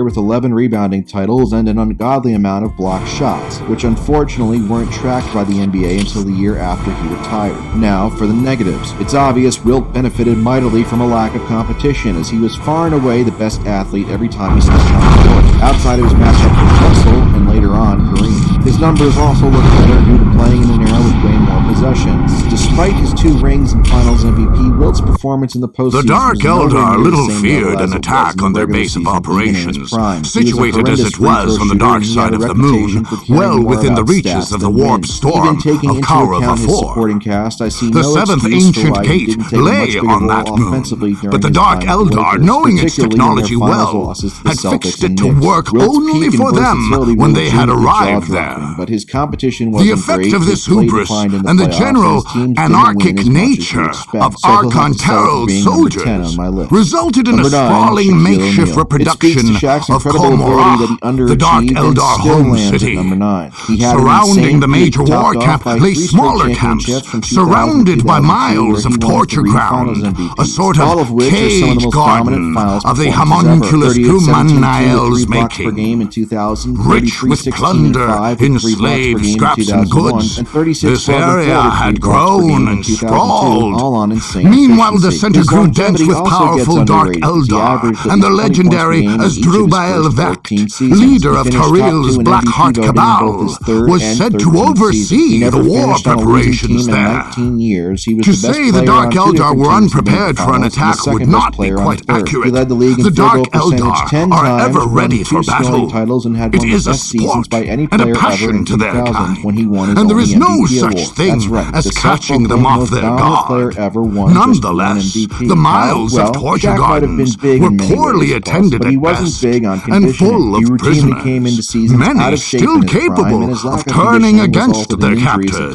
with 11 rebounding titles and an ungodly amount of blocked shots, which unfortunately weren't tracked by the NBA until the year after he retired. Now, for the negatives. It's obvious Wilt benefited mightily from a lack of competition, as he was far and away the best athlete every time he stepped on the court, outside of his matchup with Russell and later on Kareem. His numbers also look better due to playing in an era with way more possessions. Despite his 2 rings and Finals MVP, Wilt's performance in the postseason The Dark Eldar little feared an an attack on their base of operations, situated as it was on the dark side of the moon, well within the reaches of the warp storm of Kaura IV. The 7th ancient gate lay on that moon, but the Dark Eldar, knowing its technology well, had fixed it to work only for them when they had arrived there. But his competition the effect of this hubris and the general anarchic nature of Archon Terrell's soldiers resulted in a sprawling makeshift reproduction of Komorah, the Dark Eldar home city. Surrounding the major war camp lay smaller camps, surrounded by miles of torture ground, a sort of cage garden of the homunculus Kumanael's making. Rich with plunder, enslaved scraps and goods, this area had grown and sprawled. Meanwhile, the center grew dense with powerful Dark Eldar, and the legendary Asdrubal Vect, leader of Taril's Blackheart Cabal, was said to oversee the war preparations there. To say the Dark Eldar were unprepared for an attack would not be quite accurate. The Dark Eldar are ever ready for battle. It is a sport and a passion to their kind, and there is no such thing as catching them off their guard. Nonetheless, the miles of torture gardens were poorly attended at best, and full of prisoners, many still capable of turning against their captors.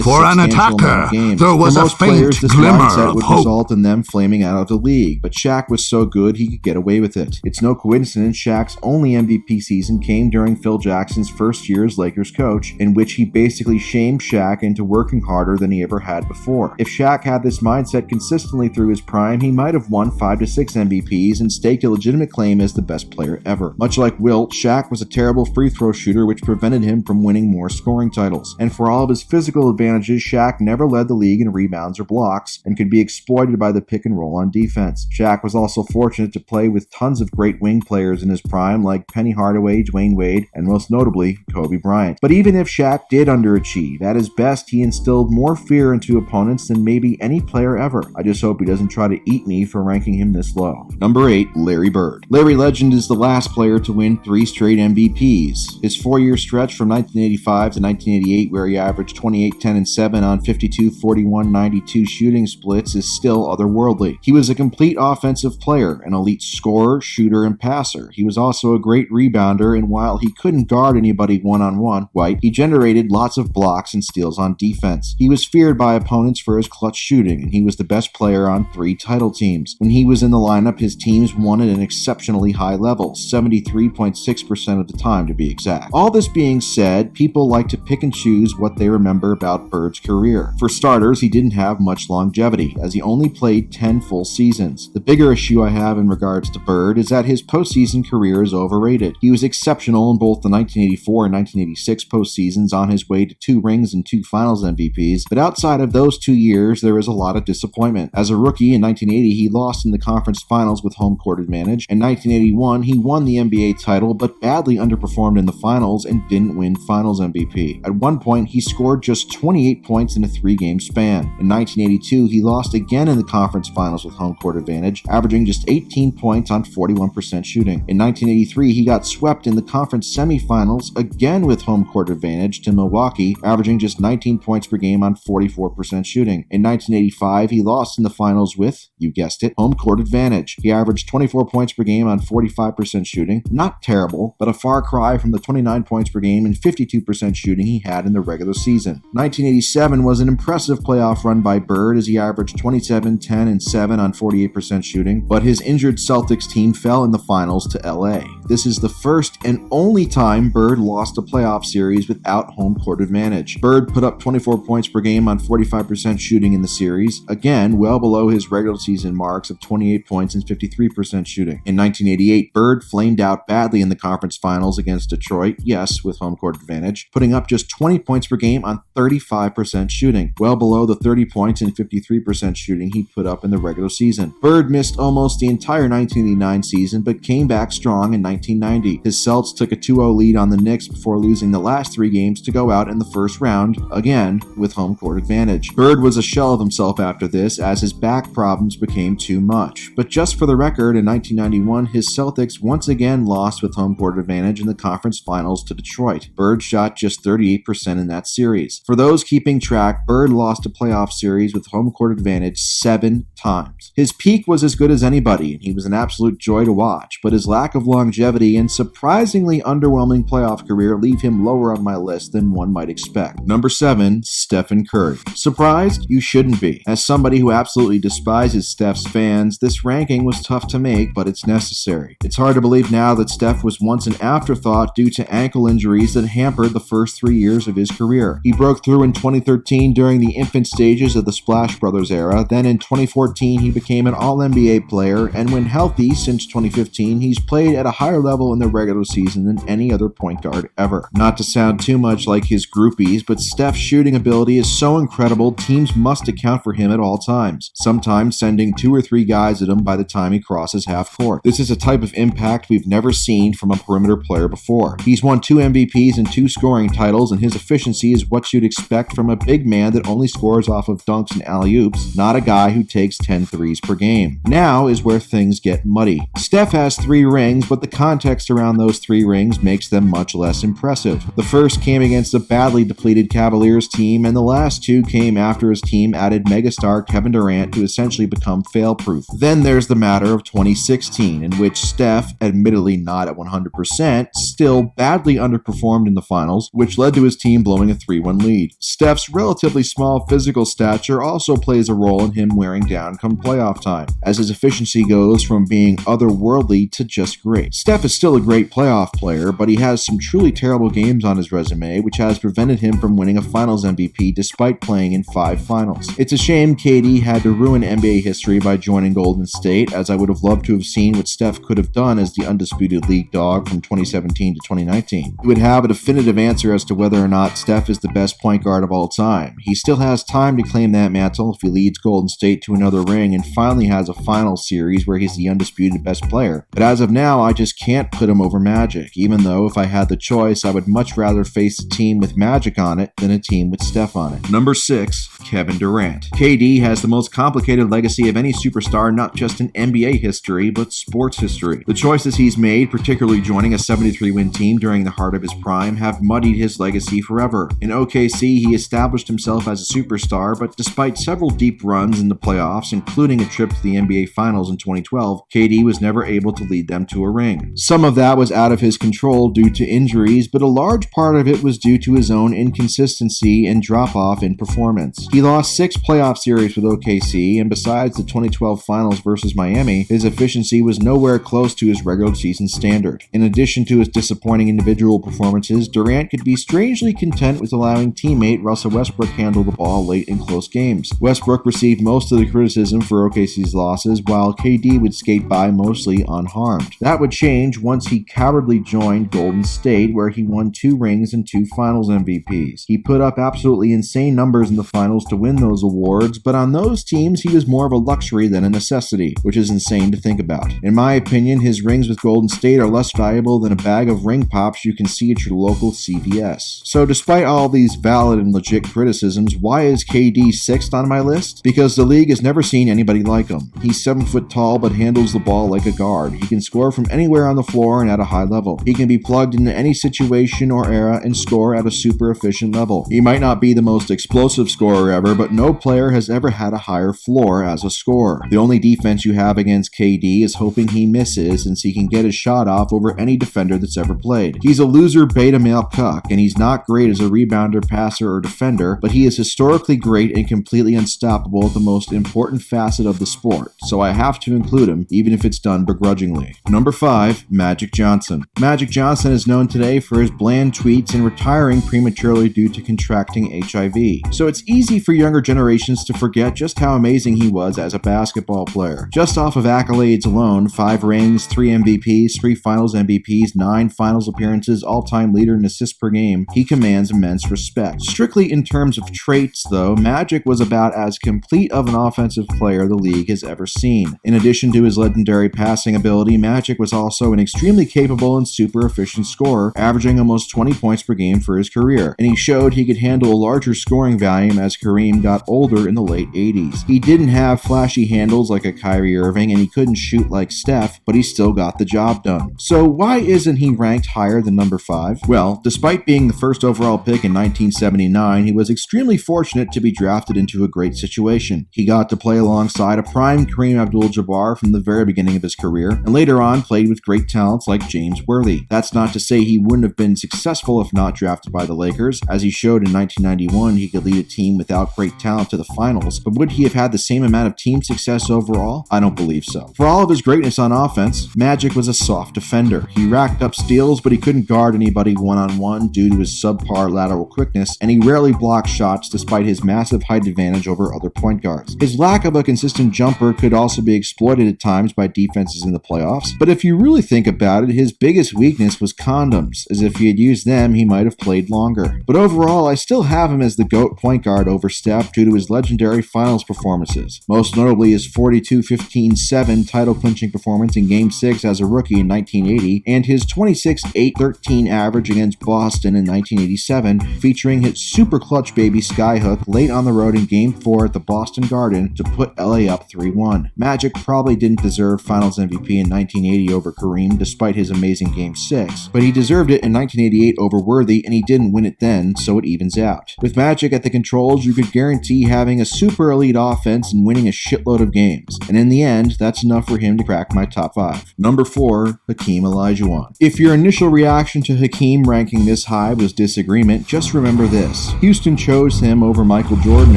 For an attacker, there was a faint glimmer of hope. Result in them flaming out of the league, but Shaq was so good he could get away with it. It's no coincidence Shaq's only MVP season came during Phil Jackson's first year as Lakers coach, in which he basically shamed Shaq into working harder than he ever had before. If Shaq had this mindset consistently through his prime, he might have won 5 to 6 MVPs and staked a legitimate claim as the best player ever. Much like Wilt, Shaq was a terrible free throw shooter, which prevented him from winning more scoring titles. And for all of his physical advantages, Shaq never led the league in rebounds or blocks, and could be exploited by the pick and roll on defense. Shaq was also fortunate to play with tons of great wing players in his prime, like Penny Hardaway, Dwayne Wade, and most notably, Kobe Bryant. But even if Shaq did underachieve, at his best he instilled more fear into opponents than maybe any player ever. I just hope he doesn't try to eat me for ranking him this low. Number 8, Larry Bird. Larry Legend is the last player to win 3 straight MVPs. His 4-year stretch from 1985 to 1988, where he averaged 28, 10, and 7 on 52, 41, 92 shooting splits, is still otherworldly. He was a complete offensive player, an elite scorer, shooter, and passer. He was also a great rebounder, and while he couldn't guard anybody one-on-one, he generated lots of blocks and steals on defense. He was feared by opponents for his clutch shooting, and he was the best player on 3 title teams. When he was in the lineup, his teams won at an exceptionally high level, 73.6% of the time to be exact. All this being said, people like to pick and choose what they remember about Bird's career. For starters, he didn't have much longevity, as he only played 10 full seasons. The bigger issue I have in regards to Bird is that his postseason career is overrated. He was exceptional in both the 1984 and 1986 postseasons, on his way to 2 rings and 2 Finals MVPs, but outside of those 2 years, there is a lot of disappointment. As a rookie in 1980, he lost in the conference finals with home court advantage. In 1981, he won the NBA title, but badly underperformed in the finals and didn't win Finals MVP. At one point, he scored just 28 points in a 3-game span. In 1982, he lost again in the conference finals with home court advantage, averaging just 18 points on 41% shooting. In 1983, he got swept in the conference semifinals, again with home court advantage, to Milwaukee, averaging just 19 points per game on 44% shooting. In 1985, he lost in the finals with, you guessed it, home court advantage. He averaged 24 points per game on 45% shooting. Not terrible, but a far cry from the 29 points per game and 52% shooting he had in the regular season. 1987 was an impressive playoff run by Bird, as he averaged 27, 10, and 7 on 48% shooting, but his injured Celtics team fell in the finals to LA. This is the first and only time Bird lost a playoff series without home court advantage. Bird put up 24 points per game on 45% shooting in the series, again well below his regular season marks of 28 points and 53% shooting. In 1988, Bird flamed out badly in the conference finals against Detroit, yes, with home court advantage, putting up just 20 points per game on 35% shooting, well below the 30 points and 53% shooting he put up in the regular season. Bird missed almost the entire 1989 season, but came back strong in 1990. His Celts took a 2-0 lead on the Knicks before losing the last 3 games to go out in the first round, again with home court advantage. Bird was a shell of himself after this, as his back problems became too much. But just for the record, in 1991, his Celtics once again lost with home court advantage in the conference finals to Detroit. Bird shot just 38% in that series. For those keeping track, Bird lost a playoff series with home court advantage 7 times. His peak was as good as anybody, and he was an absolute joy to watch, but his lack of longevity and surprisingly underwhelming playoff career leave him lower on my list than one might expect. Number 7, Stephen Curry. Surprised? You shouldn't be. As somebody who absolutely despises Steph's fans, this ranking was tough to make, but it's necessary. It's hard to believe now that Steph was once an afterthought due to ankle injuries that hampered the first 3 years of his career. He broke through in 2013 during the infant stages of the Splash Brothers era. Then in 2014, he became an All-NBA player, and when healthy since 2015, he's played at a higher level in the regular season than any other point guard ever. Not to sound too much like his groupies, but Steph's shooting ability is so incredible, teams must account for him at all times, sometimes sending 2 or 3 guys at him by the time he crosses half court. This is a type of impact we've never seen from a perimeter player before. He's won 2 MVPs and 2 scoring titles, and his efficiency is what you'd expect from a big man that only scores off of dunks and alley-oops, not a guy who takes 10 threes per game. Now is where things get muddy. Steph has 3 rings, but the context around those 3 rings makes them much less impressive. The first came against a badly depleted Cavaliers team, and the last 2 came after his team added megastar Kevin Durant to essentially become fail-proof. Then there's the matter of 2016, in which Steph, admittedly not at 100%, still badly underperformed in the finals, which led to his team blowing a 3-1 lead. Steph's relatively small physical stature also plays a role in him wearing down come playoff time, as his efficiency goes from being otherworldly to just great. Steph is still a great playoff player, but he has some truly terrible games on his resume, which has prevented him from winning a finals MVP despite playing in 5 finals. It's a shame KD had to ruin NBA history by joining Golden State, as I would have loved to have seen what Steph could have done as the undisputed league dog from 2017 to 2019. He would have a definitive answer as to whether or not Steph is the best point guard of all time. He still has time to claim that mantle if he leads Golden State to another ring and finally has a final series where he's the undisputed best player. But as of now, I just can't put him over Magic, even though if I had the choice, I would much rather face a team with Magic on it than a team with Steph on it. Number 6, Kevin Durant. KD has the most complicated legacy of any superstar, not just in NBA history, but sports history. The choices he's made, particularly joining a 73-win team during the heart of his prime, have muddied his legacy forever. In OKC, he established himself as a superstar, but despite several deep runs in the playoffs, including a trip to the NBA Finals in 2012, KD was never able to lead them to a ring. Some of that was out of his control due to injuries, but a large part of it was due to his own inconsistency and drop-off in performance. He lost 6 playoff series with OKC, and besides the 2012 Finals versus Miami, his efficiency was nowhere close to his regular season standard. In addition to his disappointing individual performances, Durant could be strangely content with allowing teammate Russell Westbrook handle the ball late in close games. Westbrook received most of the criticism for OKC's losses, while KD would skate by mostly unharmed. That would change once he cowardly joined Golden State, where he won 2 rings and 2 Finals MVPs. He put up absolutely insane numbers in the finals to win those awards, but on those teams he was more of a luxury than a necessity, which is insane to think about. In my opinion, his rings with Golden State are less valuable than a bag of ring pops you can see at your local CVS. So despite all these valid and legit criticisms, why is KD 6th on my list? Because the league has never seen anybody like him. He's 7 foot tall but handles the ball like a guard. He can score from anywhere on the floor and at a high level. He can be plugged into any situation or era and score at a super efficient level. He might not be the most explosive scorer ever, but no player has ever had a higher floor as a scorer. The only defense you have against KD is hoping he misses, since he can get his shot off over any defender that's ever played. He's a loser beta male cuck, and he's not great as a rebounder, passer, or defender, but he is historically great and completely unstoppable at the most important important facet of the sport, so I have to include him, even if it's done begrudgingly. Number 5, Magic Johnson. Magic Johnson is known today for his bland tweets and retiring prematurely due to contracting HIV. So it's easy for younger generations to forget just how amazing he was as a basketball player. Just off of accolades alone, 5 rings, 3 MVPs, 3 finals MVPs, 9 finals appearances, all-time leader in assists per game, he commands immense respect. Strictly in terms of traits, though, Magic was about as complete of an offensive player the league has ever seen. In addition to his legendary passing ability, Magic was also an extremely capable and super efficient scorer, averaging almost 20 points per game for his career, and he showed he could handle a larger scoring volume as Kareem got older in the late 80s. He didn't have flashy handles like a Kyrie Irving, and he couldn't shoot like Steph, but he still got the job done. So why isn't he ranked higher than number 5? Well, despite being the first overall pick in 1979, he was extremely fortunate to be drafted into a great situation. He got to play alongside a prime Kareem Abdul-Jabbar from the very beginning of his career, and later on played with great talents like James Worthy. That's not to say he wouldn't have been successful if not drafted by the Lakers. As he showed in 1991, he could lead a team without great talent to the finals, but would he have had the same amount of team success overall? I don't believe so. For all of his greatness on offense, Magic was a soft defender. He racked up steals, but he couldn't guard anybody one-on-one due to his subpar lateral quickness, and he rarely blocked shots despite his massive height advantage over other point guards. His lack of a consistent jumper could also be exploited at times by defenses in the playoffs, but if you really think about it, his biggest weakness was condoms, as if he had used them, he might have played longer. But overall, I still have him as the GOAT point guard over Steph due to his legendary finals performances, most notably his 42-15-7 title-clinching performance in Game 6 as a rookie in 1980, and his 26-8-13 average against Boston in 1987, featuring his super clutch baby skyhook late on the road in Game 4 at the Boston Garden to put LA up 3-1. Magic probably didn't deserve Finals MVP in 1980 over Kareem despite his amazing Game 6, but he deserved it in 1988 over Worthy, and he didn't win it then, so it evens out. With Magic at the controls, you could guarantee having a super elite offense and winning a shitload of games, and in the end, that's enough for him to crack my top 5. Number 4, Hakeem Olajuwon. If your initial reaction to Hakeem ranking this high was disagreement, just remember this. Houston chose him over Michael Jordan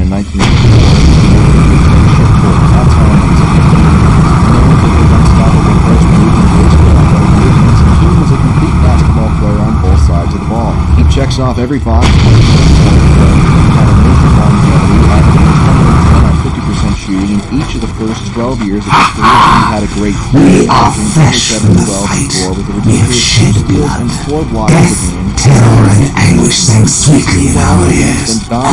in 1984. That's how amazing he was. Hakeem was a complete basketball player on both sides of the ball. He checks off every box. Had amazing longevity, averaging 110 on 50% shooting in each of the first 12 years of his career. He had a great career, averaging 27-12 with a ridiculous 2 steals and 4 blocks per game. Terror and anguish sang sweetly in our ears. But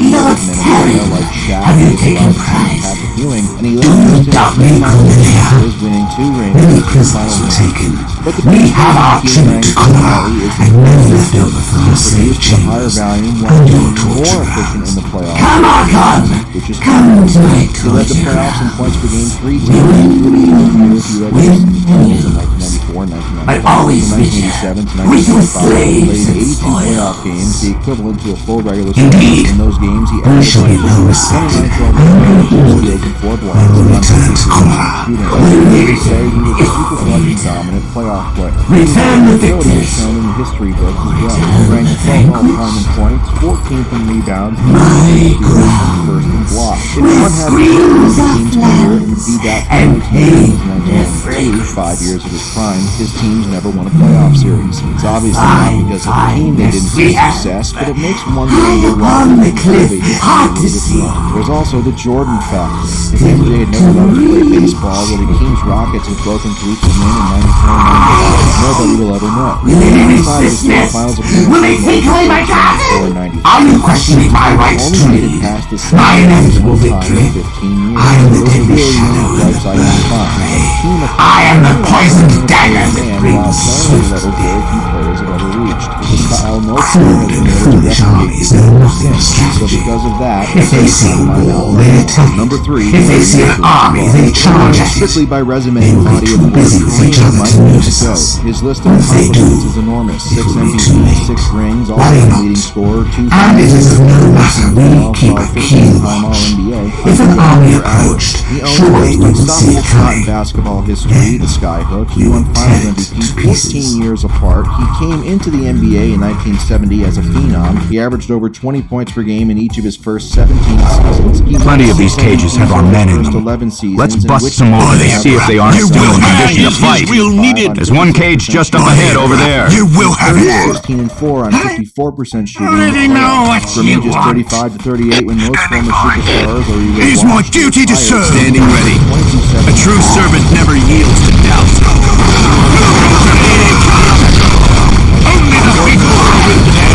look, Harry, have you taken pride? And he Don't doubt me, Cornelia. winning 2 rings. Many prisoners were taken. But We have our tribute to Cora, and many left over from our slave higher chains. volume, And your more torture efficient in the playoffs. Come on, come! Which is Come tonight, he led the torture. playoffs in points per game 3 We win, times, including 4 years win, in 1994, 1995, But always from be 1987 to with your 1995. He slaves played and 82 playoff spoils. games, the equivalent to a full regular season. Indeed, In those games, he we shall be well respected. 29 steals and 4 blocks. When we return to Cora, when we Say he was a super clutch and dominant playoff player. return the Ability is victors. shown in the history books as well. He ranked 12th all-time in points, 14th in rebounds, My and first in blocks. If one had to screams the of team's career and be that for and 1992, 5 years of his prime, his teams never won a playoff series. It's obviously not because of the team they didn't see success, but it makes one wonder why on the cliff, hard to they see. There's also the Jordan factor. If MJ had never loved to play baseball, would Hakeem's Rockets have broken through to win in 94-95? Nobody will ever know. Outside of his finals appearance, Will they take away my castle? Are you questioning my rights to only made it me? past the My inevitable time victory. in 15 years. I am the Those deadly really shadow only that stripes I can burns find. prey. Hakeem I am the poisoned dagger that man, brings while playing swift level very few players have ever reached. His style, no Crude player and has been able to foolish replicate armies his know nothing of So strategy. because of that, If they see a wall, they attack it. Number 3, If they see an army, they charge at it. strictly by resume They and will body get of too work, busy with each Kareem other might to be notice go. us. His list of If they do, accomplishments is enormous. 6 it will be too MVPs, late. 6 rings, Worry all-time not. leading scorer, 2 And it is of no matter, we keep a keen watch. All-NBA. If an army approached, He owns surely the we most would see it unstoppable shot in coming. basketball history, the skyhook. He won tear Finals it to MVP pieces. 14 years apart. He came into the NBA in 1970 as a phenom. He averaged over 20 points per game in each of his first 17 seasons. Plenty of these cages have our men in them. Let's bust some more and see if they aren't still in condition to fight. There's one cage just up ahead over there. You will have it. 16 and 4 on 54% shooting. From ages 35 to 38 when most former superstars are either It is my duty to serve. Standing ready. A true servant never yields to doubt. Only the faithful will win the day.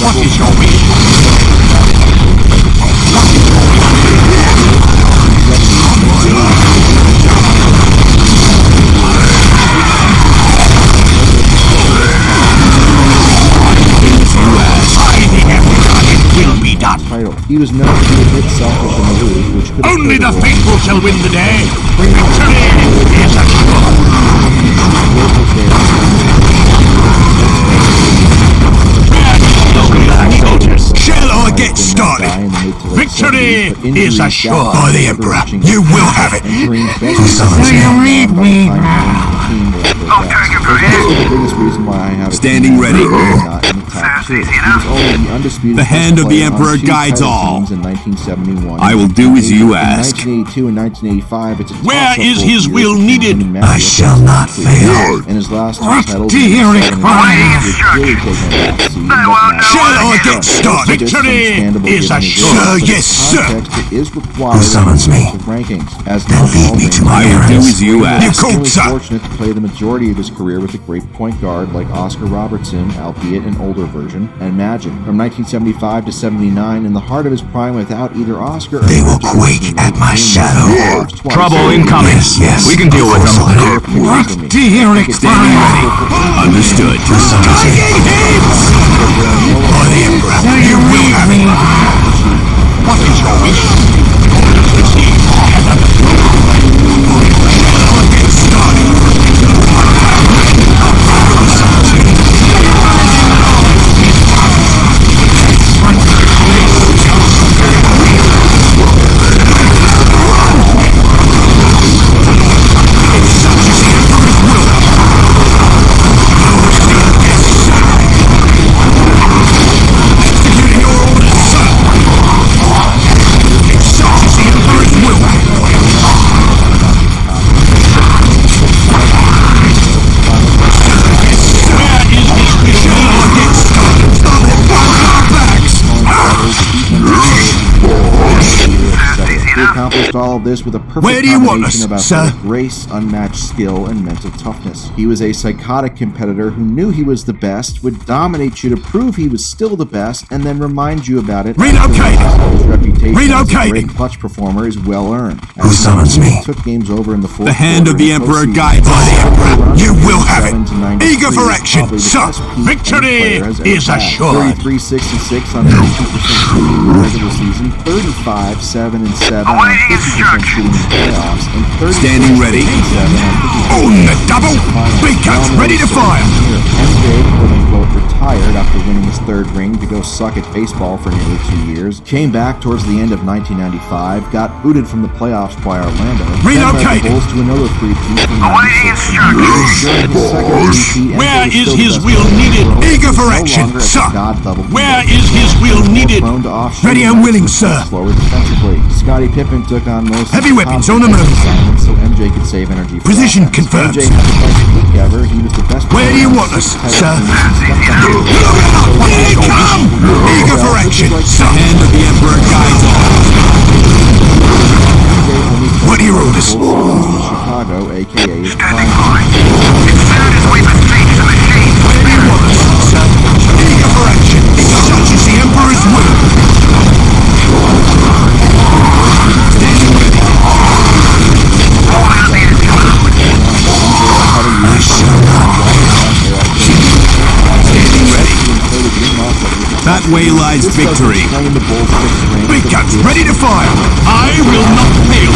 What is your wish? Title. He was known to be a bit selfish in the league, which could have Only the faithful shall win the day. Victory is assured. Shall I get started? Victory is assured by the Emperor. You will have it. Who summons you? Read me now. The biggest reason why I have Standing ready. The hand of the Emperor guides all. In 1971. I will do as you ask. In 1982 and 1985, it's a Where toss-up is his will needed? I shall not fail. In his last two What titles, do you require? Shall I get started? Victory is assured. Yes, sir. Is required Who summons me? Rankings, as Then lead me to my errands. Do as you ask. You He cold, was sir. fortunate to play the majority of his career with a great point guard like Oscar Robertson, albeit an older version, and Magic. From 1975 to 79, in the heart of his prime without either Oscar or They will Magic, quake at my shadow. Trouble incoming. Yes. We can deal with them. What do you require? Understood. By the Emperor, you will have it. What is your wish? Get started. He accomplished all of this with a perfect Where do you want us, combination of sir? athletic grace, unmatched skill, and mental toughness. He was a psychotic competitor who knew he was the best, would dominate you to prove he was still the best, and then remind you about it. Relocate! His reputation as a Relocating! great clutch performer is well earned. Who summons me? Took games over in the fourth The hand quarter of the in Emperor postseason. guides by the Emperor. You will have it. 97 to Eager 93 for is action, probably the sir. best peak any Victory player has ever is had. assured. 33-66 on 32% shooting in the regular season, 35-7-7 on 50% shooting in the playoffs, and 30 Standing ready. On the double. Big guns ready to fire. MJ, quote-unquote, retired after winning his third ring to go suck at baseball for nearly 2 years, came back towards the end of 1995, got booted from the playoffs by Orlando, Relocate. then led the Bulls to another three-peat from 96. During his second repeat, Where MJ is still his the best will player in the needed? world, Eager for no action, longer at the sir. god level. Where is his will needed? Prone to off Ready and willing, sir. Slower defensively. Scottie Pippen took on most Heavy of the weapons top on the move. assignments so MJ could save energy for Position offense. confirmed. MJ had the best peak ever. He was the best Where player do you on want six us, titles sir? in the Here they come! Eager for action. The hand of the Emperor guides all. What are your orders? Chicago, aka his prime. Where do you want us, sir? Eager for action. Such is the Emperor's will. Standing ready. I shall not fail. Standing ready. That way lies victory. Big guns ready to fire. I will not fail.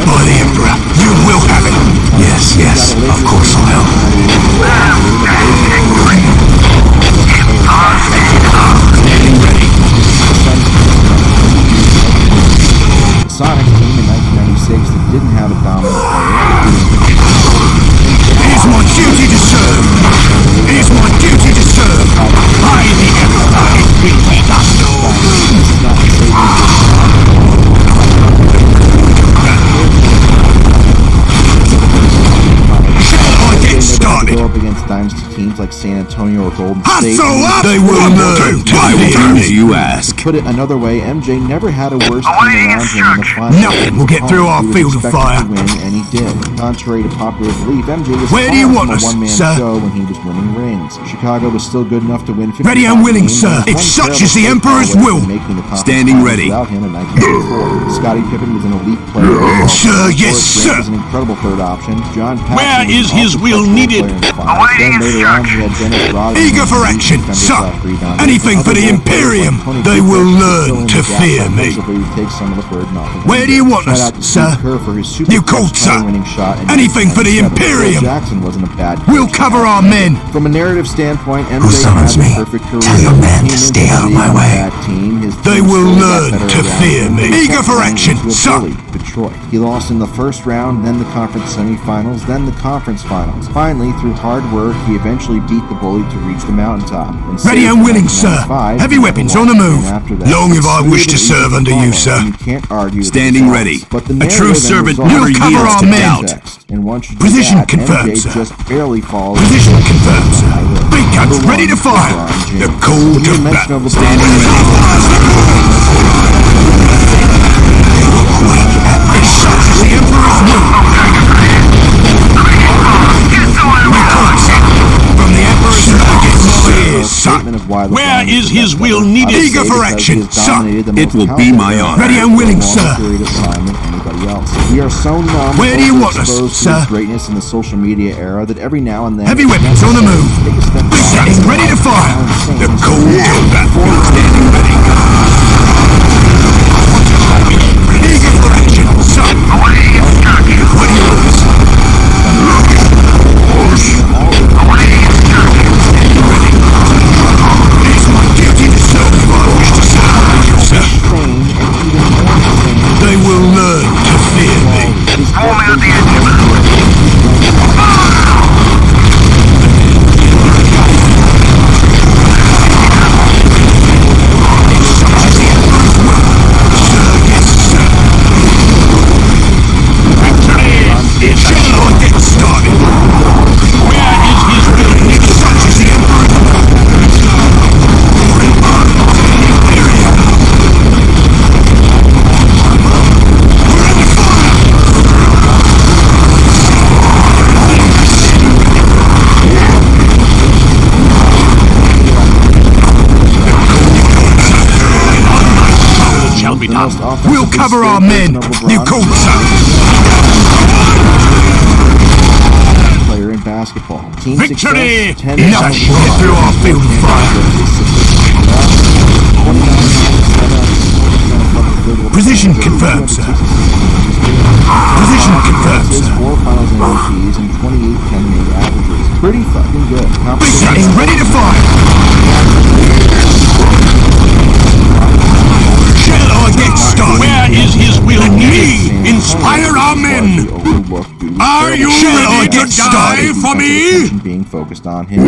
By the Emperor, you will have it. Yes, yes, of course I'll help. up against dynasty teams like San Antonio or Golden State. They will learn to fear me. You ask. To put it another way, MJ never had a worse team around him in the finals. Nothing will get through our field of fire. To win, and he did. Contrary to popular belief, MJ was Where do you want us, a one-man sir? show when he was winning rings. Chicago was still good enough to win 50. Ready and willing, sir. If such is the Emperor's will. Standing ready. Without him in 1984. Scottie Pippen was an elite player. Sir, yes, sir. Was an incredible third option. John Paxson Where is his will needed? Eager for action, sir. Anything for the Imperium. They will learn to fear me. Where do you want us, sir? You called, sir. Anything for the Imperium. We'll cover our men. From a narrative standpoint, MJ Who summons had me? the perfect career. Tell your men to He stay came out of into my the way. bad team. His They team will slowly got learn better to around fear him. me. He Eager for kept action, running into a sir. bully, Detroit. He lost in the first round, then the conference semifinals, then the conference finals. Finally, through hard work, he eventually beat the bully to reach the mountaintop. Ready and willing, sir. Heavy weapons on the move. Long have I wished to serve under you, sir. You can't argue Standing ready. But the A true narrative and servant results never We'll cover yields our to men. doubt. And once you do Position that, confirmed, MJ sir. just barely falls. Position confirmed, sir. Big guns ready to fire. The call to battle. Standing ready. The Emperor's will. From the Emperor's will, get my ears, son. Where is his will needed? Eager for action, sir. It will be my honor. Ready and willing, sir. We are so numb. Where do you want us, exposed to sir? his greatness in the social media era that every now and then Heavy weapons on the move. Take a step Big back. guns ready to fire. The call to battle. Standing ready. Eager for action, son. What do you want us? It's my duty to serve if I wish to serve you, sir. They will learn to fear me. It shall not get started. Where is his will needed? Such is the Emperor. It shall be done. We'll cover our men. You called, sir. Player in basketball. Team Victory! success, 10 Nothing will get through our field of fire. Position confirmed, sir. Position confirmed, sir. 4 finals MVPs and 28 10-8 averages. Pretty fucking good. Big guns ready to fire. Shall I get started? Where is his will Let needed? me inspire our men. Are you ready to die for me? Being focused on him.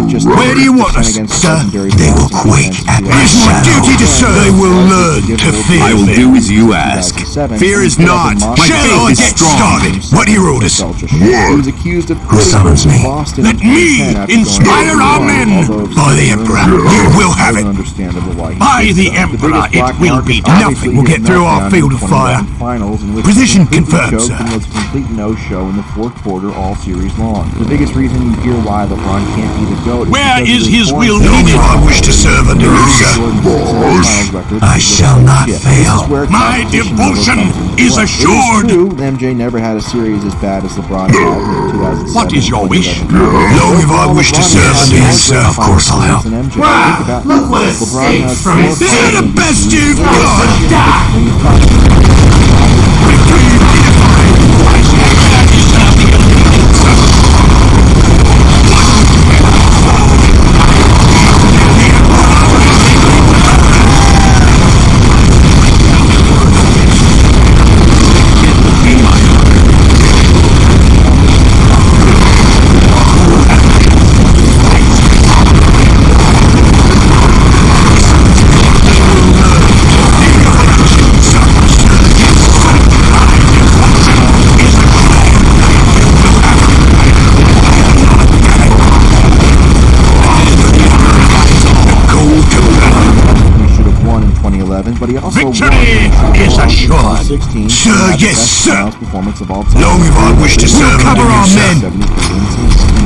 Just Where do you want us, sir? They will quake at my shadow. It is my duty to serve. They will learn to fear I will me. do as you ask. Fear is not. My Shall I faith is get strong. started? What do you orders? He was accused of Who summons me? Boston Let me inspire our men. By the Emperor, you will have it. By the Emperor, it will be done. Nothing will get through our field of fire. Position confirmed, sir. Was a complete no-show in the fourth quarter all series long. The biggest reason you hear why LeBron can't be the GOAT Where is his will Long needed? as I wish to serve under you, sir. I shall not fail. My devotion is assured. It is true, MJ never had a series as bad as LeBron had in 2007. What is your wish? Long as I wish to serve under you, sir. Of course I'll help. Wow, look what escapes from his They're the best you've got. but he also Victory is assured. Sir, yes, sir. Performance of all time. Long if I wish to serve cover under our you, men. sir. In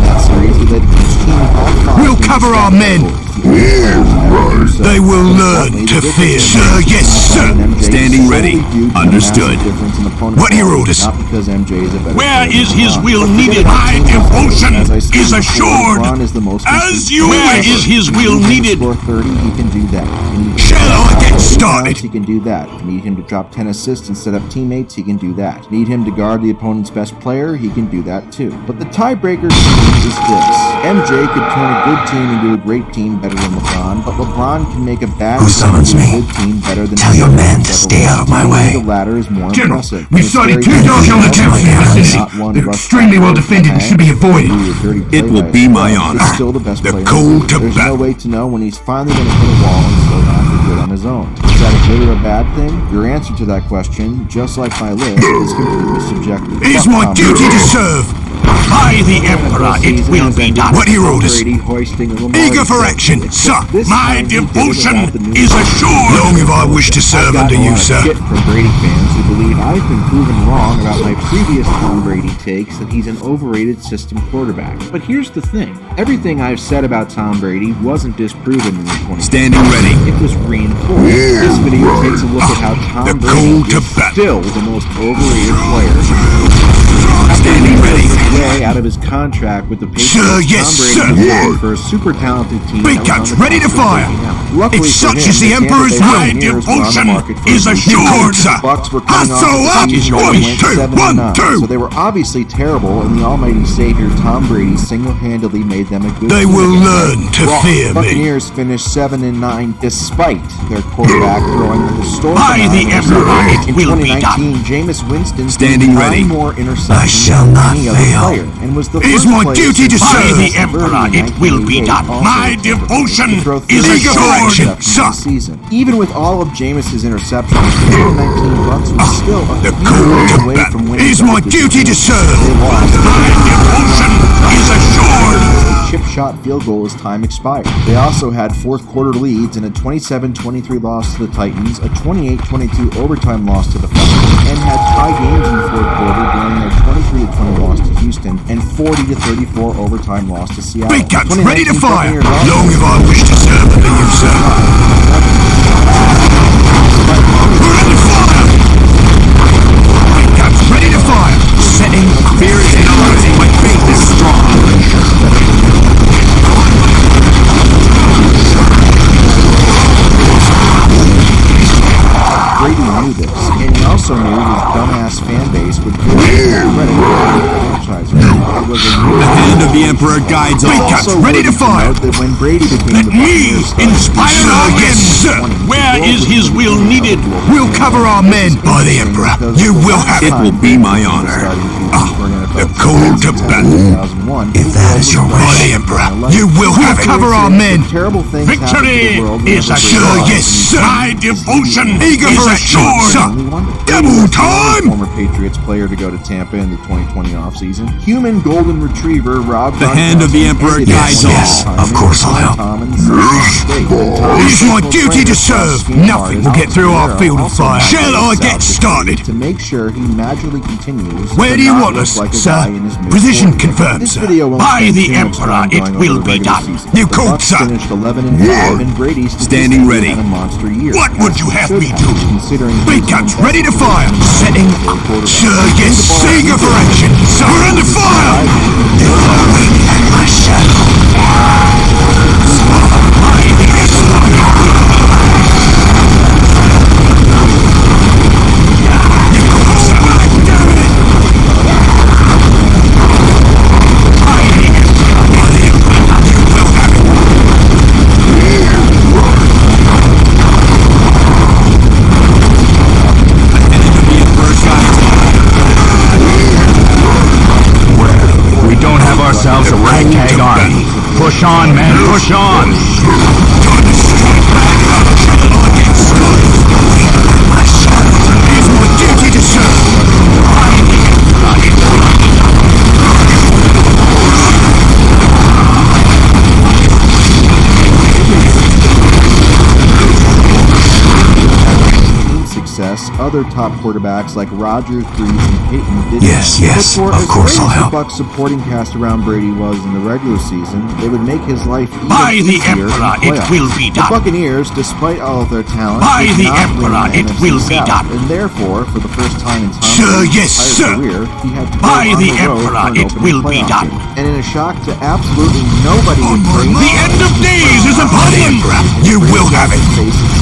that series, he led each team in all five We'll games cover our of men. the They will learn to fear. Sir, yes, sir. Standing ready. Understood. What are your orders? Not because MJ is a better Where player is than his LeBron, will but forget needed? about My team devotion As I said is before, assured. LeBron is the most As complete you player Where ever. is his If you will need him to needed? Score 30, he can do that. If you need him to Shall drop I get 30 started? points, he can do that. If you need him to drop 10 assists and set up teammates, he can do that. Need him to guard the opponent's best player, he can do that too. But the tiebreaker is this. MJ could turn a good team into a great team better than LeBron, but LeBron can make a bad Who team summons into a me? good team better than Tell your men to several stay out of my others. way. The latter is more General, impressive. we've It's sighted very 2 dogs on the difficult town to in the find city. not one They're rush extremely well back defended and tank, should be avoided. do a dirty play It will by be his my team. honor. He's still the best The player. call to There's battle. no way to know when he's finally going to hit a wall and slow down for good on his own. Is that a good or a bad thing? Your answer to that question, just like my list, is completely subjective. It is Fuck my Tom duty Brady. to serve. By the Emperor, it will be done. What are your orders? Eager for action, sir. My devotion is assured. Long if I wish to serve under you, sir. Shit from Brady fans who believe I've been proven wrong about my previous Tom Brady takes that he's an overrated system quarterback. But here's the thing. Everything I've said about Tom Brady wasn't disproven in the 2020. Standing ready. It was reinforced. This video takes a look at how The Tom call Brady to is battle. still the most overrated player. Standing ready. Way out of his contract with the Patriots, Sir, yes, Tom Brady sir. was looking for a super talented team. Big that was guns, on the ready to cusp of fire. breaking out. Luckily If for such him, is the Tampa Emperor's Bay will. My Buccaneers were on the devotion market for is a season. assured. The Bucks were coming off Hustle the up. season One, where they went two, 7-9, 1-2. so they were obviously terrible, and the almighty savior Tom Brady single-handedly made them a good They team will again. learn to Raw. fear me. Buccaneers finished 7-9 despite their quarterback throwing the historic By amount the of Emperor, interceptions. it In will be 2019, Jameis Winston Standing threw ready. 9 more interceptions I shall than not any other fail. player, and was the It is first my player duty to since By serve. the Emperor, it will be done. My devotion is Eager for action, assured. sir. Season. Even with all of Jameis's interceptions, the 2019 Bucks were still a The few call games to away battle. from It winning. is my double-digit duty to games. serve. They lost. My devotion is assured. A chip shot field goal as time expired. They also had fourth quarter leads in a 27-23 loss to the Titans, a 28-22 overtime loss to the Falcons, and had tie games in the fourth quarter during their 23-20 loss to Houston and 40-34 overtime loss to Seattle. Big guns, 2019 ready to fire. Buccaneers also- Long if I wish to serve under you, sir. Ready to fire. Big guns, ready to fire. Setting. Fear is not. My faith is strong. Brady knew this, and he also knew his dumbass fan base would give him credit for the franchise. It was a The hand of the Emperor guides Big all. guns, also ready to worthy fire. note that when Brady became the Me Buccaneers starter, inspire Sir, our yes, men. sir. Where is his will needed? We'll cover our men. By the Emperor, you will have It will be my honor. the call to battle. If that is your wish, by the Emperor, you will have it. Cover our men. Terrible things happen to Victory the world is whenever Sir, Brady yes, sir. My devotion Eager is for action, assured. sir. only wonder. Double Brady was the time! only former Patriots player to go to Tampa in the 2020 offseason. Human golden retriever Rob The hand of the Emperor guides all. Yes, of course I'll help. It is my duty to serve. Nothing will get through our field of fire. Shall I get started? To make sure he magically continues. Where to do you not want look us, like a sir? guy in his mid-40s. Position confirmed, This sir. video won't By spend the too much Emperor, time it going over will the be regular done. season. You The called, Bucks sir. finished 11-5, and Brady's Standing ready. had a monster year. What would you have me do? Considering Big he's guns, one ready to best fire. Setting. Sir, yes, eager for action. Sir, we're under fire. You are in my shadow. We don't have ourselves a ragtag army. Push on, men, push on! It is my duty to serve. other top quarterbacks like Rodgers, Brees, and Peyton did. Yes, of course I'll help. The Bucs supporting cast around Brady was in the regular season, they would make his life even By the easier Emperor, in the it will be done. The Buccaneers, despite all of their talent, By did the not Emperor, win the it NFC will be South, done. and therefore, for the first time in Tom Sir, Brady's yes, entire sir. career, he had to By go on the the road Emperor, for an it opening will be playoff done. game. And in a shock to absolutely nobody in Brady, The end of days is upon him. You will have it.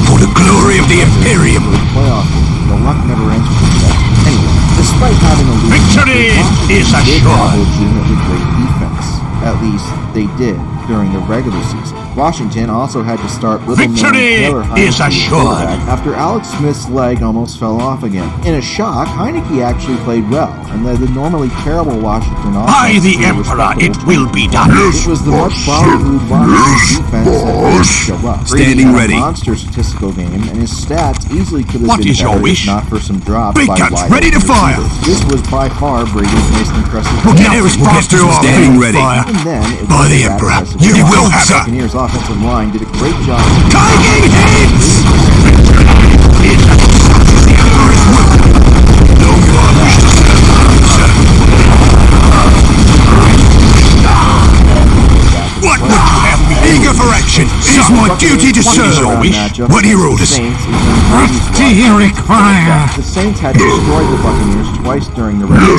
For the glory of the Imperial. Playoff game. The luck never ends with success. Anyway, despite having a lead, Victory is Washington did have assured. legitimately great defense. At least they did during the regular season. Washington also had to start little Victory Taylor is Heineke assured. after Alex Smith's leg almost fell off again. In a shock, Heineke actually played well and led the normally terrible Washington offense. By the to a Emperor, it respectable will be done. It was the much followed Washington defense that didn't show up. Brady Standing had ready. a monster statistical game, and his stats easily could have What been is your better wish? if not for some drops Big by guns, wide ready to open fire. receivers. This was by far Brady's most impressive. We'll get performance. there as fast as we standing ready. Even then, it By wasn't the that Emperor, impressive. you The will have it. Buccaneers' offensive line did a great job. Taking hits! What would you have me? Eager for action. It is my duty to serve. What are your orders? The Saints had destroyed the Buccaneers twice during the regular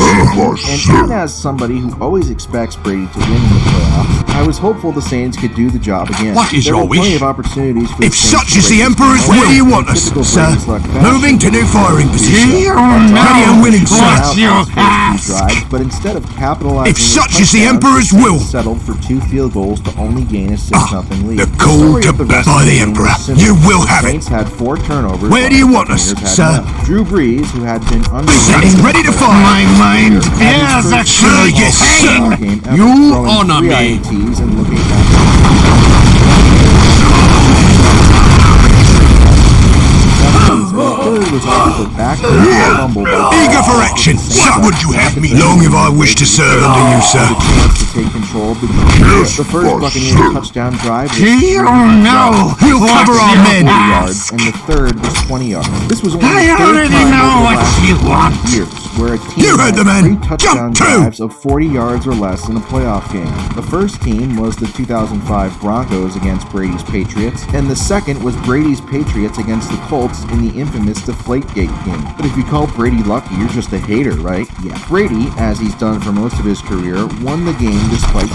season, and even as somebody who always expects Brady to win in the playoffs, I was hopeful the Saints could do the job again. What is there your were plenty wish? of opportunities for If the Saints such to is the break Emperor's this will, game. where do you want us, Typical sir? Brady's luck fashion, Moving to new firing position. Ready Ready and willing, sir. drives, but instead of capitalizing, If such is the Emperor's will. settled for 2 field goals to only gain a 6-0 lead. The call story to of the rest by of the game Emperor. was simple. You will The have it. Saints had 4 turnovers. Where while do you the want us, Buccaneers had sir? none. Drew Brees, who had been Setting ready to fire. My mind. Yes, Yes, sir. Yes, sir. You honor me. And looking at was off the back of the fumble. Eager for action. What would you have me? Long have I wished to serve under you, sir. The chance to take control of the game. The first Buccaneers touchdown drive was No, you cover our men. 40 yards, and the third was 20 yards. This was only I the third already time know over the what last you 8 want. years where a team You heard had the man. 3 touchdown Jump to. drives of 40 yards or less in a playoff game. The first team was the 2005 Broncos against Brady's Patriots, and the second was Brady's Patriots against the Colts in the infamous Deflategate game. But if you call Brady lucky, you're just a hater, right? Yeah. Brady, as he's done for most of his career, won the game despite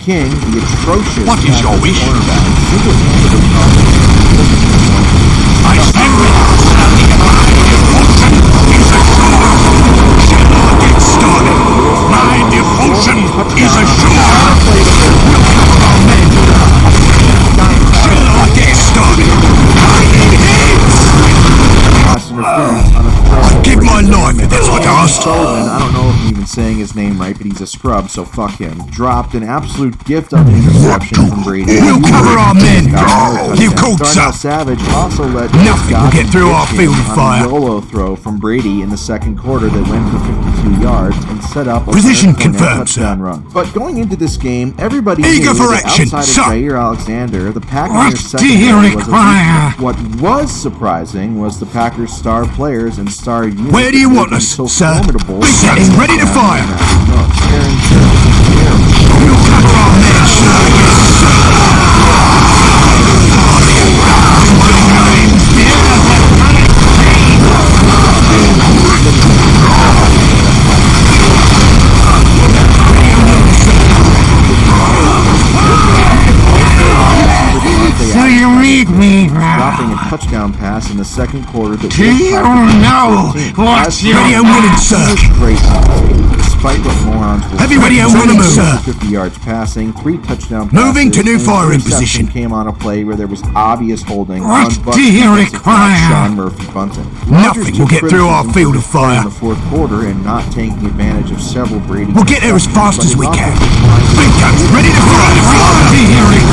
King, the atrocious What is your wish? cornerback, single-handedly I stand ready to serve the Emperor. My devotion is assured. Get started. pass interference on a throw. Give my life if that's what I asked. Sullivan, I don't know if I'm even saying his name right, but he's a scrub, so fuck him. Dropped an absolute gift of an interception from Brady. We'll cover our men. You called, Darnell sir. Savage also let Nothing will get through our field of fire. A YOLO throw from Brady in the second quarter that went for 52 yards and set up a Position 4-point confirmed, touchdown sir. run. But going into this game, everybody Eager knew for that action, outside sir. of Jair Alexander, the Packers' What do you secondary was require? elite. What was surprising was the Packers' star players and star units. Where do you want us, so sir? formidable. Getting ready to fire. Aaron We'll cover our men, sir. a touchdown pass in the second quarter that Radio winning, sir. Great, despite what morons were Heavy radio on the move, sir. 50 yards passing, 3 touchdown passes. Moving to new firing position. Came on a play where there was obvious holding Right, on Buck's Derek Sean Murphy Bunting. Nothing will get through our field of fire in the fourth quarter and not taking advantage of several Brady. We'll get there as fast as we can. Big guns ready to fire. Derek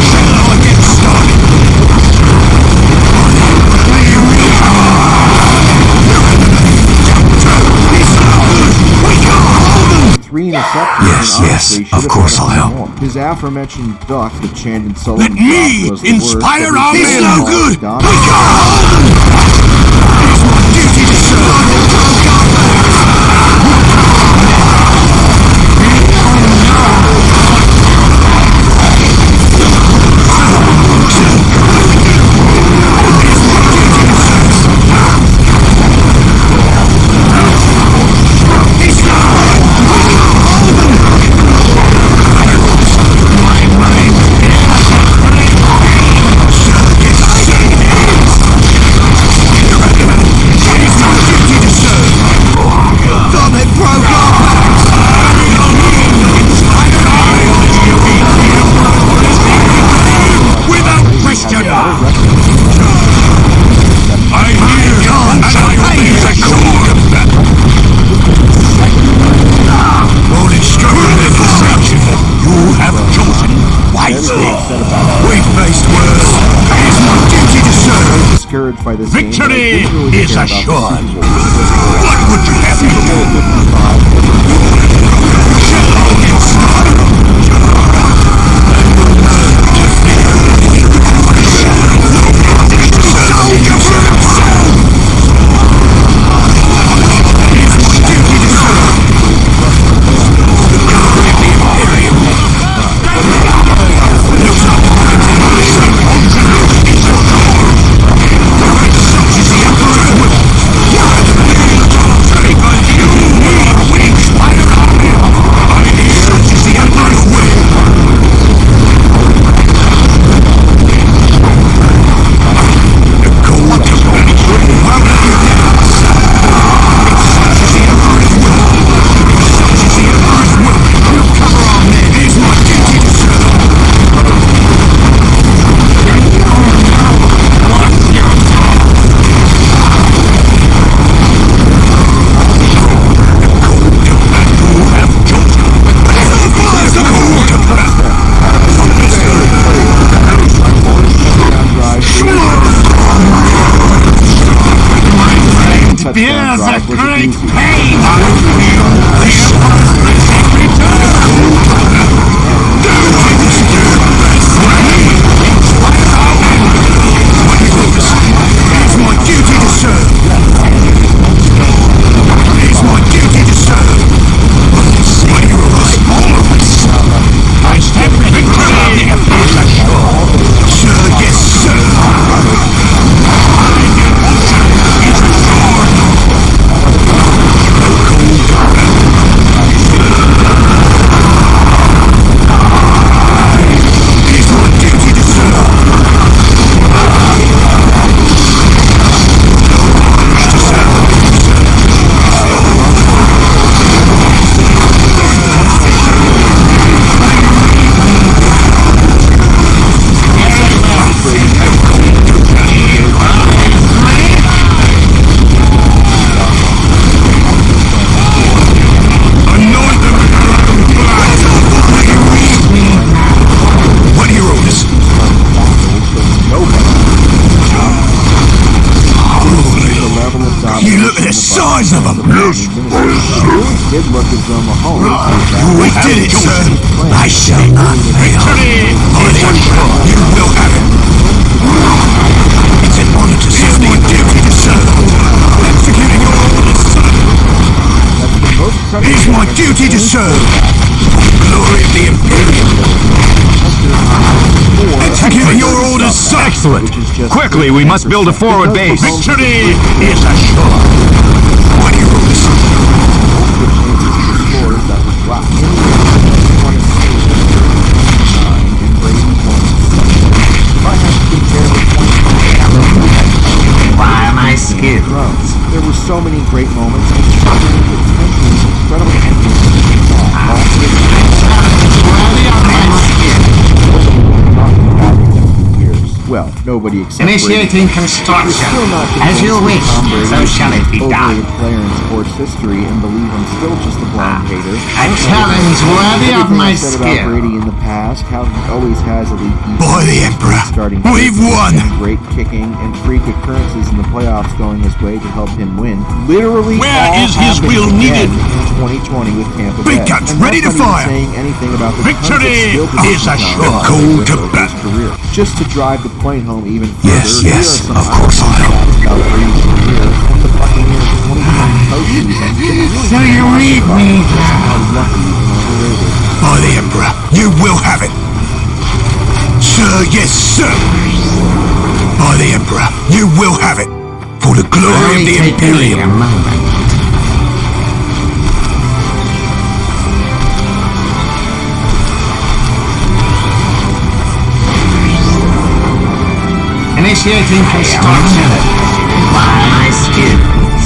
Shall I get started? 3 interceptions. Yes, of course I'll help. His aforementioned duck that Chandon Sullivan Let me was the inspire worst, our It's men. no good. It's my duty to serve. By this Victory game, is assured. What would you have me do? Bears a great pain! It's my duty to serve. It's my duty to serve. I step victory! Sir, yes, sir. Size of them! Did look as though Mahomes We did it, sir! I shall not fail! You will have it! It's an honor to serve my duty to serve! Executing your orders, sir! It's my duty to serve! Glory of the Imperial! Executing your orders, sir! Excellent! Quickly, we must build a forward base! Victory is assured! What do you orders? so many great moments, and so many potentially incredible endings. Well, nobody except Initiating construction. As you wish, so shall it be done. Player in sports history and believe I'm still just a blind hater. A challenge worthy of my skill. About Brady in the past, how he always has elite defense. By the Emperor, we've won. Great kicking and freak occurrences in the playoffs going his way to help him win. Literally, where is his will needed? In 2020 with Tampa Bay. Big guns ready to fire. Saying anything about the victory is assured. Call to battle. Career. Just to drive the point home even further. Yes, of course I am. So you read me? By the Emperor, you will have it. Sir, yes, sir. By the Emperor, you will have it. For the glory of the Imperial. Initiating construction. Apply my skills.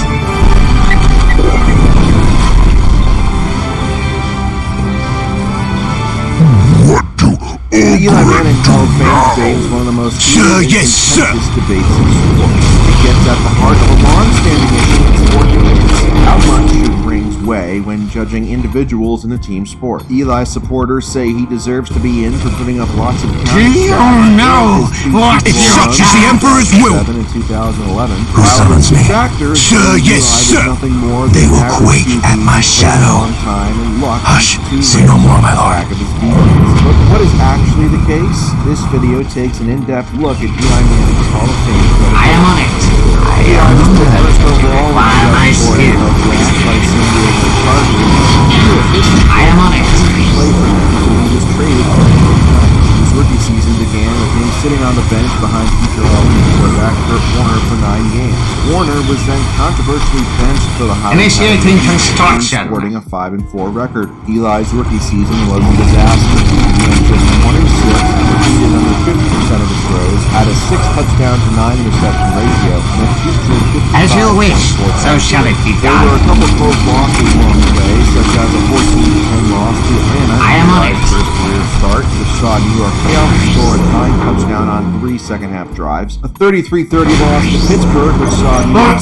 What do Eli Manning Hall of Fame debate is one of the most contentious debates in sports. It gets at the heart of a long-standing issue in sport debates. How much should rings weigh when judging individuals in a team sport? Eli's supporters say he deserves to be in for putting up lots of counts. It's such as the Emperor's will. In 2011, who summons me? Sir, yes, sir. They will quake at my shadow. Hush, say no more, my lord. But what is actually the case? This video takes an in-depth look at Eli Manning's Hall of Fame. I am on it. I am on it. Why am I scared? I am on it. He was traded his rookie season began with him sitting on the bench behind future Hall of Fame quarterback Kurt Warner for 9 games. Warner was then controversially benched for the Highland Initiating construction. Sporting a 5-4 record. Eli's rookie season was a disaster. He went just 1-6, completed under 50% of his throws, had a 6-touchdown to 9 interception ratio, and a future 55. As you wish, so shall it be There done. were a couple close losses along the way, such as a 14-10 loss to Atlanta. I am on it. First career start, which saw New York playoff score a 9-touchdown on 3 second-half drives. A 33-30 loss to Pittsburgh, which saw New York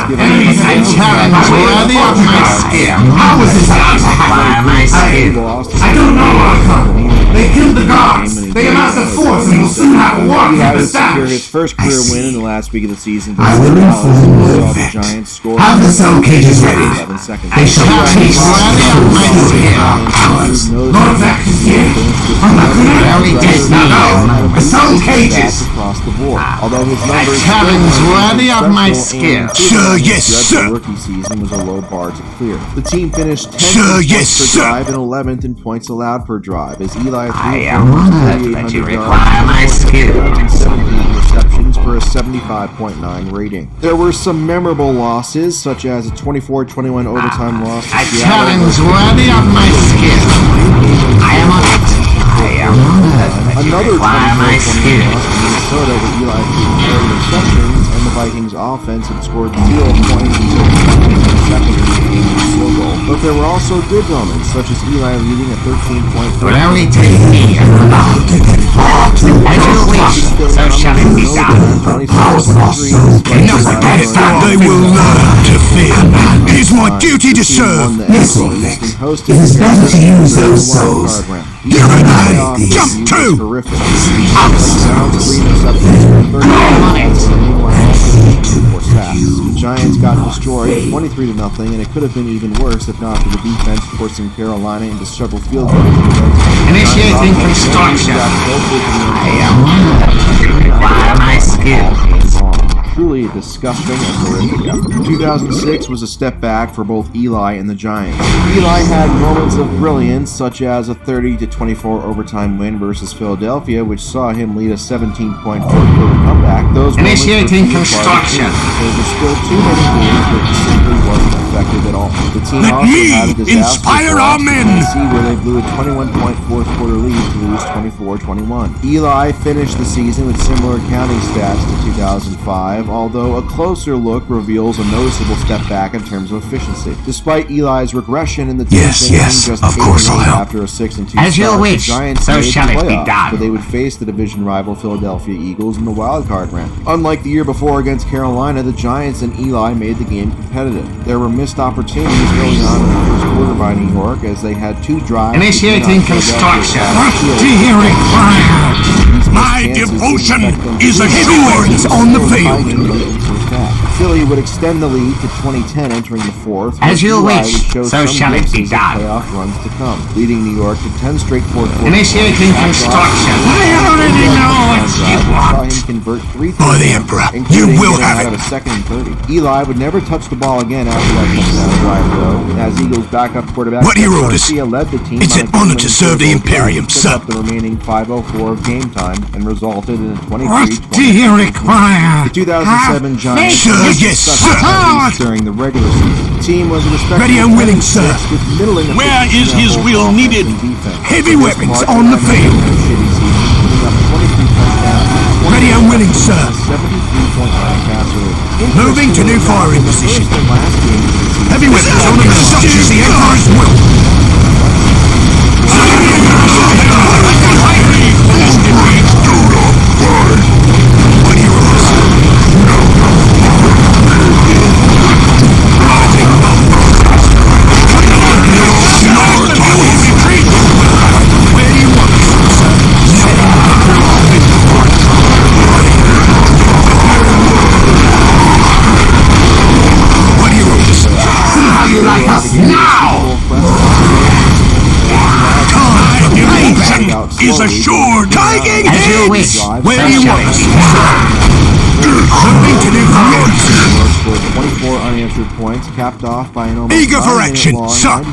give up I challenge worthy of my skill. How was this allowed to happen? I don't know, Arkham. They killed the guards. They amassed a force and will soon have a war camp established. His first career win in the last week of the season. I will inform you of the it. Giants score. Have the cell cages ready. 11 seconds. I shall taste our powers. Lord Vector's here. I'm not going to taste now. The cell cages. Across the board. Although his A numbers challenge worthy of my skill. Sir, yes, sir. The rookie season was a low bar to clear. The team finished 10th Sir, in yes, points per sir. drive and 11th in points allowed per drive. As Eli I am honored that you require my skills. 17 receptions for a 75.9 rating. There were some memorable losses, such as a 24-21 overtime loss to A Seattle. challenge worthy of my skill. I am on it. I am honored that you Another require my 24-20 skill. loss to Minnesota where Eli threw 4 interceptions and the Vikings offense had scored 0 points until the 22nd field goal. But there were also good moments, such as Eli leading a 13-point Will only take me a moment to get fought. As you wish, so shall it be done. They will learn to fear. It is my duty to serve. Yes, Lord Vex. It is better to use those souls. Jump to! The Giants got destroyed 23-0, and it could have been even worse if not for the defense forcing Carolina into several field goals. Initiating construction. I am honored to require my skill. Truly a disgusting and horrific effort. 2006 was a step back for both Eli and the Giants. Eli had moments of brilliance, such as a 30-24 overtime win versus Philadelphia, which saw him lead a 17-point fourth-quarter comeback. Those Initiating construction. There were still too many games that simply wasn't effective at all. The team Let also me had a disaster inspire our men. where they blew a 21-point fourth quarter lead to lose 24-21. Eli finished the season with similar counting stats to 2005, although a closer look reveals a noticeable step back in terms of efficiency. Despite Eli's regression in the team finishing just 8-8 after a 6-2 start, the Giants made the playoffs, but they would face the division rival Philadelphia Eagles in the wildcard round. Unlike the year before against Carolina, the Giants and Eli made the game competitive. There were missed opportunities early on in the first quarter by New York as they had 2 drives. Initiating construction. My devotion is assured. It's on the field. Philly would extend the lead to 2010 entering the fourth. As you wish, so shall it be done. Playoff runs to come, leading New York to 10 straight fourth quarters. Initiating construction. I already know what you saw want. him convert 3 By the Emperor, you will have it. Out of a second and 30. Eli would never touch the ball again after that touchdown drive, though. As Eagles backup quarterback, what are your orders? Led the team. It's an honor to serve the Imperium, sir. The remaining 5:04 of game time and resulted in a 23-20. What do you require? The 2007 Giants. Sir, yes, sir. During the regular season, the team was a respectable ready and willing, sir. Where is his will needed? Heavy weapons on the field. Ready and willing, sir. Moving to new firing position. Heavy weapons on the field. Such is the Emperor's will. What are your orders? Where do you want us, sir? What are your orders? See how you like us now! Is assured. Taking As you hits! wish. Where do you want us? Moving to new firing. 24 unanswered points, capped off by an almost Eager for action, sir.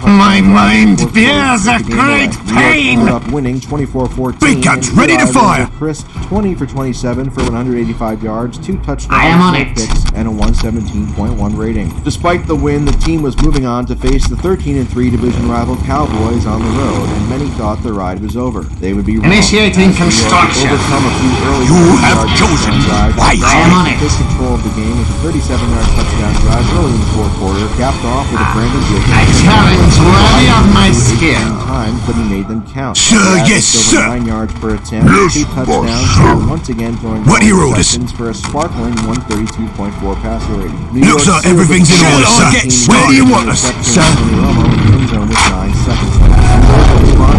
My mind bears a great pain. Up winning 24-14. Big guns ready to fire. Crisp 20 for 27 for 185 yards, 2 touchdowns, I am on 4 it. picks, and a 117.1 rating. Despite the win, the team was moving on to face the 13-3 division rival Cowboys on the road, and many thought the ride was over. They would be wrong. Initiating construction. Overcome a few early You have chosen wisely. I am on it. Take control of the game with a 37-yard touchdown drive early in the fourth quarter, capped off with a Brandon Jacobs. A challenge worthy of my skill. Time, but he made them count. Sir, yes, sir. 9 yards per attempt, Yes, 2 touchdowns, sir. and once again throwing What are your orders? for a sparkling 132.4 passer rating. Looks like everything's in order, sir. Where do you want us, sir? With 9 seconds.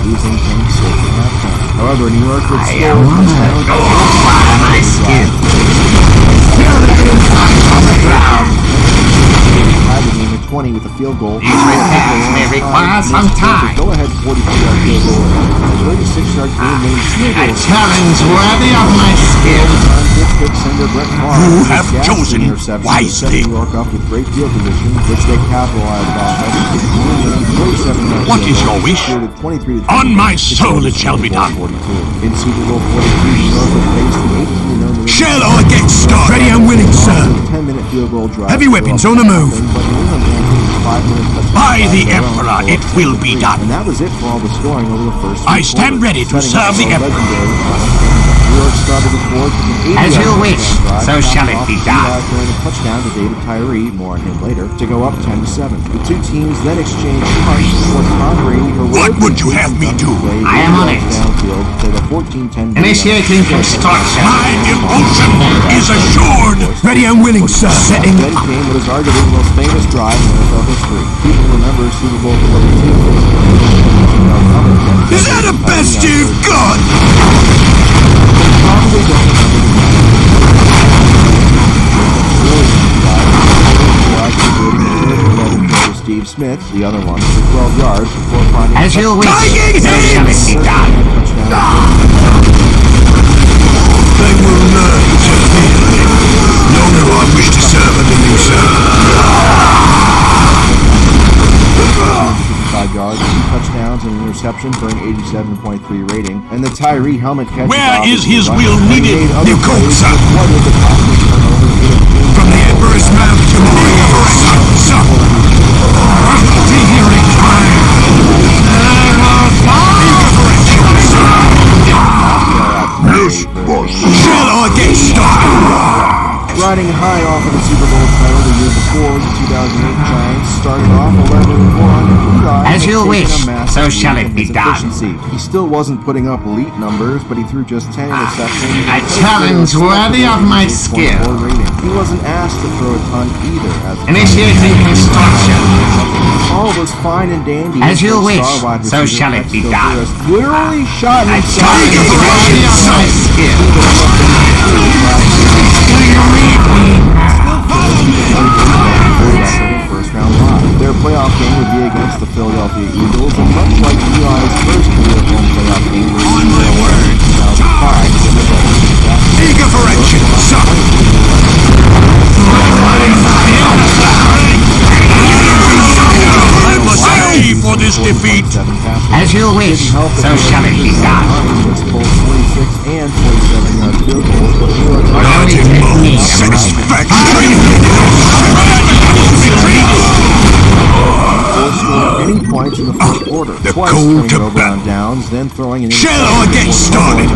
Losing 10-6 at halftime. However, New York would still My skin. had the game at 20 with a field goal. These repairs may require some time. Go ahead 44-yard field goal. 36-yard game-winning field A goal. challenge worthy of my skill. You have chosen wisely. New York up with great field position, which they capitalized on. What is your wish? On my soul it shall be done. In Super Bowl 42, New York would face the 18-0 Shall I get started? Ready and willing, sir. 10-minute field goal drive. Heavy weapons on the move. By the Emperor, it will be done. And that was it for all the scoring over the first I stand ready to serve the Emperor. New York started the fourth with an 80-yard As you wish, touchdown drive, so shall it off be Eli done. throwing a touchdown to David Tyree, more on him later, to go up 10-7. The two teams then exchanged punts before Tom Brady What would you have me do? I am on it. Downfield to the 14-10 Initiating construction. My devotion is assured. Ready and willing, sir. Setting Then came what is arguably the most famous drive in NFL history. People remember Super Bowl 42. Is that the best you've got? Probably don't remember the Steve Smith, the other one, for 12 yards before finding As you wish, Taking so shall it hits. be done. They will learn to feel it. Nor do I wish to serve under you, sir. 55 yards, 2 touchdowns, and an interception. interception for an 87.3 rating, and the Tyree helmet catch. Where is his will needed? You call, sir. From the Emperor's mouth to my sir. Dehearing fire. Yes, boss. Shall I get started? Riding high off of the Super Bowl title the year before, the 2008 Giants started off 11-1. As you wish, so shall it be done. He still wasn't putting up elite numbers, but he threw just 10 interceptions. A challenge worthy of my skill. He wasn't asked to throw a ton either. Initiating construction. All was fine and dandy. As you wish, so shall it be done. Literally shot A himself. challenge worthy of my skill. First round bye. Their playoff game would be against the Philadelphia Eagles, and much like Eli's first year home playoff game, On my word. 2005, Eager for action, son. I must pay for this defeat. As you wish, so shall it be done. And 47-yard field goals, but New York any points in the first quarter. The Twice call turning to over on battle. downs, then throwing an Shall I get started?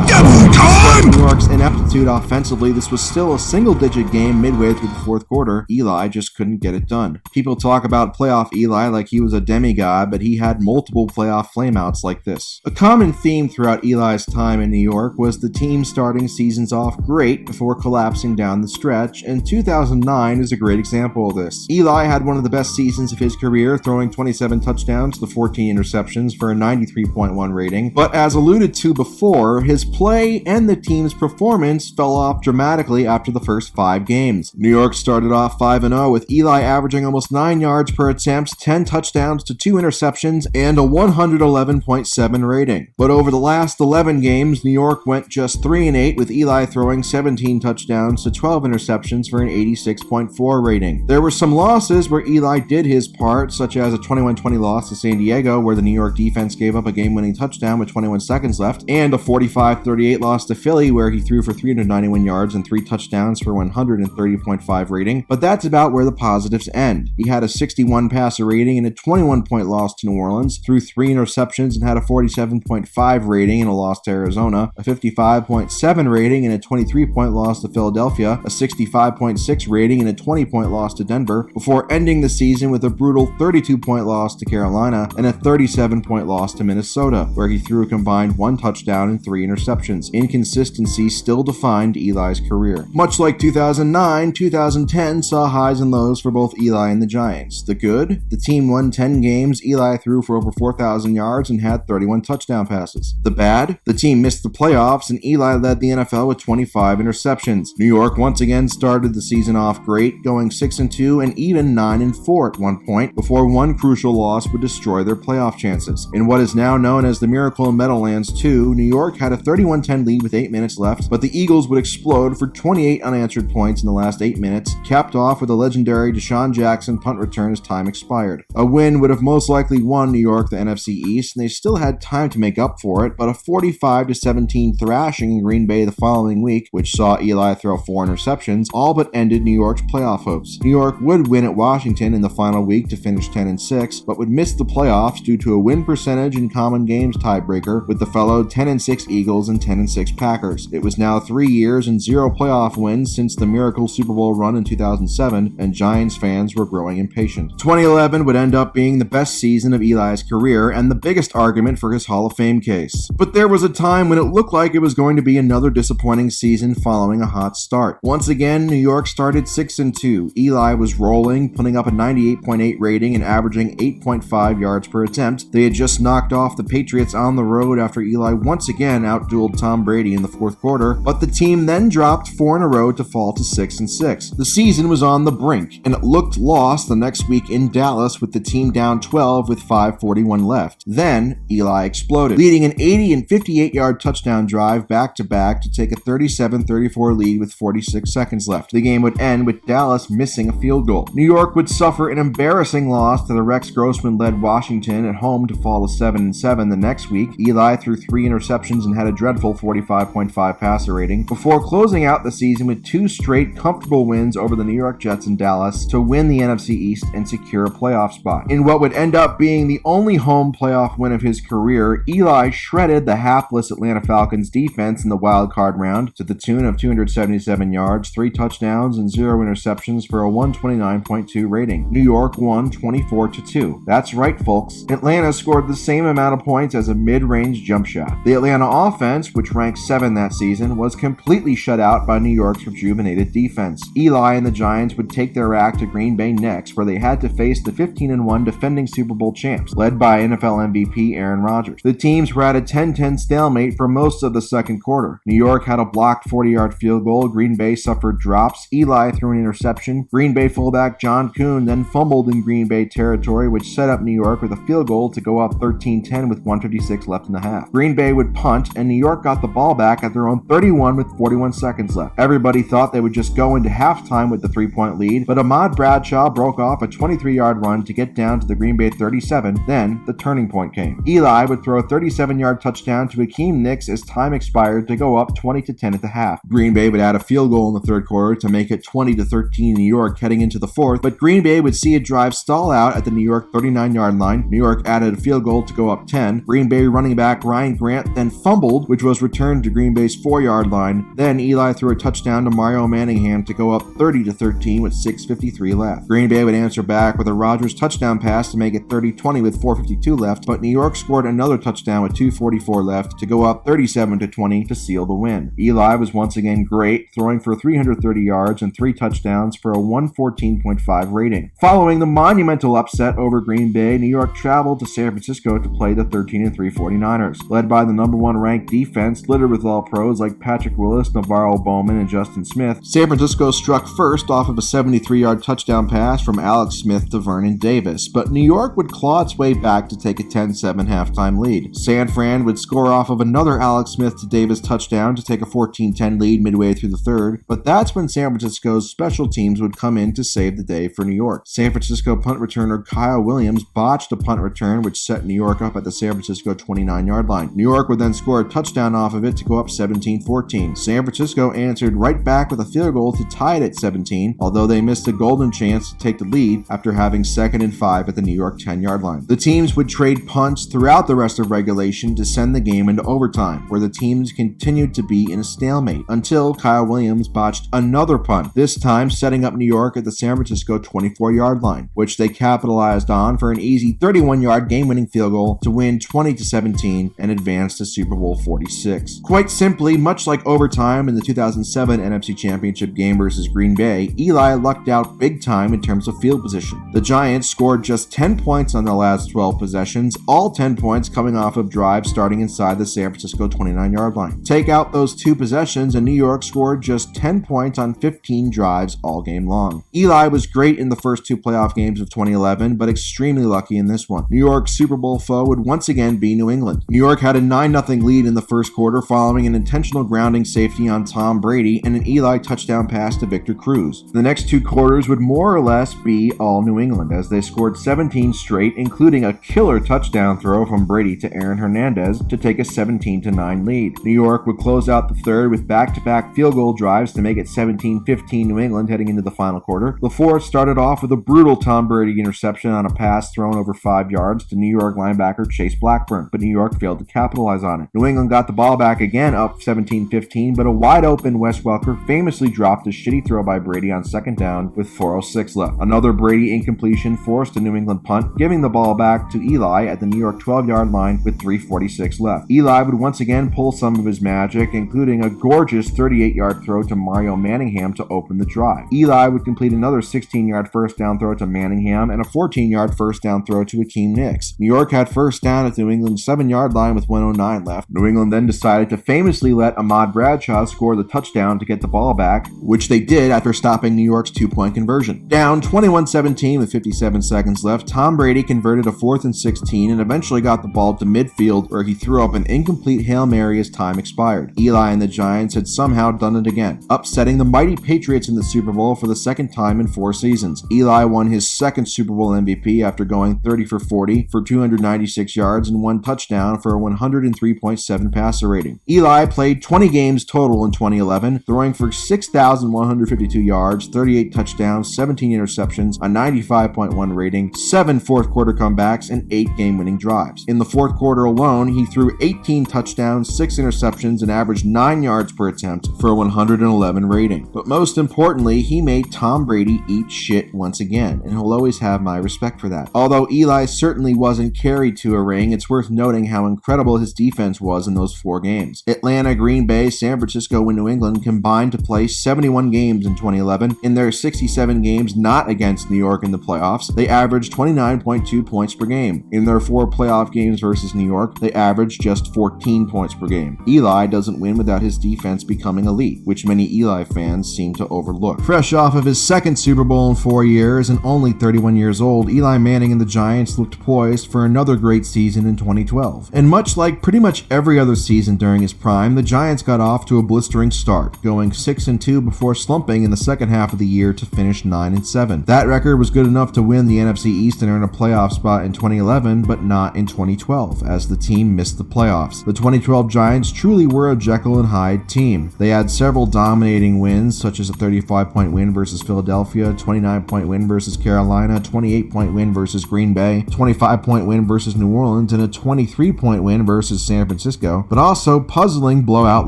Double time! New York's ineptitude offensively, this was still a single-digit game midway through the fourth quarter. Eli just couldn't get it done. People talk about playoff Eli like he was a demigod, but he had multiple playoff flameouts like this. A common theme throughout Eli's time in New York was the team starting seasons off great before collapsing down the stretch, and 2009 is a great example of this. Eli had one of the best seasons of his career, throwing 27 touchdowns to 14 interceptions for a 93.1 rating, but as alluded to before, his play and the team's performance fell off dramatically after the first 5 games. New York started off 5-0 with Eli averaging almost 9 yards per attempt, 10 touchdowns to 2 interceptions, and a 111.7 rating. But over the last 11 games, New York went just 3-8 with Eli throwing 17 touchdowns to 12 interceptions for an 86.4 rating. There were some losses where Eli did his part, such as a 21-20 loss to San Diego where the New York defense gave up a game-winning touchdown with 21 seconds left, and a 45-38 loss to Philly where he threw for 391 yards and 3 touchdowns for 130.5 rating, but that's about where the positives end. He had a 61 passer rating and a 21-point loss to New Orleans, threw 3 interceptions and had a 47.5 rating in a loss to Arizona, a 55.7 rating and a 23-point loss to Philadelphia, a 65.6 rating and a 20-point loss to Denver, before ending the season with a brutal 32-point loss to Carolina and a 37-point loss to Minnesota, where he threw a combined 1 touchdown and 3 interceptions. Inconsistency still defined Eli's career. Much like 2009, 2010 saw highs and lows for both Eli and the Giants. The good? The team won 10 games, Eli threw for over 4,000 yards and had 31 touchdown passes. The bad? The team missed the playoffs and Eli led the NFL with 25 interceptions. New York once again started the season off great, going 6-2 and even 9-4 at one point, before one crucial loss would destroy their playoff chances. In what is now known as the Miracle in Meadowlands 2, New York had a 31-10 lead with 8 minutes left, but the Eagles would explode for 28 unanswered points in the last 8 minutes, capped off with a legendary Deshaun Jackson punt return as time expired. A win would have most likely won New York the NFC East, and they still had time to make up for it, but a 45-17 thrashing in Green Bay the following week, which saw Eli throw 4 interceptions, all but ended New York's playoff hopes. New York would win at Washington in the final week to finish 10-6, but would miss the playoffs due to a win percentage in common games tiebreaker with the fellow 10-6 Eagles and 10-6 Packers. It was now 3 years and 0 playoff wins since the miracle Super Bowl run in 2007, and Giants fans were growing impatient. 2011 would end up being the best season of Eli's career and the biggest argument for his Hall of Fame case. But there was a time when it looked like it was going to be another disappointing season following a hot start. Once again, New York started 6-2. Eli was rolling, putting up a 98.8 rating and averaging 8.5 yards per attempt. They had just knocked off the Patriots on the road after Eli once again outdueled Tom Brady in the fourth quarter, but the team then dropped 4 in a row to fall to 6-6. The season was on the brink, and it looked lost the next week in Dallas with the team down 12 with 5:41 left. Then, Eli exploded, leading an 80 and 58-yard touchdown drive back-to-back to take a 37-34 lead with 46 seconds left. The game would end with Dallas missing a field goal. New York would suffer an embarrassing loss to the Rex Grossman-led Washington at home to fall to 7-7, 7 the next week. Eli threw 3 interceptions and had a dreadful 45.5 passer rating, before closing out the season with 2 straight comfortable wins over the New York Jets and Dallas to win the NFC East and secure a playoff spot. In what would end up being the only home playoff win of his career, Eli shredded the hapless Atlanta Falcons defense in the wild card round to the tune of 277 yards, 3 touchdowns, and 0 interceptions for a 129.2 rating. New York won 24-2. That's right, folks. Atlanta scored the same amount of points as a mid-range jump shot. The Atlanta offense, which ranked 7 that season, was completely shut out by New York's rejuvenated defense. Eli and the Giants would take their act to Green Bay next, where they had to face the 15-1 defending Super Bowl champs, led by NFL MVP Aaron Rodgers. The teams were at a 10-10 stalemate for most of the second quarter. New York had a blocked 40-yard field goal. Green Bay suffered drops. Eli threw an interception. Green Bay fullback John Kuhn then fumbled in Green Bay territory, which set up New York with a field goal to go up 13-10 with 1:56 left in the half. Green Bay would punt, and New York got the ball back at their own 31 with 41 seconds left. Everybody thought they would just go into halftime with the 3-point lead, but Ahmad Bradshaw broke off a 23-yard run to get down to the Green Bay 37. Then the turning point came. Eli would throw a 37-yard touchdown to Akeem Nicks as time expired to go up 20-10 at the half. Green Bay would add a field goal in the third quarter to make it 20-13 New York heading into the fourth, but Green Bay would see a drive stall out at the New York 39-yard line. New York added a field goal to go up 10. Green Bay running back Ryan Grant then fumbled, which was returned to Green Bay's 4-yard line. Then Eli threw a touchdown to Mario Manningham to go up 30-13 with 6:53 left. Green Bay would answer back with a Rodgers touchdown pass to make it 30-20 with 4:52 left, but New York scored another touchdown with 2:44 left to go up 37-20 to seal the win. Eli was once again great, throwing for 330 yards and 3 touchdowns for a 114.5 rating. Following the monumental upset over Green Bay, New York traveled to San Francisco to play the 13-3 49ers. Led by the number 1 ranked defense, littered with all-pros like Patrick Willis, Navarro Bowman, and Justin Smith, San Francisco struck first off of a 73-yard touchdown pass from Alex Smith to Vernon Davis, but New York would claw its way back to take a 10-7 halftime lead. San Fran would score off of another Alex Smith to Davis touchdown to take a 14-10 lead midway through the third, but that's when San Francisco's special teams would come in to save the day for New York. San Francisco punt returner Kyle Williams botched a punt return which set New York up at the San Francisco 29-yard line. New York would then score a touchdown off of it to go up 17-14. San Francisco answered right back with a field goal to tie it at 17, although they missed a golden chance to take the lead after having 2nd and 5 at the New York 10-yard line. The teams would trade punts throughout the rest of regulation to send the game into overtime, where the teams continued to be in a stalemate until Kyle Williams botched another punt, this time setting up New York at the San Francisco 24-yard line, which they capitalized on for an easy 31-yard game-winning field goal to win 20-17 and advance to Super Bowl 46. Quite simply, much like overtime in the 2007 NFC Championship game versus Green Bay, Eli lucked out big time in terms of field position. The Giants scored just 10 points on the last 12 possessions, all 10 points coming off of drives starting inside the San Francisco 29-yard line. Take out those 2 possessions and New York scored just 10 points on 15 drives all game long. Eli was great in the first 2 playoff games of 2011, but extremely lucky in this one. New York's Super Bowl foe would once again be New England. New York had a 9-0 lead in the first quarter following an intentional grounding safety on Tom Brady and an Eli touchdown pass to Victor Cruz. The next 2 quarters would more or less be all New England as they scored 17 straight, including a killer touchdown throw from Brady to Aaron Hernandez to take a 17-9 lead. New York would close out the third with back-to-back field goal drives to make it 17-15 New England heading into the final quarter. The fourth started off with a brutal Tom Brady interception on a pass thrown over 5 yards to New York linebacker Chase Blackburn, but New York failed to capitalize on it. New England got the ball back again up 17-15, but a wide-open Wes Welker famously dropped a shitty throw by Brady on 2nd down with 4:06 left. Another Brady incompletion forced a New England punt, giving the ball back to Eli at the New York 12-yard line with 3:46 left. Eli would once again pull some of his magic, including a gorgeous 38-yard throw to Mario Manningham to open the drive. Eli would complete another 16-yard first down throw to Manningham and a 14-yard first down throw to Akeem Nicks. New York had first down at the New England 7-yard line with 1:09 left. New England then decided to famously let Ahmad Bradshaw score the touchdown to get the ball back, which they did after stopping New York's 2-point conversion. Down 21-17 with 57 seconds left, Tom Brady converted a 4th and 16 and eventually got the ball to midfield where he threw up an incomplete Hail Mary as time expired. Eli and the Giants had somehow done it again, upsetting the mighty Patriots in the Super Bowl for the 2nd time in 4 seasons. Eli won his 2nd Super Bowl MVP after going 30 for 40 for 296 yards and 1 touchdown for a 103.7 passer rating. Eli played 20 games total in 2011, throwing for 6,152 yards, 38 touchdowns, 17 interceptions, a 95.1 rating, 7 fourth-quarter comebacks, and 8 game-winning drives. In the fourth quarter alone, he threw 18 touchdowns, 6 interceptions, and averaged 9 yards per attempt for a 111 rating. But most importantly, he made Tom Brady eat shit once again, and he'll always have my respect for that. Although Eli certainly wasn't carried to a ring, it's worth noting how incredible his defense was in those 4 games. Atlanta, Green Bay, San Francisco, and New England combined to play 71 games in 2011. In their 67 games not against New York in the playoffs, they averaged 29.2 points per game. In their 4 playoff games versus New York, they averaged just 14 points per game. Eli doesn't win without his defense becoming elite, which many Eli fans seem to overlook. Fresh off of his second Super Bowl in 4 years and only 31 years old, Eli Manning and the Giants looked poised for another great season in 2012. And much like pretty much every other season during his prime, the Giants got off to a blistering start, going 6-2 before slumping in the second half of the year to finish 9-7. That record was good enough to win the NFC East and earn a playoff spot in 2011, but not in 2012, as the team missed the playoffs. The 2012 Giants truly were a Jekyll and Hyde team. They had several dominating wins, such as a 35-point win versus Philadelphia, 29-point win versus Carolina, 28-point win versus Green Bay, 25-point win versus New Orleans, and a 23-point win versus San Francisco, but also puzzling blowout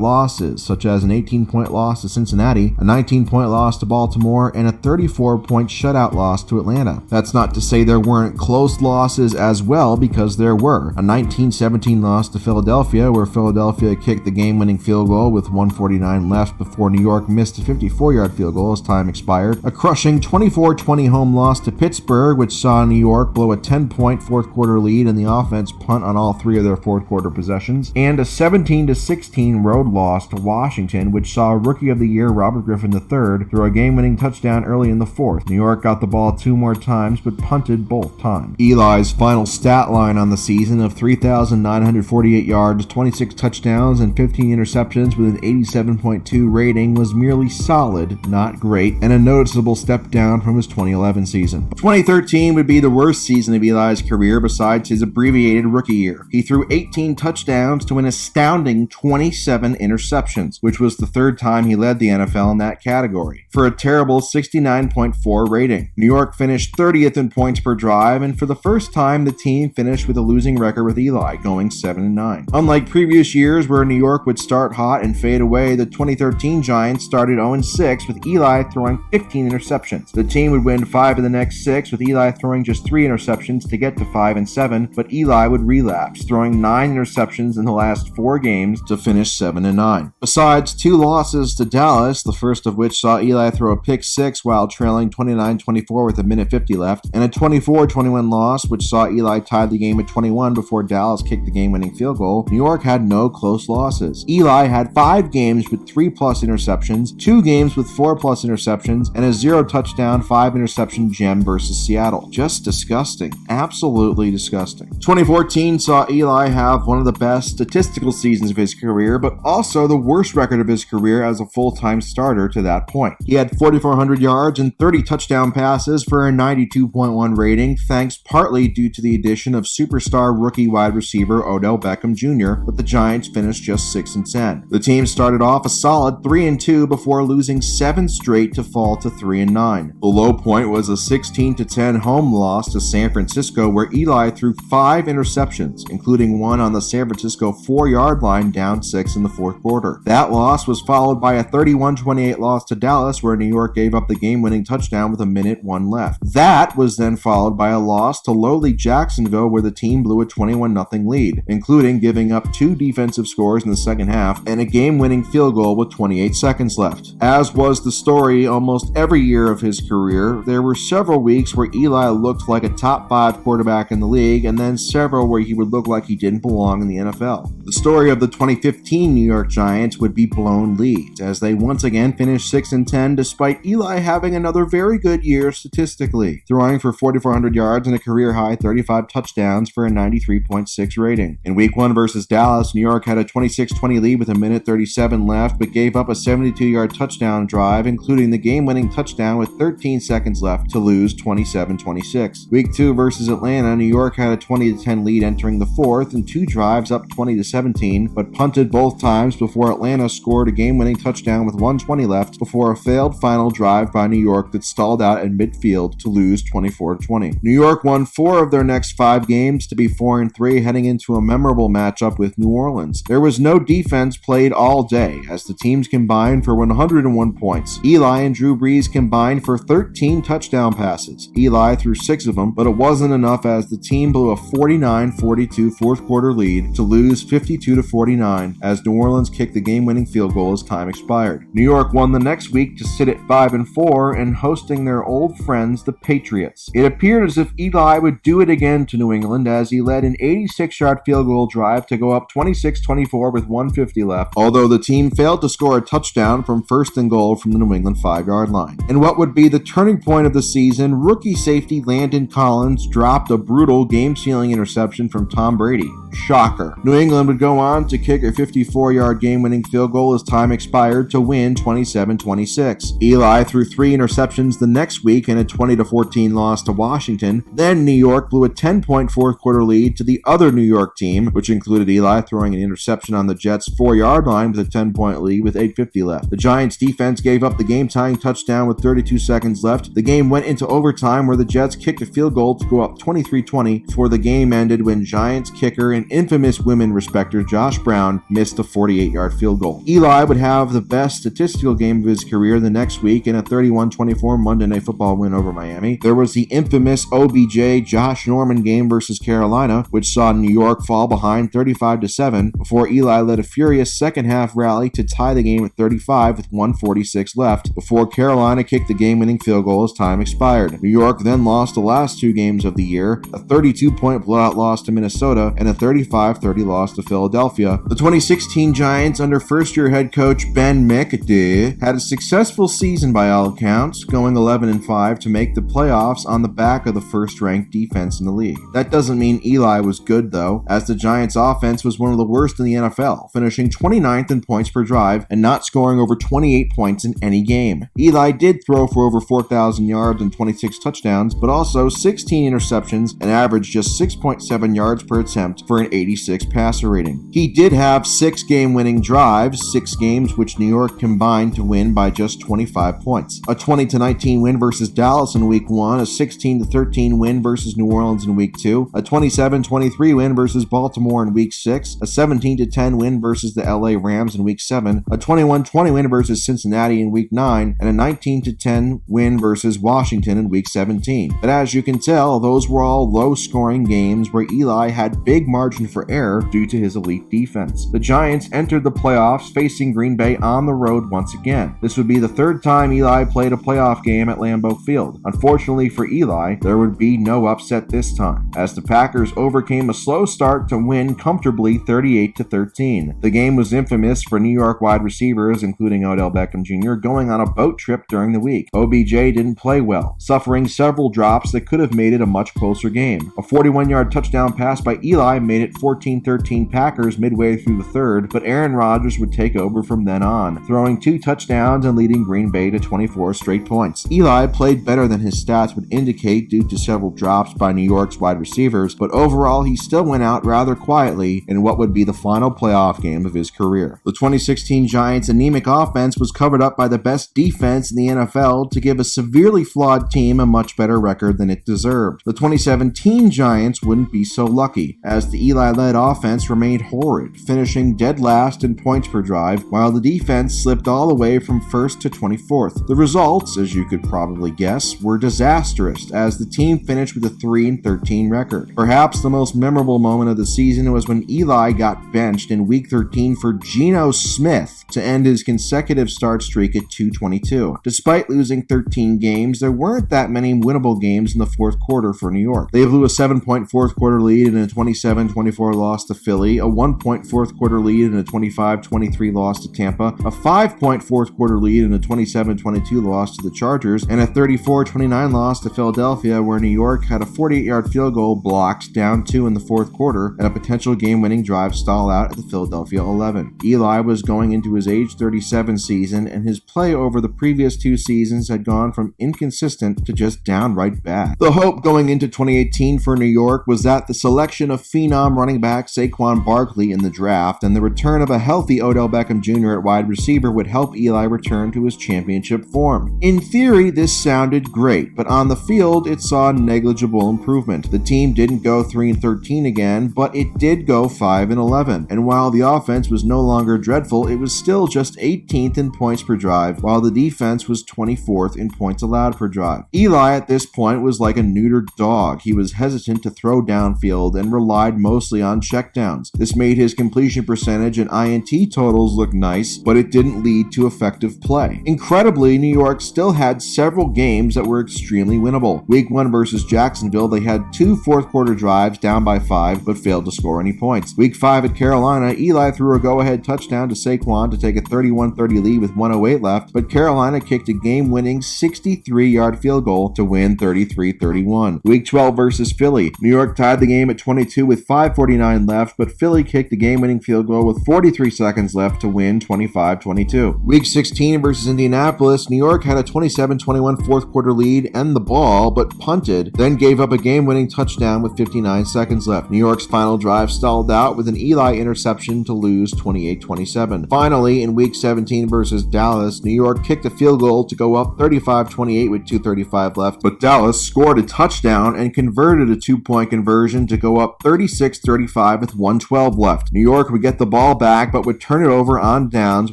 losses, such as an 18-point loss to Cincinnati, a 19-point loss to Baltimore, and a 34-point shutout loss to Atlanta. That's not to say there weren't close losses as well, because there were. A 19-17 loss to Philadelphia, where Philadelphia kicked the game-winning field goal with 1:49 left before New York missed a 54-yard field goal as time expired. A crushing 24-20 home loss to Pittsburgh, which saw New York blow a 10-point fourth-quarter lead and the offense punt on all 3 of their fourth-quarter possessions. And a 17-16 road loss to Washington, which saw Rookie of the Year Robert Griffin III throw a game-winning touchdown early in the fourth. New York got the ball 2 more times, but punted both times. Eli's final stat line on the season of 3,948 yards, 26 touchdowns, and 15 interceptions with an 87.2 rating was merely solid, not great, and a noticeable step down from his 2011 season. 2013 would be the worst season of Eli's career besides his abbreviated rookie year. He threw 18 touchdowns to an astounding 27 interceptions, which was the 3rd time he led the NFL in that category, for a terrible 69.4 rating. New York finished 30th in points per drive, and for the first time the team finished with a losing record with Eli, going 7-9. Unlike previous years where New York would start hot and fade away, the 2013 Giants started 0-6 with Eli throwing 15 interceptions. The team would win 5 of the next 6 with Eli throwing just 3 interceptions to get to 5-7, but Eli would relapse, throwing 9 interceptions in the last 4 games to finish 7-9. Besides 2 losses to Dallas, the first of which saw Eli throw a pick 6 while trailing 29-24 with a minute 50 left, and a 24-21 loss which saw Eli tie the game at 21 before Dallas kicked the game-winning field goal, New York had no close losses. Eli had 5 games with 3+ interceptions, 2 games with 4+ interceptions, and a 0 touchdown, 5 interception gem versus Seattle. Just disgusting. Absolutely disgusting. 2014 saw Eli have one of the best statistical seasons of his career, but also the worst record of his career as a full-time starter to that point. He had 4,400 yards and 30 touchdown passes for a 92.1 rating, thanks partly due to the addition of superstar rookie wide receiver Odell Beckham Jr., but the Giants finished just 6-10. The team started off a solid 3-2 before losing 7 straight to fall to 3-9. The low point was a 16-10 home loss to San Francisco, where Eli threw 5 interceptions, including one on the San Francisco 4-yard line down 6 in the fourth quarter. That loss was followed by a 31-28 loss to Dallas, where New York gave up the game-winning touchdown with a minute 1 left. That was then followed by a loss to lowly Jacksonville, where the team blew a 21-0 lead, including giving up 2 defensive scores in the second half and a game-winning field goal with 28 seconds left. As was the story almost every year of his career, there were several weeks where Eli looked like a top 5 quarterback in the league, and then several where he would look like he didn't belong in the NFL. The story of the 2015 New York Giants would be blown leads, as they once again finished 6-10 despite Eli having another very good year statistically, throwing for 4,400 yards and a career-high 35 touchdowns for a 93.6 rating. In Week 1 versus Dallas, New York had a 26-20 lead with a minute 37 left, but gave up a 72-yard touchdown drive, including the game-winning touchdown with 13 seconds left to lose 27-26. Week 2 versus Atlanta, New York had a 20-10 24-10 lead entering the fourth and 2 drives up 20-17, but punted both times before Atlanta scored a game-winning touchdown with 1:20 left before a failed final drive by New York that stalled out at midfield to lose 24-20. New York won 4 of their next 5 games to be 4-3 heading into a memorable matchup with New Orleans. There was no defense played all day as the teams combined for 101 points. Eli and Drew Brees combined for 13 touchdown passes. Eli threw 6 of them, but it wasn't enough as the team blew a 49-42 fourth quarter lead to lose 52-49 as New Orleans kicked the game-winning field goal as time expired. New York won the next week to sit at 5-4 and hosting their old friends, the Patriots. It appeared as if Eli would do it again to New England as he led an 86-yard field goal drive to go up 26-24 with 1:50 left, although the team failed to score a touchdown from first and goal from the New England 5-yard line. And what would be the turning point of the season, rookie safety Landon Collins dropped a brutal game-sealing interception from Tom Brady. Shocker. New England would go on to kick a 54-yard game-winning field goal as time expired to win 27-26. Eli threw 3 interceptions the next week in a 20-14 loss to Washington. Then New York blew a 10-point fourth quarter lead to the other New York team, which included Eli throwing an interception on the Jets' 4-yard line with a 10-point lead with 8:50 left. The Giants defense gave up the game-tying touchdown with 32 seconds left. The game went into overtime where the Jets kicked a field goal to go up 23-20 before the game ended when Giants kicker and infamous women respecter Josh Brown missed a 48-yard field goal. Eli would have the best statistical game of his career the next week in a 31-24 Monday Night Football win over Miami. There was the infamous OBJ Josh Norman game versus Carolina, which saw New York fall behind 35-7 before Eli led a furious second-half rally to tie the game at 35 with 1:46 left before Carolina kicked the game-winning field goal as time expired. New York then lost the last 2 games of the year, a 32-point blowout loss to Minnesota and a 35-30 loss to Philadelphia. The 2016 Giants under first-year head coach Ben McAdoo had a successful season by all accounts, going 11-5 to make the playoffs on the back of the first-ranked defense in the league. That doesn't mean Eli was good though, as the Giants offense was one of the worst in the NFL, finishing 29th in points per drive and not scoring over 28 points in any game. Eli did throw for over 4,000 yards and 26 touchdowns, but also 16 interceptions and averaged just 6.7 yards per attempt for an 86 passer rating. He did have 6 game-winning drives, 6 games which New York combined to win by just 25 points. A 20-19 win versus Dallas in Week 1, a 16-13 win versus New Orleans in Week 2, a 27-23 win versus Baltimore in Week 6, a 17-10 win versus the LA Rams in Week 7, a 21-20 win versus Cincinnati in Week 9, and a 19-10 win versus Washington in Week 17. But as you can tell, those were all low-scoring games where Eli had big margin for error due to his elite defense. The Giants entered the playoffs facing Green Bay on the road once again. This would be the 3rd time Eli played a playoff game at Lambeau Field. Unfortunately for Eli, there would be no upset this time, as the Packers overcame a slow start to win comfortably 38-13. The game was infamous for New York wide receivers, including Odell Beckham Jr., going on a boat trip during the week. OBJ didn't play well, suffering several drops that could have made it a much closer game. A 41-yard touchdown pass by Eli made it 14-13 Packers midway through the 3rd, but Aaron Rodgers would take over from then on, throwing 2 touchdowns and leading Green Bay to 24 straight points. Eli played better than his stats would indicate due to several drops by New York's wide receivers, but overall he still went out rather quietly in what would be the final playoff game of his career. The 2016 Giants' anemic offense was covered up by the best defense in the NFL to give a severely flawed team a much better record than it deserved. The 2017 Giants wouldn't be so lucky, as the Eli-led offense remained horrid, finishing dead last in points per drive, while the defense slipped all the way from 1st to 24th. The results, as you could probably guess, were disastrous, as the team finished with a 3-13 record. Perhaps the most memorable moment of the season was when Eli got benched in Week 13 for Geno Smith to end his consecutive start streak at 222. Despite losing 13 games, there weren't that many winnable games in the fourth quarter for New York. They blew a 7-point fourth quarter lead in a 27-24 loss to Philly, a 1-point fourth quarter lead in a 25-23 loss to Tampa, a 5-point fourth quarter lead in a 27-22 loss to the Chargers, and a 34-29 loss to Philadelphia, where New York had a 48-yard field goal blocked down 2 in the fourth quarter and a potential game-winning drive stall out at the Philadelphia 11. Eli was going into his age 37 season, and his play over the previous 2 seasons had gone from inconsistent to just downright bad. The hope going into 2018 for New York was that the selection of phenom running back Saquon Barkley in the draft and the return of a healthy Odell Beckham Jr. at wide receiver would help Eli return to his championship form. In theory, this sounded great, but on the field, it saw negligible improvement. The team didn't go 3-13 again, but it did go 5-11, and while the offense was no longer dreadful, it was still just 18th in points per drive, while the defense was 24th in points allowed per drive. Eli at this point was like a neutered dog. He was hesitant to throw downfield and relied mostly on checkdowns. This made his completion percentage and INT totals look nice, but it didn't lead to effective play. Incredibly, New York still had several games that were extremely winnable. Week 1 versus Jacksonville, they had 2 fourth-quarter drives down by 5, but failed to score any points. Week 5 at Carolina, Eli threw a go-ahead touchdown to Saquon to take a 31-30 lead with 1:08 left, but Carolina kicked a game-winning 63-yard field goal to win 33-31. Week 12 versus Philly, New York tied the game at 22 with 5:49 left, but Philly kicked a game-winning field goal with 43 seconds left to win 25-22. Week 16 versus Indianapolis, New York had a 27-21 fourth-quarter lead and the ball, but punted, then gave up a game-winning touchdown with 59 seconds left. New York's final drive stalled out with an Eli interception to lose 28-27. Finally, in Week 17 versus Dallas, New York kicked a field goal to go up 35-28 with 2:35 left, but Dallas scored a touchdown and converted a 2-point conversion to go up 36-35 with 1:12 left. New York would get the ball back, but would turn it over on downs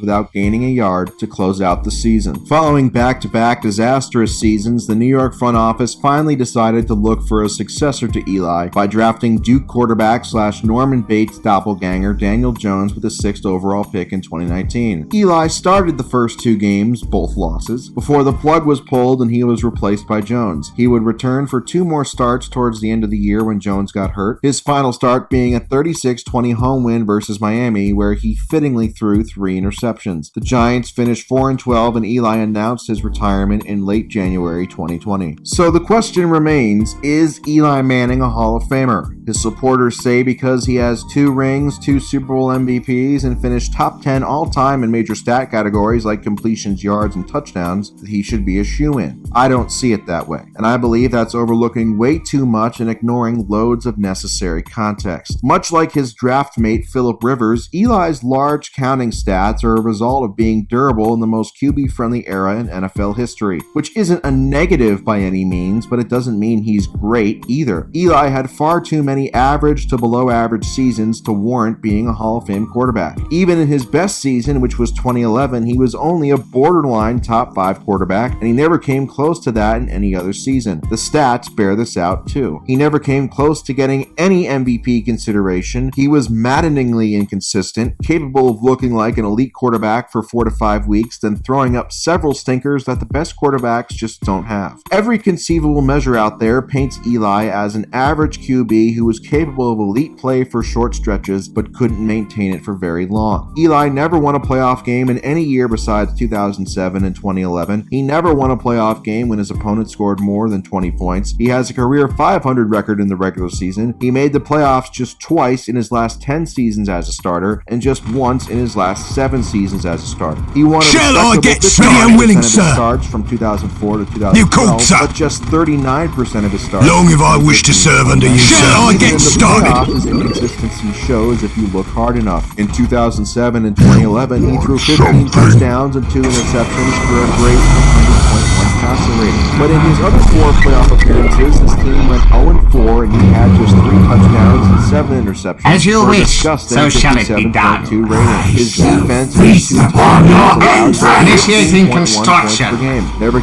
without gaining a yard to close out the season. Following back-to-back disastrous seasons, the New York front office finally decided to look for a successor to Eli by drafting Duke quarterback / Norman Bates doppelganger Daniel Jones with the 6th overall pick in 2019. Eli started the first 2 games, both losses, before the plug was pulled and he was replaced by Jones. He would return for 2 more starts towards the end of the year when Jones got hurt, his final start being a 36-20 home win versus Miami, where he fittingly threw 3 interceptions. The Giants finished 4-12 and Eli announced his retirement in late January 2020. So the question remains, is Eli Manning a Hall of Famer? His supporters say because he has 2 rings, 2 Super Bowl MVPs, and finished top 10 all-time in major stat categories like completions, yards, and touchdowns, that he should be a shoo-in. I don't see it that way, and I believe that's overlooking way too much and ignoring loads of necessary context. Much like his draft mate Phillip Rivers, Eli's large counting stats are a result of being durable in the most QB-friendly era in NFL history, which isn't a negative by any means, but it doesn't mean he's great either. Eli had far too many average to below average seasons to warrant being a Hall of Fame quarterback. Even in his best season, which was 2011, he was only a borderline top 5 quarterback, and he never came close to that in any other season. The stats bear this out too. He never came close to getting any MVP consideration. He was maddeningly inconsistent, capable of looking like an elite quarterback for 4 to 5 weeks, then throwing up several stinkers that the best quarterbacks just don't have. Every conceivable measure out there paints Eli as an average QB who was capable of elite play for short stretches, but couldn't maintain it for very long. Eli never won a playoff game in any year besides 2007 and 2011. He never won a playoff game when his opponent scored more than 20 points. He has a career 500 record in the regular season. He made the playoffs just twice in his last 10 seasons as a starter, and just once in his last 7 seasons as a starter. He won a starts from 2004 to 2012, but just 39% of his starts. Long have I wished to serve under you, sir. Shall I get started? His inconsistency shows if you look hard enough. In 2007 and 2011, he threw 15 touchdowns and 2 interceptions for a great 100.1 passer rating. But in his other 4 playoff appearances, his team went 0-4 and he had just 3 touchdowns and 7 interceptions. As you wish, so shall it be done. His defense Initiating construction.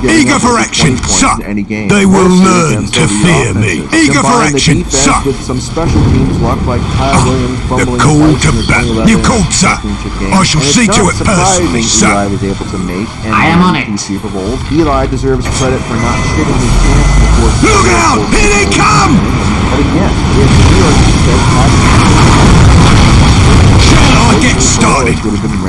Eager for action, suck. They will learn to fear me. Eager for action, suck. With some special teams luck like Kyle Williams The call to battle. You called, sir. I shall see to it personally, sir. Eli was able to make and I am on it. Super Bowl. Eli deserves credit for not shitting his pants before. Look out! Here they come! But again, if the New York defense Shall I get started?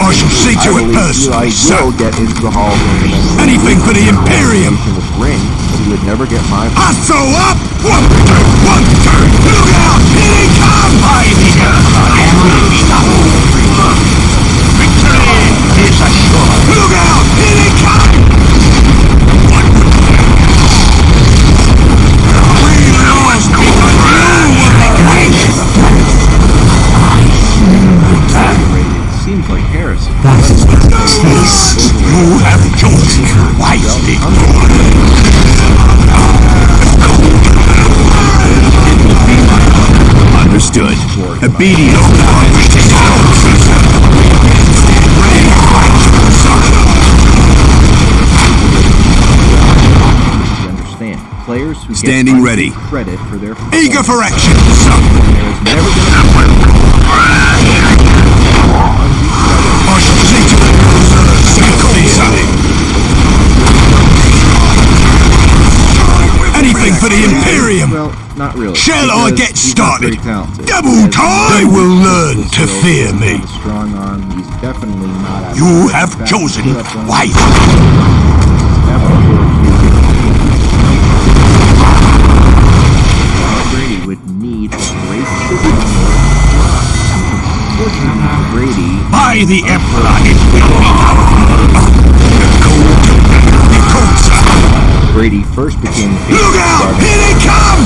I shall see to it personally, sir. Get into the Hall of Fame. Anything for the Imperium. Ring, he would never get my. Hustle up! 1, 2, 1, 2. Look out! Here they come! I am on it. Victory is assured. Look out! Here they come! We lost because you were obedience. Players who standing get ready. Credit for their eager for action. Never anything for the Imperium. Well, not really. Shall I get started? Double time. They will learn to fear me. Strong arm. He's definitely not. You have chosen wisely. Brady would need a great system. Fortunately, Brady. By the Emperor, it will be Brady first became Look out! Here they come!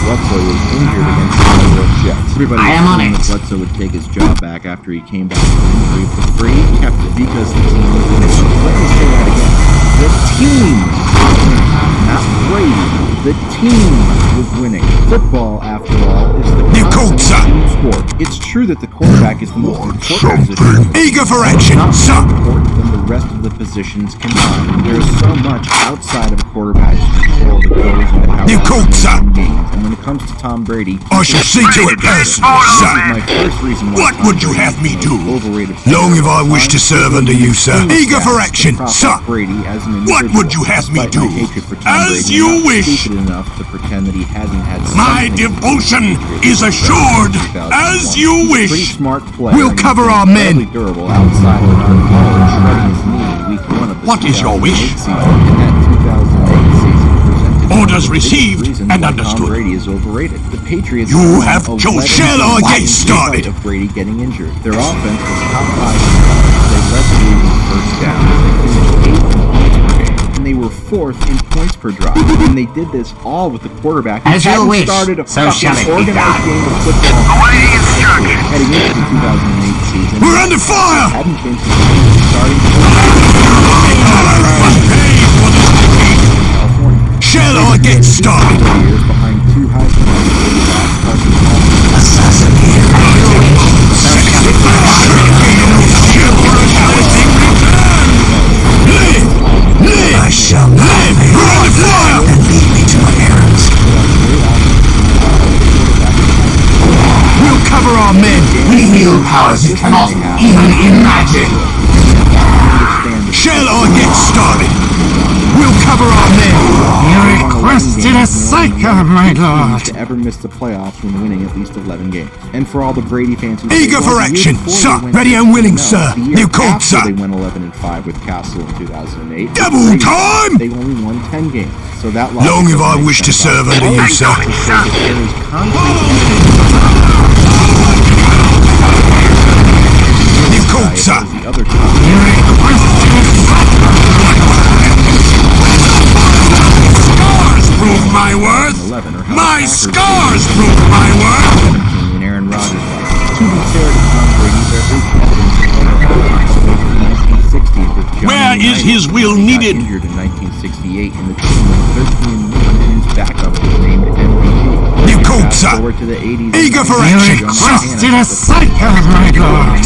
Bledsoe was injured against the New York Jets. Everybody I am on it. Bledsoe would take his job back after he came back from injury, but Brady kept it because the team was winning. Let me say that again. The team was winning, not Brady. The team was winning. Football, after all, is the team sport. It's true that the quarterback is the most important position. Eager for action, not son. more important than the rest of the positions combined. There is so much outside of a quarterback's control that goes into how games. And when it comes to Tom Brady, I shall see to it personally, this son. is my first reason why What Tom would you Brady have is me the do? most overrated Long player have I of all wished to time. serve under you, sir. Eager for action, son. Brady as an What individual, would you have me despite do? my hatred for Tom As Brady, you I'm not wish. stupid enough to pretend that he hasn't had My something devotion to do with is the assured. 2001. As you He's a wish. pretty smart player. We'll and cover he's our men. incredibly durable outside of an college, shredding his knee in week 1 of the What is your 2008 wish? season. In that 2008 season presented Orders the biggest received reason and why understood. Tom Brady is overrated. The Patriots You won have 11 chosen. Shall I get games started? in spite of Brady getting injured. Their offense was top 5 in yards. They led the league in first down. They finished 8th in points per game. And they were 4th in points per drive. And they did this all with the quarterback who As you hadn't wish, started a so shall it fucking be organized done. game of football heading into the 2008 season. We're under fire! Hadn't been to the starting California. Shall I get started? Years behind 2 high-profile I shall live! We're under fire! And lead me to my errands. We'll cover our men. We wield powers you cannot even imagine. Shall I get started? We'll cover our men. You requested a psycho, my lord. to ever miss the playoffs when winning at least 11 games. And for all the Brady fans who Eager say, for well, the year action, before sir. they went Ready 6-0. and willing, No, sir. the year You called, after sir. They went 11-5 with Castle in 2008. Double Brady, time! They only won 10 games. So that Long have I wished to serve under you, sir. You called, sir. The other Scars prove my worth. 11 or how My the Packers scars prove my worth. 17 when Aaron Rodgers won. To be fair to Tom Brady, there is evidence of what happened in the 1960s with John Where is Unitas. his will He needed? got injured in 1968 and the team went 13-1 and his backup was named MVP. You called, Fast sir. forward to the 80s. Eager for and action, John sir. Requested Montana a psycho, my lord.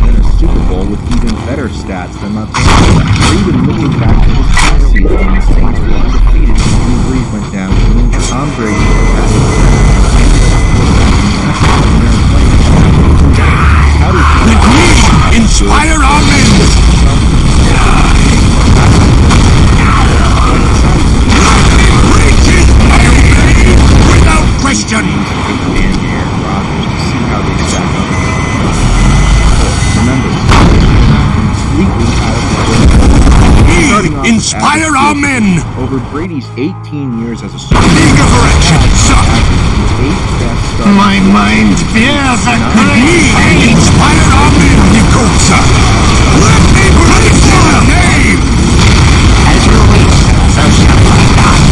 win a Super Bowl with even better stats than Montana. Or even looking back to his past season when the Saints were undefeated and Drew Brees went down, meaning Tom Brady had Inspire our men. Preaches, I obey without question. and Aaron Rodgers to see how they stack up. Remember, completely out of starting off Inspire as a our field men. over Brady's 18 years as a starter. Eager for action, sir. The 8th best starter. My mind bears a great Inspire our men. You called, sir. Let me praise your name. As you wish, so shall it be done.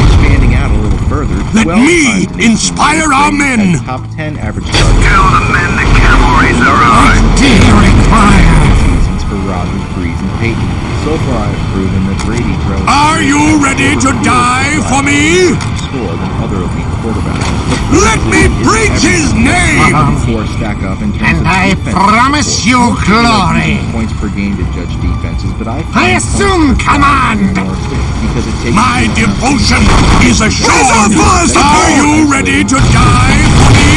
Expanding out a little further, Let 12 me times in inspire 18 our Brady men. had top 10 average starters. Tell the men the cavalry's arrived. Do you require? Seasons for Rodgers, Brees, and Peyton. So far, I've proven that Brady throws. Are you ready to die for me? Score than other elite quarterbacks. quarterback. Let me preach his name! Four stack up in terms And of I defensive promise support. you Most people like glory. using points per game to judge defenses, but I assume command. Because it takes My devotion is assured! buzz? Are you ready to die for me?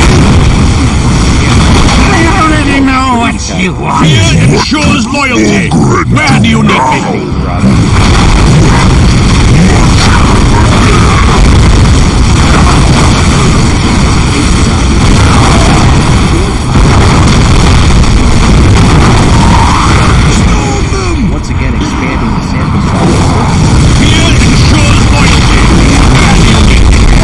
I already know what you want. Fear ensures loyalty. Where do you need me? Once again expanding the sample size. Fear ensures loyalty. Where do you need me?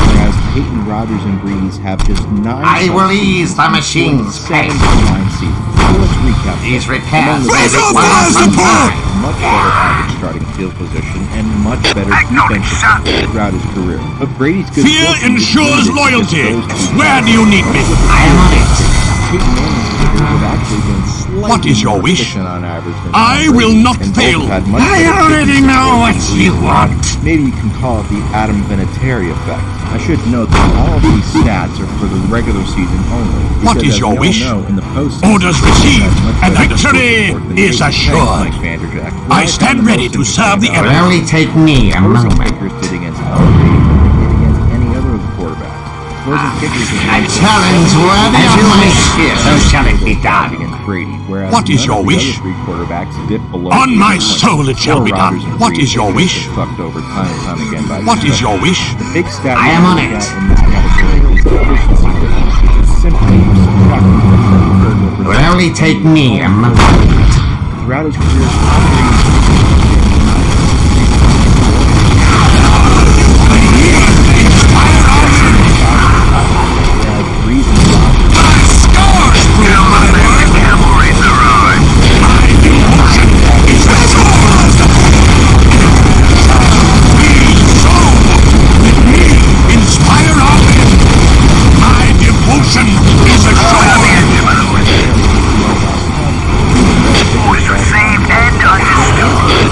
Whereas Peyton, Rodgers, and Breeze have just 9. I will ease the machine's pain. 9 seasons. So let's recap. These repairs Among the will best require some time. much better average starting field position and much better defensive support throughout his career. But Brady's good Fear fortune ensures is limited to loyalty. just those two Where do you need me? I am on it. Peyton Manning's kickers have actually been slightly What is your more wish? efficient on average than I Tom will Brady, not and both fail. have had much I better already kicking know support what than you Breeze and want. Rodgers. Maybe you can call it the Adam Vinatieri effect. I should note that all of these stats are for the regular season only. What because is as your we all wish? know, in the postseason, Orders Brady's received, had much and better victory support than is Peyton assured. Mike Vanderjack. I stand ready to serve the It will Emperor. only take me a Opposing moment. kickers did against Tom Brady than they did against any other of the quarterbacks. Opposing kickers A challenge worthy of my skill. So shall it be done. against Brady, whereas What is none your of the wish? other 3 quarterbacks dip below On my 80 points. soul it shall Or be done. Rodgers and What Breeze is your have wish? been fucked over time and time again by What these is your wish? The big stat I am on we it. look at in this category is efficiency difference, which is simply subtracting the field goal It will only take me a moment. throughout his career. Tom Brady whereas Breeze and Rodgers My scars prove my worth. Cavalry's arrived. My devotion is assured. Be so. Let me inspire our men. My devotion is assured. Orders received and understood.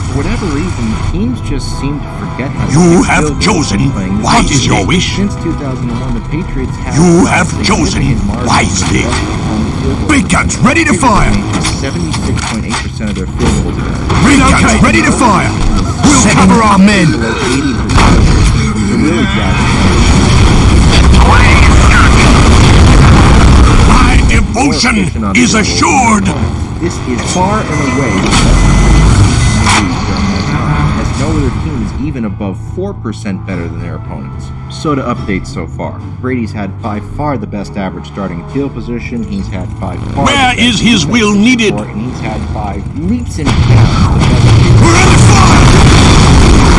For whatever reason, teams just seem to forget how to You kick have field goals chosen when playing the wisely. Patriots. Your wish? Since 2001, the Patriots have You lost have chosen significant margins wisely. of home field goals. Big guns ready to fire. 76.8% of their field goals against. Big guns ready to fire. We'll cover our men. Below 80%. To really drive My devotion is assured. This is far and away the best in the league during that time, as no other team is even above 4% better than their opponents. So to update so far, Brady's had by far the best average starting field position, he's had by far Where the best is his will defensive needed? support, and he's had by leaps and bounds the best We're under fire.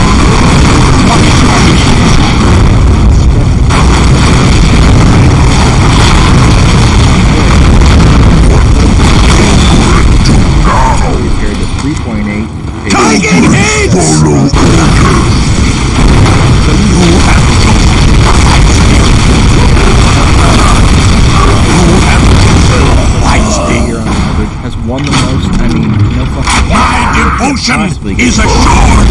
compared to 3.8. Taking hits. Year on average has won the most. I mean, no fucking. My devotion Possibly is get assured.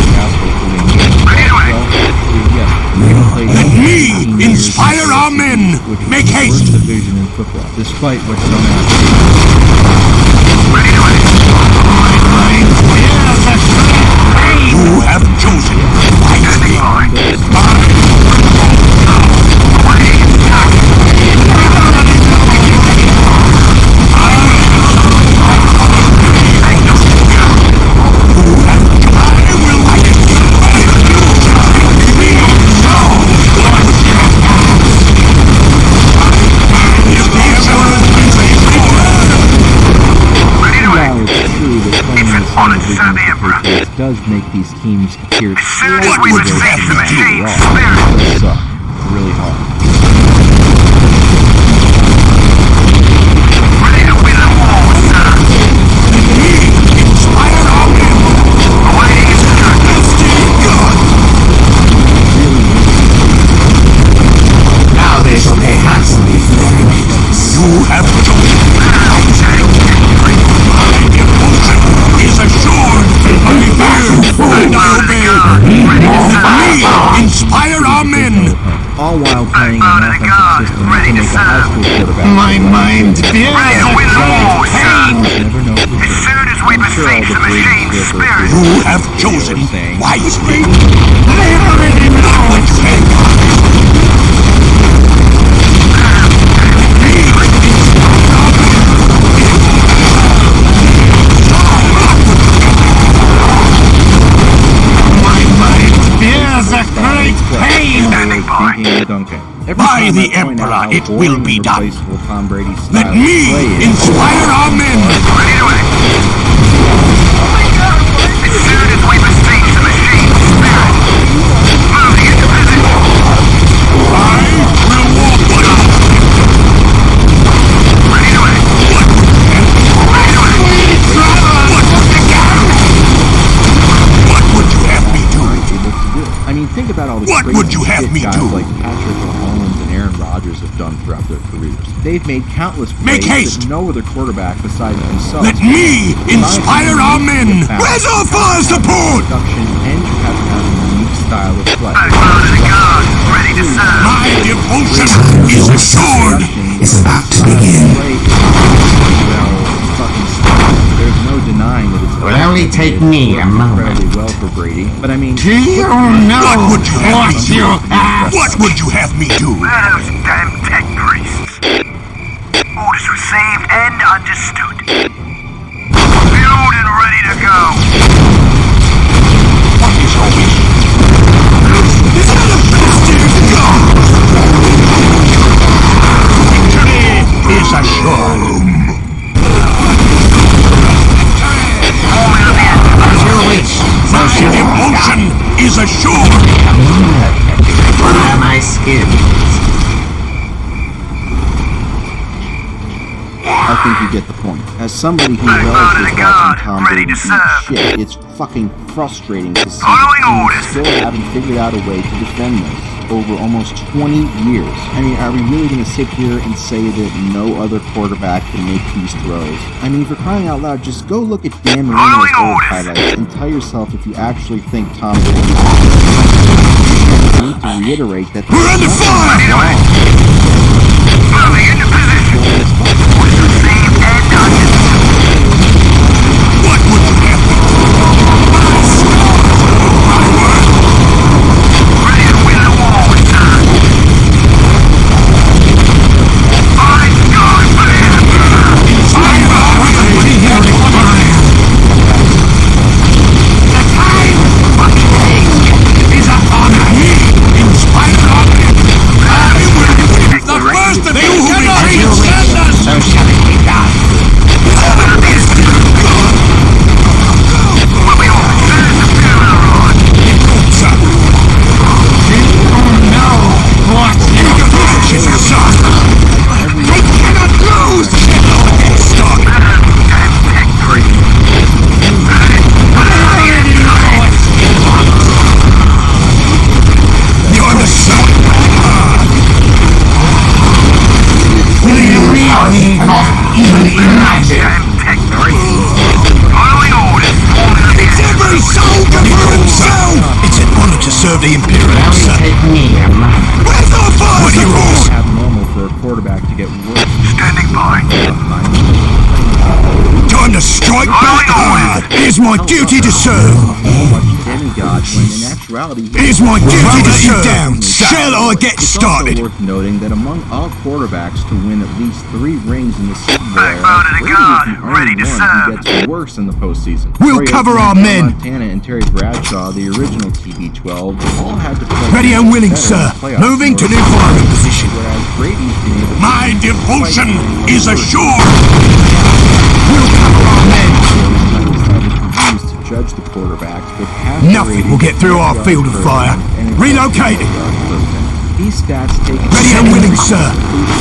Let me inspire our men. Make haste. Division in football, despite what some have. You have chosen wisely. While it's true that playing in the same division as the Patriots does make these teams appear slightly worse than they actually are, they suck really hard. Now this will pay handsomely for their initiatives. You have chosen wisely. My devotion is assured. I hear and I obey. Let me inspire all while playing an offensive system that can make a high school quarterback. My mind fears Ready to win the war, son! Never know for As sure. soon as we I'm sure all besiege the the machine's Brady spirit, you have are chosen saying, wisely. I already know it's my mind fears a great pain. Standing by. By the Emperor, it will be done. Let Let me inspire our men. Ready to act. As soon as we besiege the machine's spirit, moving into position. I will walk one up. Ready to act. Ready to act. What would you have me do? I mean, think about all the What crazy would you have shit me guys do? like Patrick Mahomes and Aaron Rodgers have done throughout their careers. They've made countless Make plays haste! that no other quarterback besides themselves. Let me inspire our men. Where's our fire support? Production and you have to have a unique style of play. Backbone of the guard, ready to serve. My devotion is assured. It's about to begin. There's no denying that it's It would only take me a moment. incredibly well for Brady, but I mean, Do you know What would you have what me you do? have? What would you have me do? Those damn tech priests. Orders received and understood. Build and ready to go. What is your wish? Is that a bastard? Victory is assured. As you wish, so My shall it be devotion done. is assured. Where my skills? I think you get the point. As somebody who Backbone of relishes the watching guard, Tom ready Brady to eat serve. shit, it's fucking frustrating to see Following that orders. we still haven't figured out a way to defend this over almost 20 years. I mean, are we really going to sit here and say that no other quarterback can make these throws? I mean, for crying out loud, just go look at Dan Marino's Following old orders. highlights and tell yourself if you actually think Tom Brady. I need to reiterate that We're under fire! Ready to act. Moving into position. Orders received and understood. What would you have me do? My word. Ready to win the war, son. I'm going for the Emperor. Inspire our men. The time of the age is upon me. Inspire our men. I will be the first of you who As you retreats. wish, so shall it be done. I cannot lose! Stop! You're the son! Will you really not even imagine? Following orders! It's every soldier for himself! It's an honor to serve the Imperial, It only sir. take me a moment. Where's our fire support? Abnormal for a quarterback to get worse. Standing by. Time to strike back hard! It is my duty to serve! Demigod, when in actuality, It is my duty to serve! down, Shall I get it's started? also worth noting that among all quarterbacks to win at least 3 rings in the Super Bowl, Backbone of the Brady guard, is the only ready to one serve. who gets worse in the postseason. We'll Troy cover Aikman, our Joe men. Montana, and Terry Bradshaw, the original TB12, all had to play Ready and willing, better in sir. the playoffs Moving to in new order firing position. Whereas Brady's been able to My devotion is assured! We'll cover our men. continues to judge the quarterbacks with half the Nothing will get through our field of fire. Relocated. These stats take Ready and willing, sir.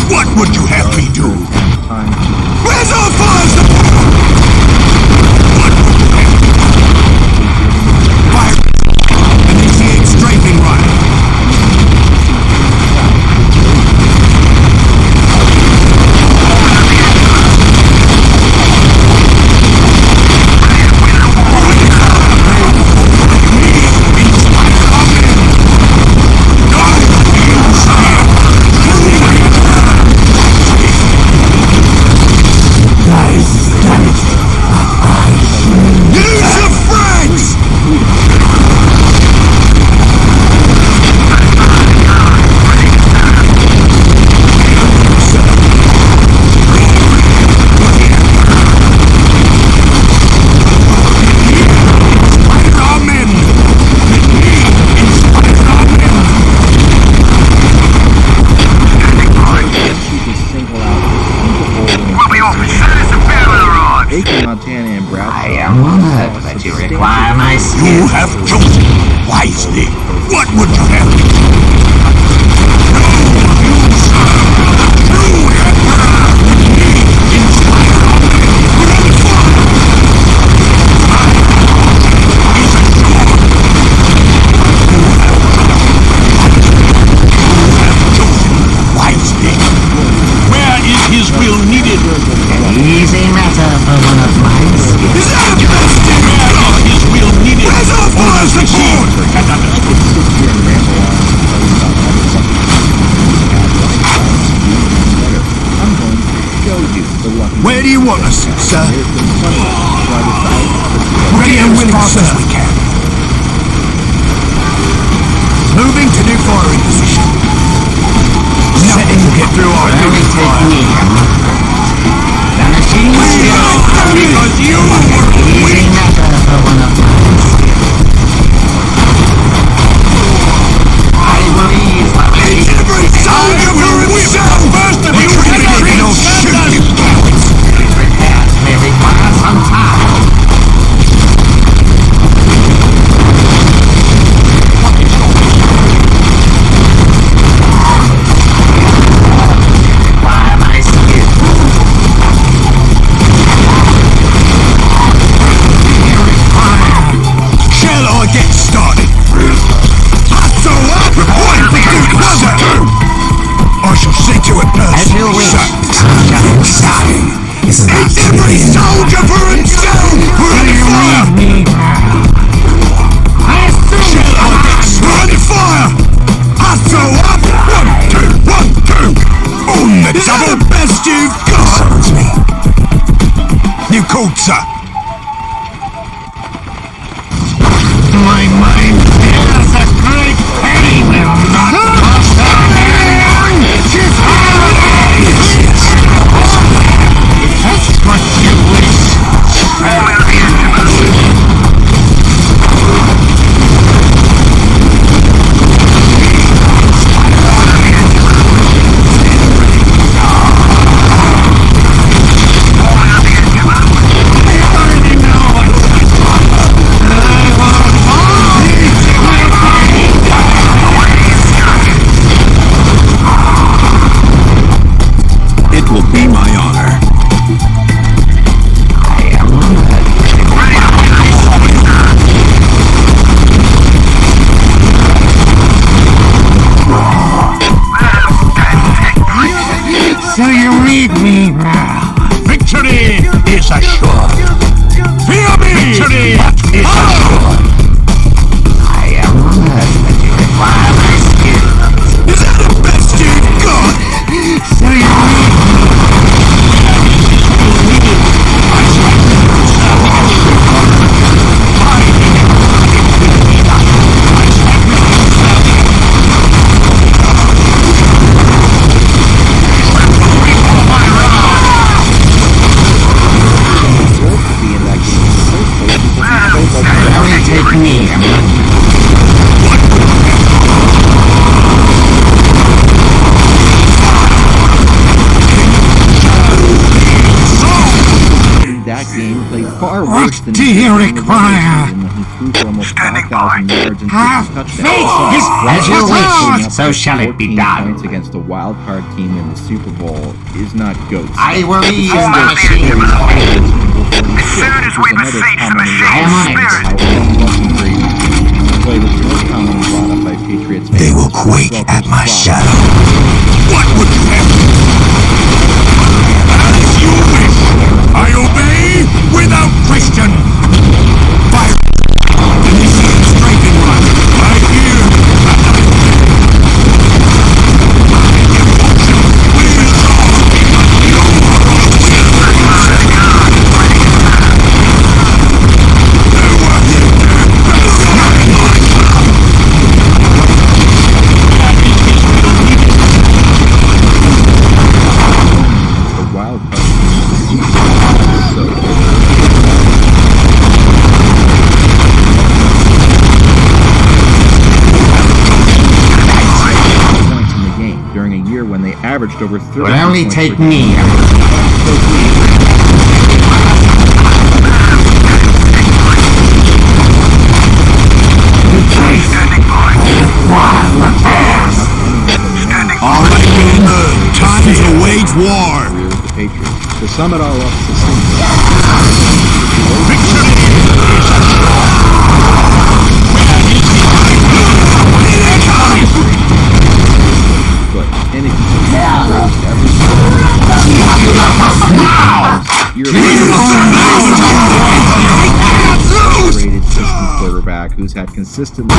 What would you have me do? time to Where's our fire support? What would you have me do? Fire. Initiate strafing run. Inspire our men! do you want us, sir? Ready and willing, sir. As we can. Moving to new firing position. Nothing will get through our Only take me. The machine will because you easy matter for one of mine. I will ease my blade. Every soldier for himself! First of you no shoot, you cowards! Repairs may require some time. Every soldier for himself! Ready fire! Ready fire! I throw up! 1, 2, 1, 2! On the double best you've got! Summons me. You called, sir? My mind feels a great pain will not cost a man! That's what you wish. It will be my honor. So you read me now. Victory is assured. Fear me! Victory is assured. I am honored that you require my skill. Is that the best you've got? So you read me. Only take me. That game played far worse than do you require? when he threw for almost 5,000 yards and 50 Have touchdowns. faith As you Putting wish, up so shall it be 14 done. points against a wild card team in the Super Bowl is not goats. I will ease Hold my up the engine, machine. my lord. As soon as we besiege the I am on machine's it. spirit, Play that's most commonly brought up by Patriots fans. They will quake at my shadow. What would you have? As you wish. I obey without question. Fire. Initiate striking run. I hear. The wild card. So points in the game during a year when they averaged over 30 Will only points take per game. me. standing by. All right, Wilmer. Time to wage war. Career with the Patriots. To sum it all up succinctly, Victory is assured. but inexcusably every rated system quarterback who's had consistently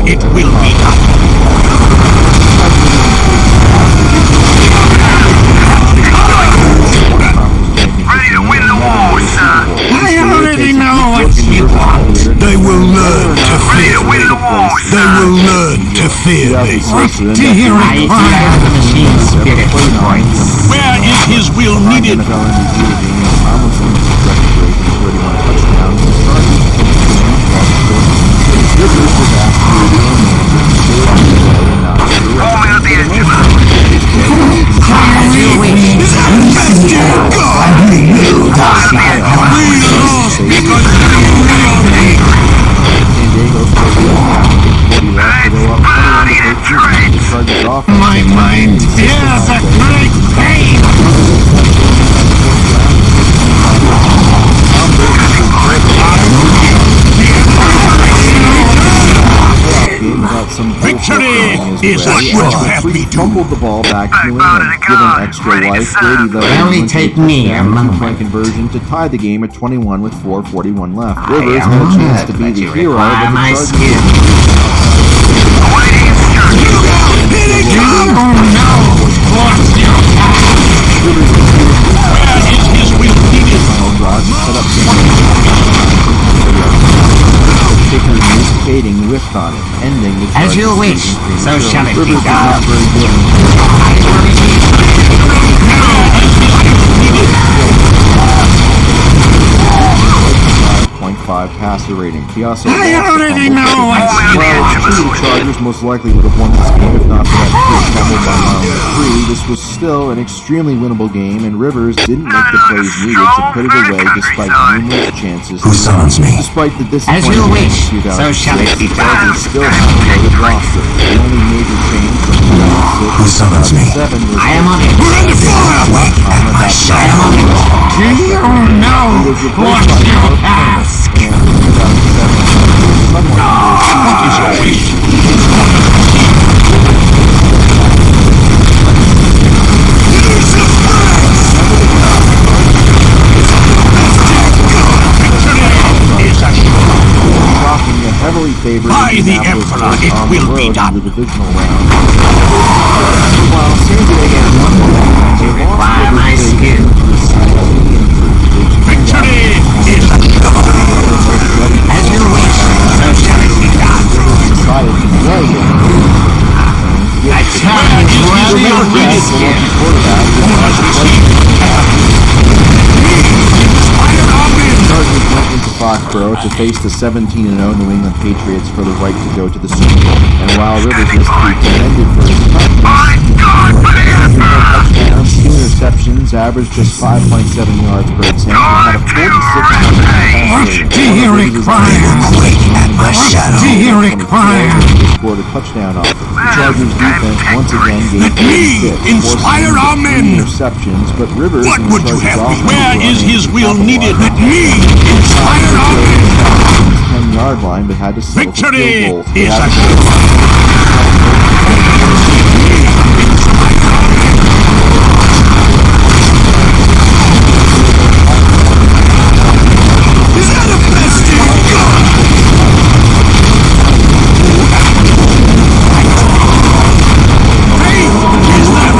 it will be done. Ready to win the war, sir. I already know what you want. They will learn to Ready fear to win me. the war, They sir. will learn to fear me. What do you I require? have the machine spirit points. Where is his will needed? Call me at the engine. As you wish. My mind feels a great pain. Victory is what you have me do. Fumbled the ball back to New England, given extra life. Brady led Only take me a moment. two-point conversion to tie the game at 21 with 4:41 left. I Rivers am had a chance honored to be that the you hero, require but the my Chargers skill. Awaiting instructions. What's your Where is his will needed? final drive to set up taking a fading whiffed on it, ending the As you Chargers' wish, season so shall it be Rivers was done. not very good. Passer rating. He also I already know what's the Chargers most likely would have won this game if not for that quick fumble by Miles 3. This was still an extremely winnable game, and Rivers didn't make the plays needed to put it away despite numerous chances. Who summons me? Despite the As you disappointment wish, in 2006, so shall it be the done. Chargers still have a loaded roster. The only major change from 2006 Who summons me? 2007 was I am on it. We're under fire! I am on it. Do you know what's your task? What is your wish? Heavily favored By the Indianapolis Emperor, Colts it on will the be road done. in the divisional round. While San Diego You require my skill. Victory is As you wish, so shall it be done. decided to play it. I tell you, Where is your my will? skill. Chargers went into Foxborough to face the 17-0 New England Patriots for the right to go to the Super Bowl. And while Rivers was to be commended for his touchdowns, 2 interceptions, averaged just 5.7 yards per attempt, and had a 46 Do you require? Do you require? scored a touchdown off it. The Chargers defense once again gave me inspire our men. interceptions, but Rivers What and the would you Chargers have me? offense Where were is his will unable to needed? capitalize. Let me inspire our men. 10-yard line, but had to settle for Victory field goals. They is had assured. Is that a best you've got? Hey, is that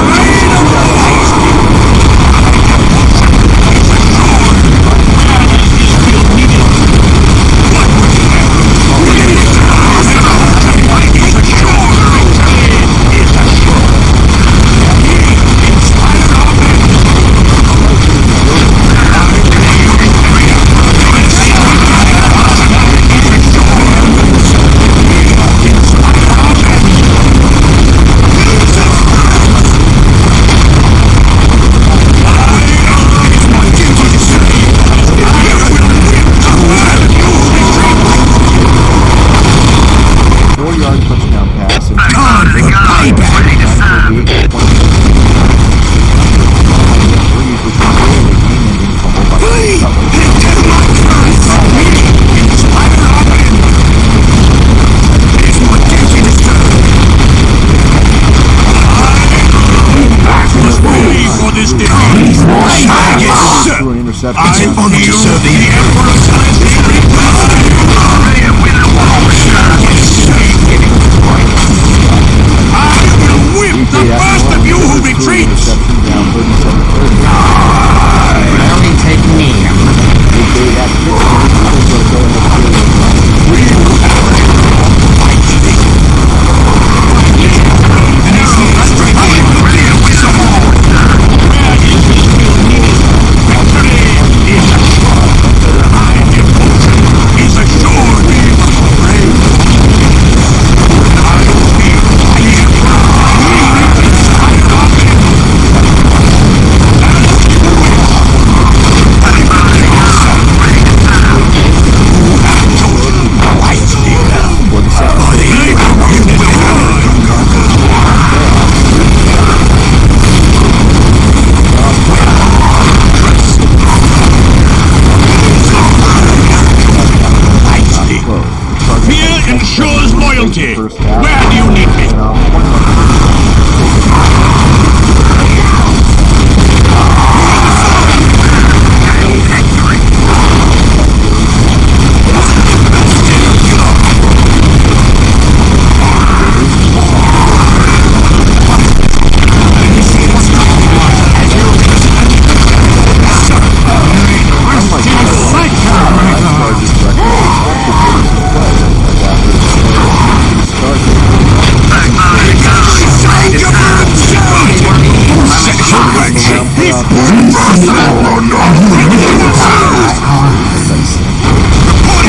Reporting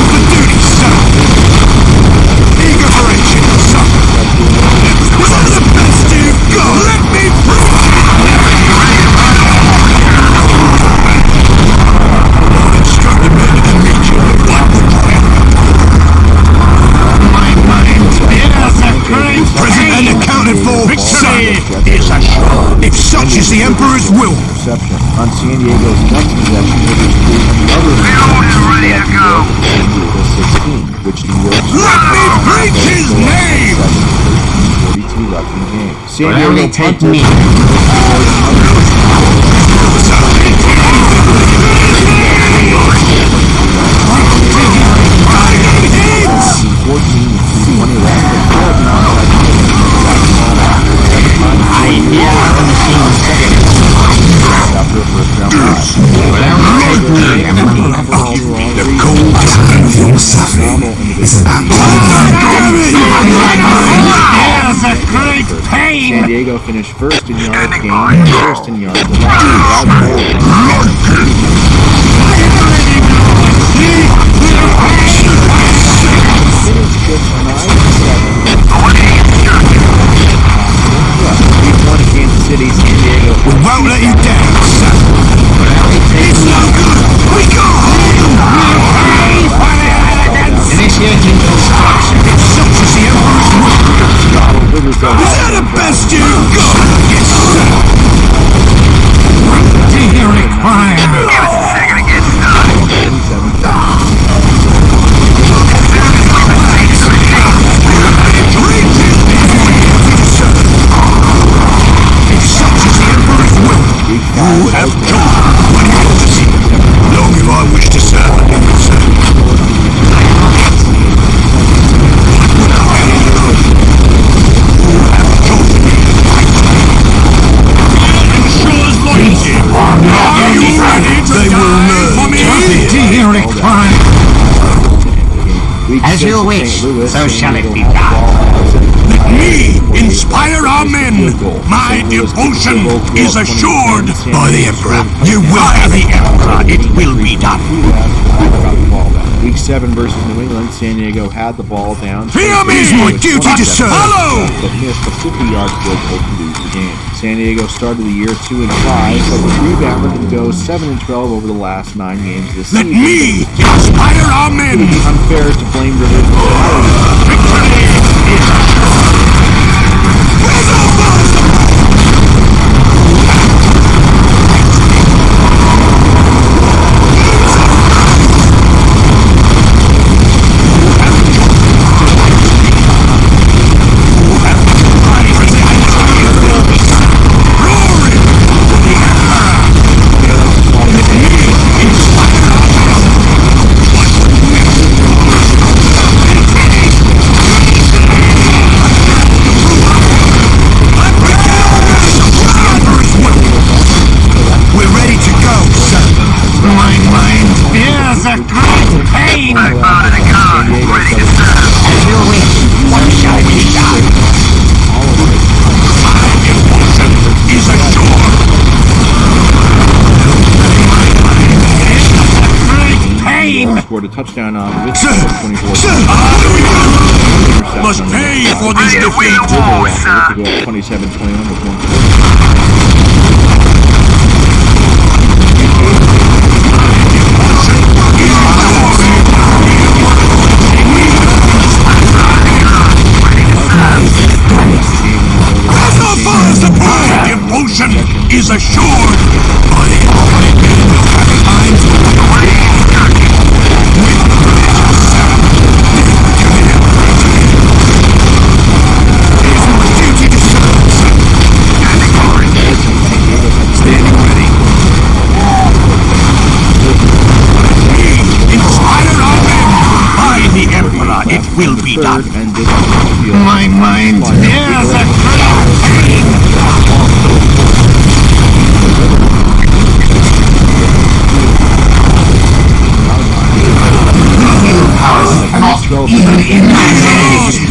for duty, sir! Eager for action, sir! One of the best you've got! Let me prove it! Lord instructed me to meet you. What would you have? My mind bears a great Present and accounted for, victory is assured. If such is the Emperor's will. Interception. On San Diego's next possession, it was another Build is ready to go. San Diego 16, which deworked. Let me preach his name! 42 left in the game. San Will Diego only take punted. me. I hear the machine second. After a first round bye. Will only take me. The cold and suffering is about bears a great pain. San Diego finished first in yards gained, first in yards allowed. Finished just 9-7. We've won Kansas City, San Diego. We won't let you down, son. It's no good. We got Initiating construction. If such is the Emperor's will. Is that the best you've got? Yes, sir. Dear require. Give us a second to get started. If such is the Emperor's will, you have chosen what you want to see. Long if I wish to serve and live, sir. Ensures loyalty. Are you ready to die for me? Dear require. As you wish, so shall it be done. Me inspire our men. My devotion is assured by the Emperor. You will have the Emperor. It will be done. Week 7 versus New England, San Diego had the ball down. Fear me is my duty to serve. Follow! But missed a 50-yard field goal to lose the game. San Diego started the year 2-5, but was rebounded and goes 7-12 over the last 9 games this Let season. me inspire our men. It would be unfair to blame Rivers entirely. Victory is assured. Where's our boss? Scored a touchdown on with Sir, 24. sir, must pay for this defeat. To go up 27-21 with 1 As our fires the pride, devotion is assured by the standing ready. Inspire our men by the Emperor. It will be done. My mind bears a great pain. Not even imagine.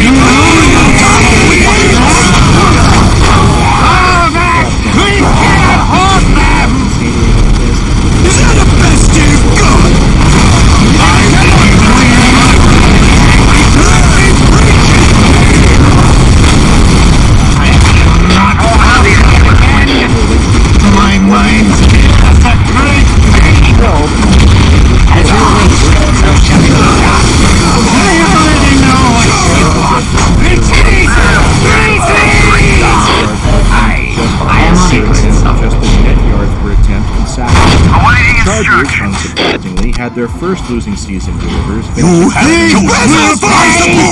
We cannot hold them. mind bears a great pain. As you wish, so shall it be. I already know what you want. Retreat! Retreat! I am on just the net yards per attempt and sacks. Awaiting Chargers, instructions. unsurprisingly, had their first losing season to Rivers. You have chosen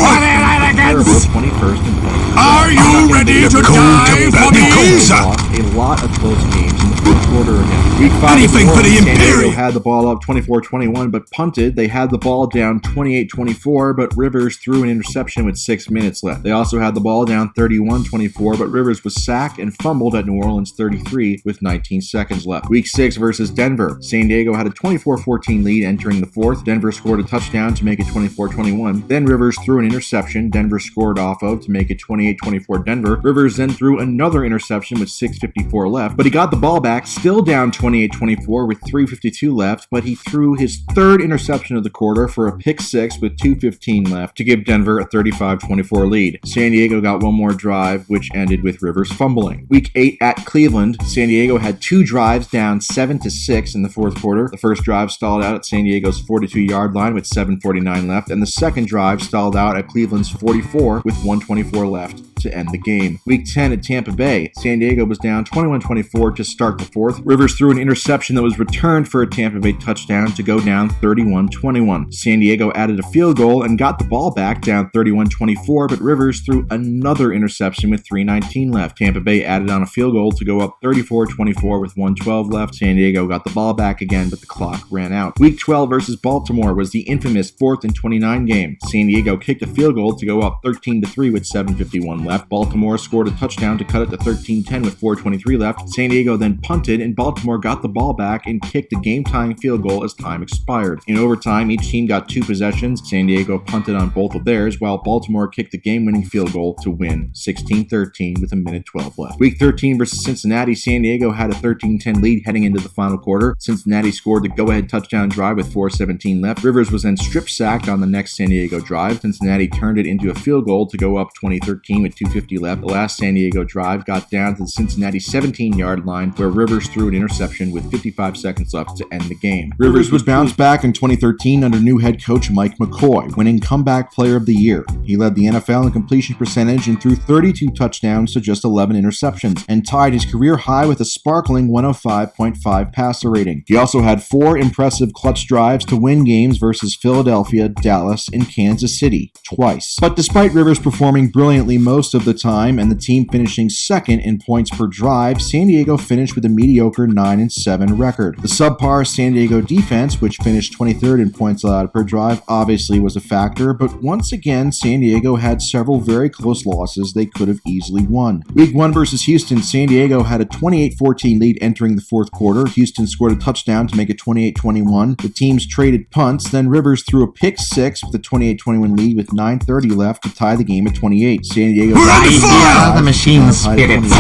What arrogance! 21st in points. Are you ready to die for these? Lost a lot of close games in the fourth quarter again. Week 5 Anything for the San Diego Imperial. had the ball up 24-21, but punted. They had the ball down 28-24, but Rivers threw an interception with 6 minutes left. They also had the ball down 31-24, but Rivers was sacked and fumbled at New Orleans 33 with 19 seconds left. Week 6 versus Denver. San Diego had a 24-14 lead entering the fourth. Denver scored a touchdown to make it 24-21. Then Rivers threw an interception Denver scored off of to make it 28-24 Denver. Rivers then threw another interception with 6:54 left, but he got the ball back, still down 28-24 with 3:52 left, but he threw his third interception of the quarter for a pick six with 2:15 left to give Denver a 35-24 lead. San Diego got one more drive, which ended with Rivers fumbling. Week 8 at Cleveland, San Diego had two drives down 7-6 in the fourth quarter. The first drive stalled out at San Diego's 42-yard line with 7:49 left, and the second drive stalled out at Cleveland's 44 with 1:24 left to end the game. Week 10 at Tampa Bay, San Diego was down 21-24 to start the fourth. Rivers threw an interception that was returned for a Tampa Bay touchdown to go down 31-21. San Diego added a field goal and got the ball back down 31-24, but Rivers threw another interception with 3:19 left. Tampa Bay added on a field goal to go up 34-24 with 1:12 left. San Diego got the ball back again, but the clock ran out. Week 12 versus Baltimore was the infamous 4th and 29 game. San Diego kicked a field goal to go up 13-3 with 7:51 left. Baltimore scored a touchdown to cut it to 13-10 with 4:23 left. San Diego then punted, and Baltimore got the ball back and kicked a game-tying field goal as time expired. In overtime, each team got two possessions. San Diego punted on both of theirs, while Baltimore kicked the game-winning field goal to win 16-13 with a minute 12 left. Week 13 versus Cincinnati, San Diego had a 13-10 lead heading into the final quarter. Cincinnati scored the go-ahead touchdown drive with 4:17 left. Rivers was then strip-sacked on the next San Diego drive. Cincinnati turned it into a field goal to go up 20-13 with 2:50 left. The last San Diego drive got down to the Cincinnati 17-yard line, where Rivers threw an interception with 55 seconds left to end the game. Rivers would bounce back in 2013 under new head coach Mike McCoy, winning Comeback Player of the Year. He led the NFL in completion percentage and threw 32 touchdowns to just 11 interceptions, and tied his career high with a sparkling 105.5 passer rating. He also had 4 impressive clutch drives to win games versus Philadelphia, Dallas, and Kansas City twice. But despite Rivers performing brilliantly most of the time and the team finishing second in points per drive, San Diego finished with a mediocre 9-7 record. The subpar San Diego defense, which finished 23rd in points allowed per drive, obviously was a factor, but once again, San Diego had several very close losses they could have easily won. Week 1 versus Houston, San Diego had a 28-14 lead entering the fourth quarter. Houston scored a touchdown to make it 28-21. The teams traded punts, then Rivers threw a pick six with a 28-21 lead with 9:30 left to tie the game at 28. San Diego the machine spirits.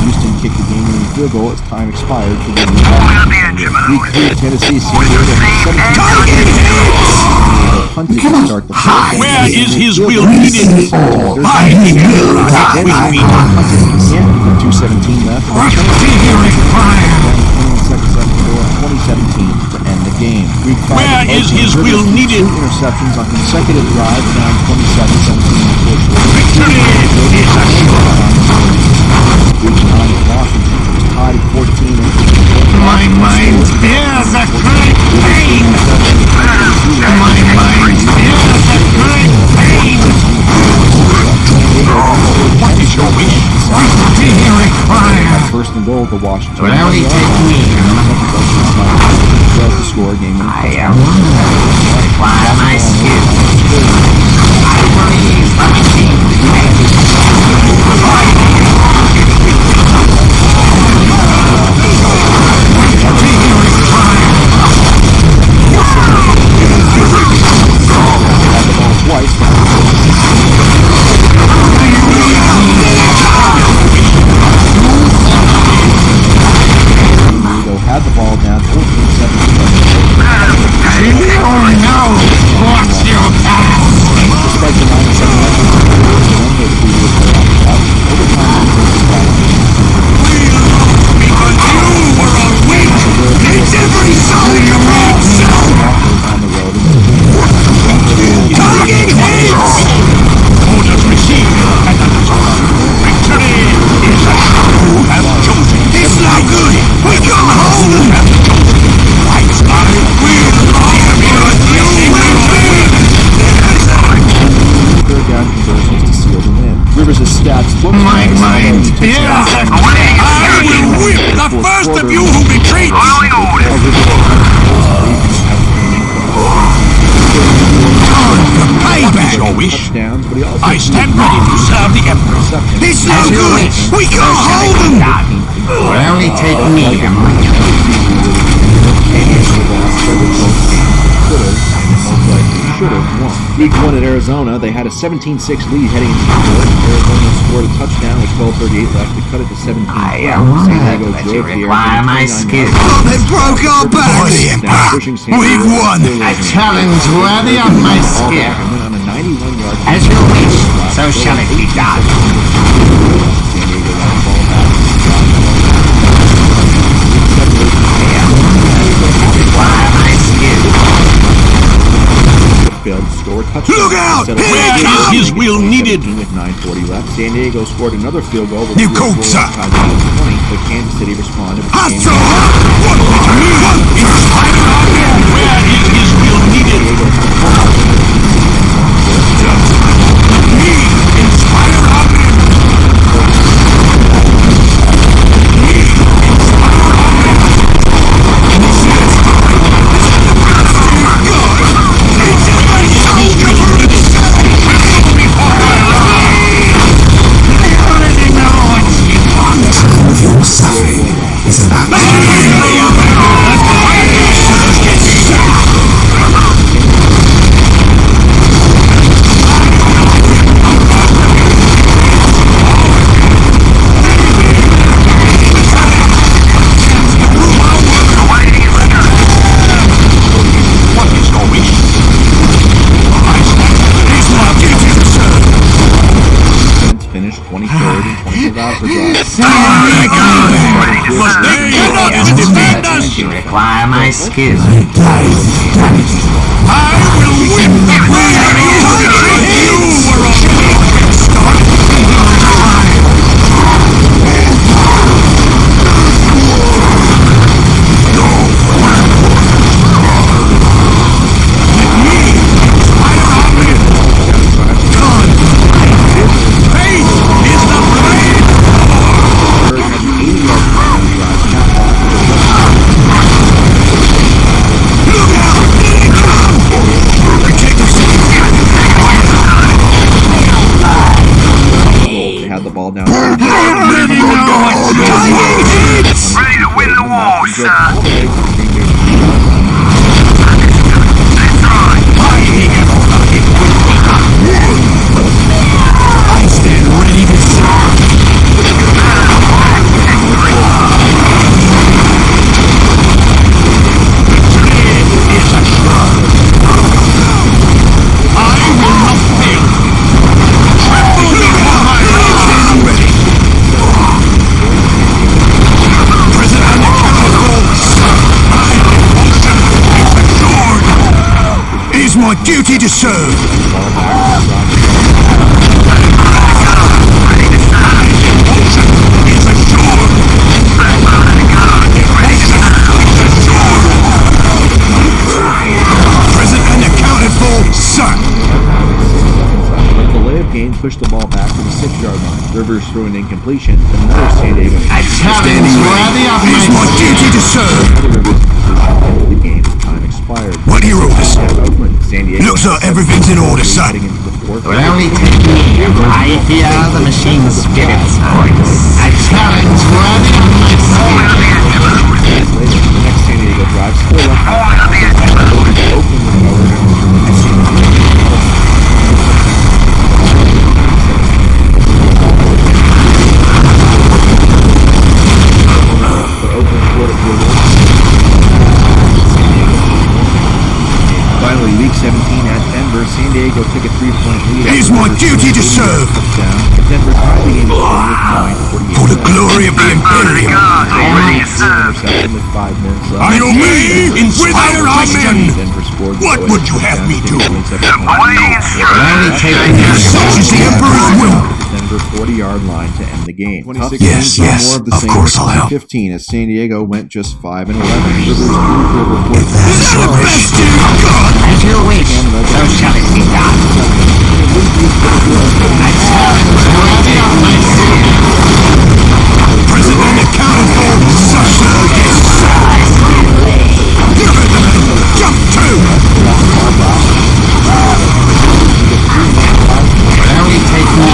Houston kicked the game-winning field goal as time expired to win the game. Week 3, Tennessee, San Diego punted to start the fourth. Where is his will needed? I need you. With 2:17 left. 21 seconds left to go up 2017 to end the game. Week 5, where is his will needed? 2 interceptions on consecutive drives down 27-17. Victory is assured. Week 9, Washington was tied at 14. My mind bears a great pain. My mind bears a great pain. What is your wish? What do you require? First and goal to Washington. Will only take me to score a game. I am wondering why my skin. I believe the machine had the ball down 14-17. I don't know what's your past. Despite the 9-7 record, me and my should have won. Week 1 at Arizona, they had a 17-6 lead heading into the fourth. Arizona scored a touchdown with 12:38 left to cut it to 17-12. San Diego drove the Arizona my skills. They broke our backs! We've won! A challenge worthy of my skill. On a 91-yard As you wish, so shall it be done. San Diego got the ball back. Require my skill. Failed to score a touchdown. Look out! Where is his will needed? With 9:40 left, San Diego scored another field goal. You coach, sir. 20, but Kansas City responded. What do you mean? Where is his will needed? Finished 23rd and 25 for drive. You require my skill. Had the ball down. Ready to win the war, sir. That's right. I stand ready to serve. It is my duty to serve. Present and accounted for, sir. But delay of game pushed the ball back to the 6-yard line. Rivers threw an incompletion, and another San Diego. Standing ready. It is my duty to serve. The game time expired. What are your orders? San Diego. Looks like everything's in order, sir. Heading into the fourth. Will only take me and I hear the machine's spirit's voice. A challenge worthy of my skill. Later, the next San Diego drive still Finally, week 17 at Denver, San Diego took a 3-point lead. It is my duty to serve. Denver tied the game For the glory of the Imperial. Ready to serve. interception with 5 minutes left. I obey without question. Denver scored. What would you have me do? Awaiting instructions. Such is the Emperor's will. Denver 40-yard line to end the game. Yes, yes, of course I'll help. 15 as San Diego went just 5-11. Rivers proved over 4. This is the best you've got. As you wish, so shall it be done. A challenge worthy of my skill. Present and accounted for, such give it to me. Jump two. Will only take me.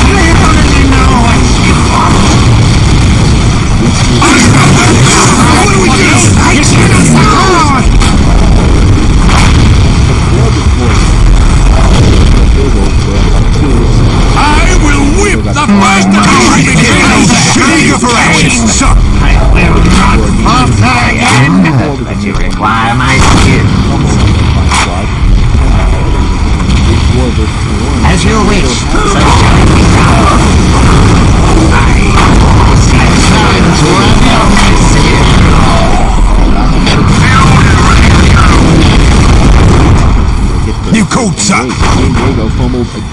I already know what you want. Week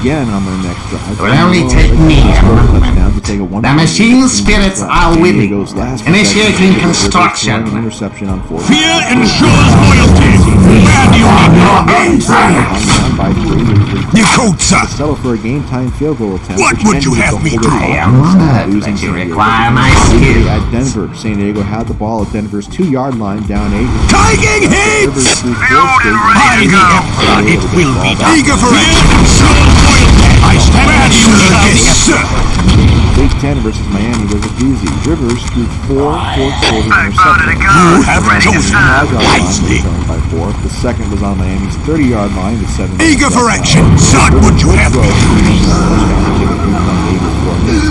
again on their next drive. It will only take me a moment. The machine spirits are with me. Initiating construction. Interception on 4. Fear ensures loyalty. Where do you need more Yakutsa! Settle for a game-time field goal attempt. What would you have me do? I am honored that you require my skill. At Denver, San Diego had the ball at Denver's 2-yard line, down 8. Taking hits! By the Emperor, it will be done. Eager for action! I stand ready to Week 10 versus Miami was a doozy. Rivers threw 4 fourth-quarter interceptions. You have chosen wisely. By 4. The second was on Miami's 30-yard line with 7 Eager for action! Son, would you have me?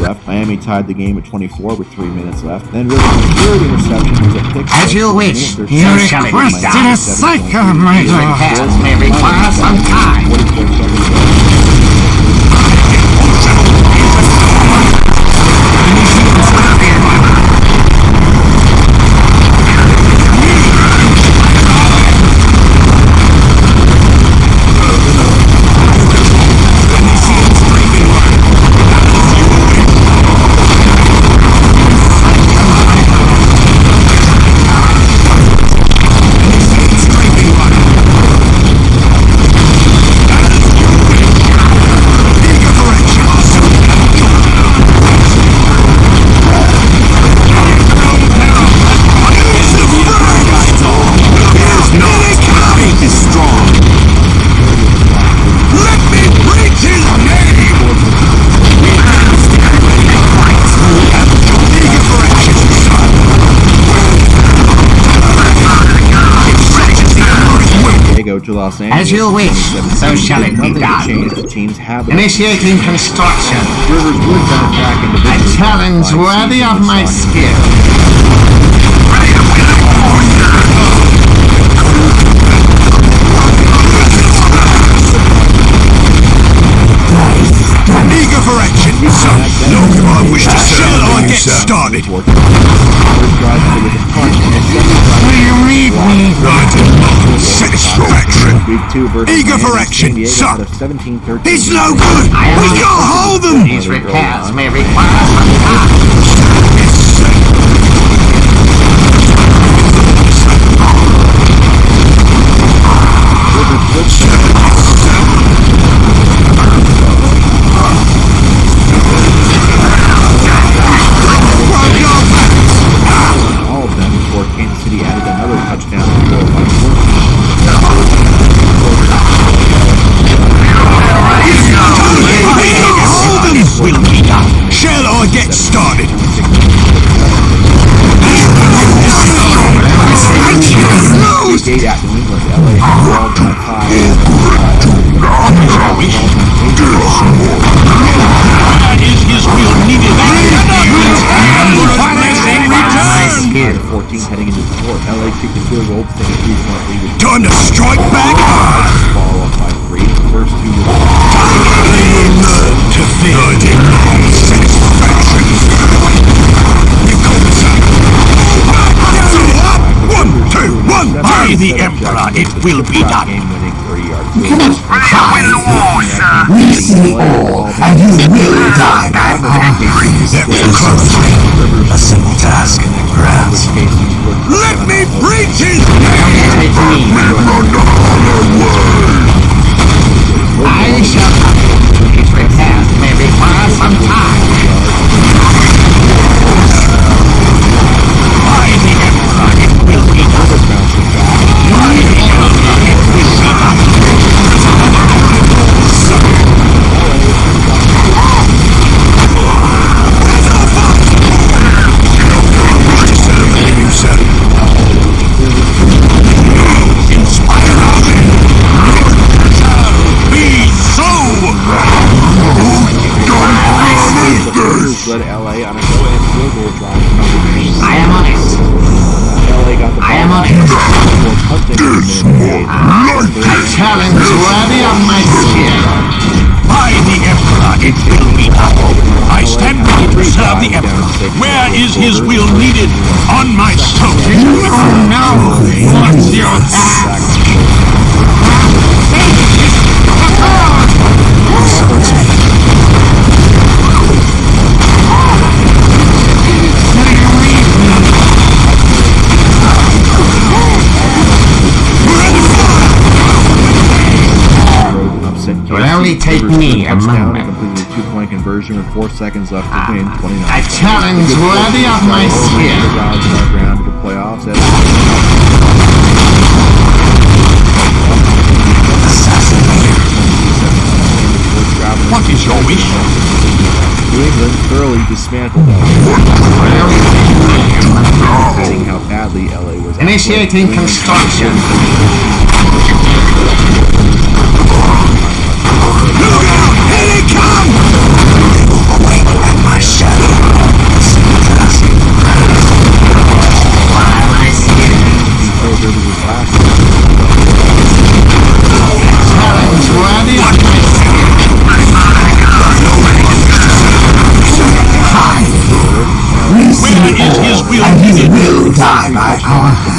Left. Miami tied the game at 24 with 3 minutes left. Then Rivers' third interception was a pick. As you wish. You requested a psychometer. Repairs may require some time. To Los Angeles. As you wish, so shall it be done. Initiating construction. A challenge worthy of my skill. Eager for action, son. No command wish to serve. Shall I get started? Will you read me? Satisfaction. Eager for action, son. It's no good. We can't hold them. These repairs may require some time. Shall I get started? Is his will needed? 14 heading into the fourth. LA kicked the field goal to take a 3-point lead. Time to strike back hard. Ball up by 3. The first 2 to satisfaction. One, two, one. By the Emperor, it will be done. Ready to win the war, sir. We see all, and you will die. That was close. A simple task, perhaps. Let me preach his name! I shall. These repairs may require some time. By the Emperor, it will be done. By the Emperor, it will be done. Led LA on a go-ahead field goal drive. I am on it. LA got the ball. I am on it. A challenge worthy of my skill. By the Emperor, it will be done. I stand ready to serve the Emperor. Where is his will needed? On my stone. Oh no! What's your act? only take me a touchdown and moment. completed a 2-point conversion with 4 seconds left to win 29. A challenge worthy of my skill. Ground to the playoffs. What is your wish? New England thoroughly dismantled indicating how badly LA was. Initiating construction. Look out! Here they come! Wait at my shadow. Why am I scared? Challenge worthy of my skill. Where is his will needed?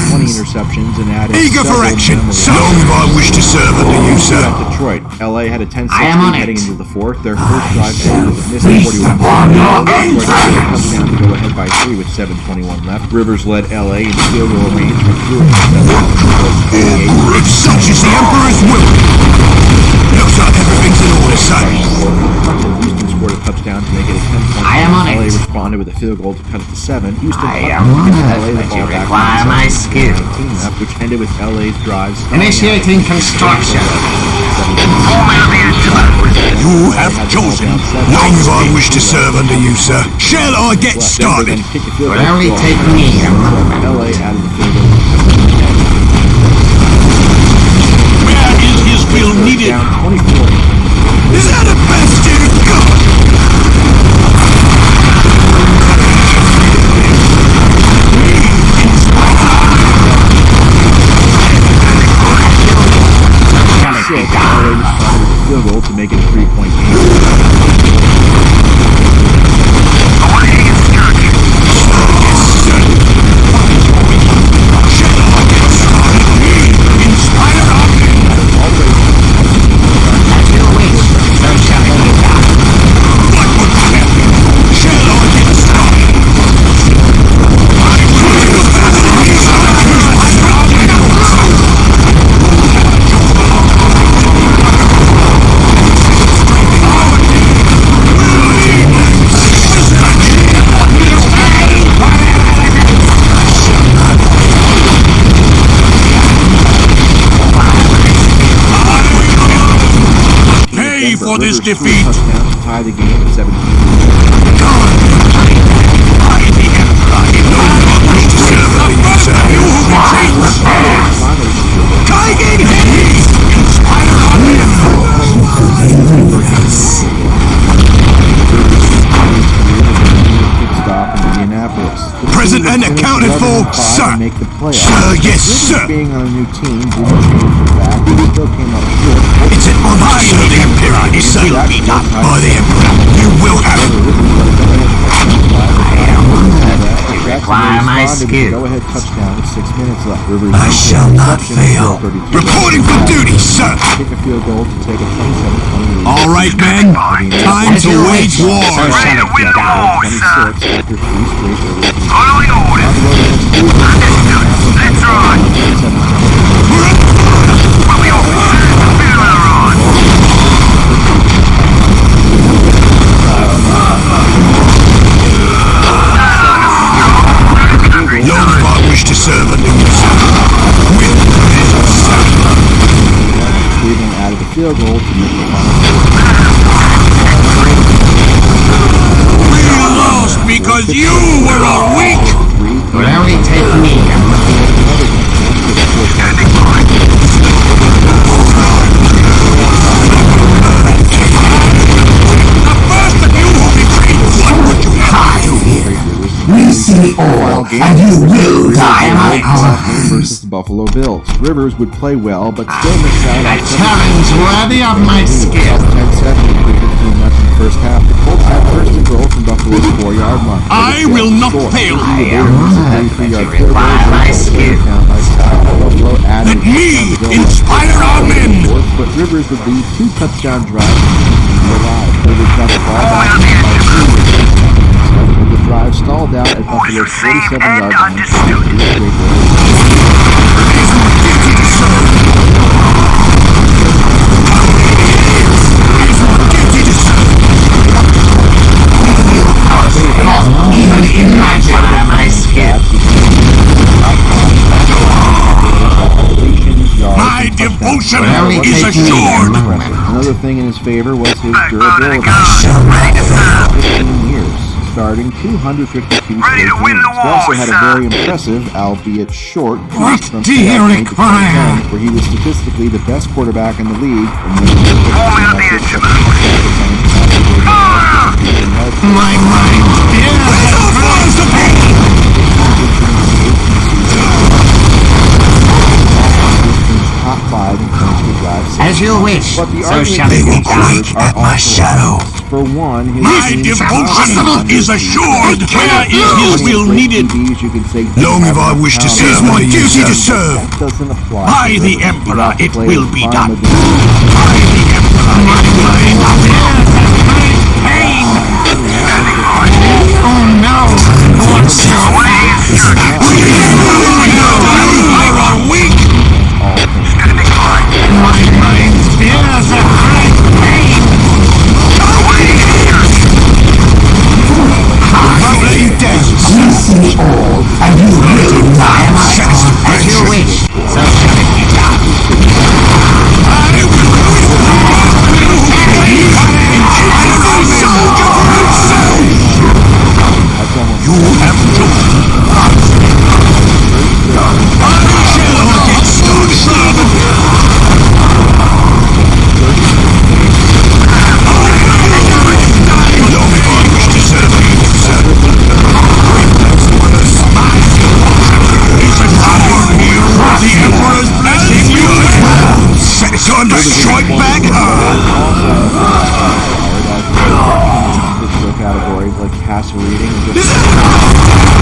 20 interceptions and added Eager for action. So long as I wish to serve under you, sir. at Detroit. LA had a 10-6 I am on lead heading it. into the fourth. Their first drive ended with a missed 41. Detroit had a touchdown to go ahead by 3 with 7:21 left. Rivers led LA in field goal range for 3. Such is the Emperor's will. Looks like everything's in order, son. Houston scored a touchdown to make it a 10-point. I am on LA it. responded with a field goal to cut it to 7. Houston I am on LA the it, ball but you back require on my the skill. 19 left, which ended with LA's drives. Initiating construction. You have chosen. Long as I wish to serve under you, sir. Shall I get started? Will only take me a moment. LA added the field goal. Where is his will needed? Down 24. Is that a bastard of God? LA responded with a field goal to make it a 3-point game. For this defeat. Touchdowns to tie the game at 17. Present and accounted for, sir. Sir, yes, sir. Being on a new team didn't change the fact that he still came up short. It's an honor to serve the Imperial. It will be done by the Emperor. You will have it. Require my skill. Go ahead touchdown with 6 minutes left. Rivers I shall not fail. Reporting for duty, sir. Kick a field goal to take a 27-20 lead. All right, men. Time to wage war. Ready to win the war, sir. 26 after 3 straight early. Following orders. Understood. Let's run. When we all feel the run. Long as I wish to serve under you, sir. With pleasure, sir. Cleveland added a field goal to make the final. We lost because you were all weak. Will only take me a moment. Standing by. The first of you will be treated. What would you have? We see all, and you will die my own. Versus the Buffalo Bills. Rivers would play well, but still missed out A on challenge worthy of my skill. 10-7 with 15 left in the first half. The Colts had first and goal from Buffalo's 4-yard line. I will not fail. I am honored that you require my skill. Buffalo added Let me inspire our men. But Rivers would lead 2 touchdown drives to be alive. Rivers got the ball back by 2 but the drive stalled out at Buffalo's 47-yard line. only take me a moment. Another thing in his favor was his durability. 15 years, starting 252 Ready to win the games. He also war, had a son. very impressive, albeit short, What from do you 2008 to require? 2010, where he was statistically the best quarterback in the league. Only on the edge of the My mind feels the top 5 in points per drive. As you wish, But the so shall it be done. are also for one, his My team's devotion is assured. Where is his will needed? You can say Long have I wished to serve. It is my duty to serve. That doesn't apply. By to the Rivers. Emperor, You it play will with be fine done. with the- By the Emperor, it will be done. Pain! Oh no! What's your You are weak. My mind feels a great pain! I'll lay you down. As you wish, so shall it be done. You have chosen. I shall get started. Long have I wished to serve you, sir. The Emperor's blessing you. Time to strike back hard. Physical categories like passer reading and just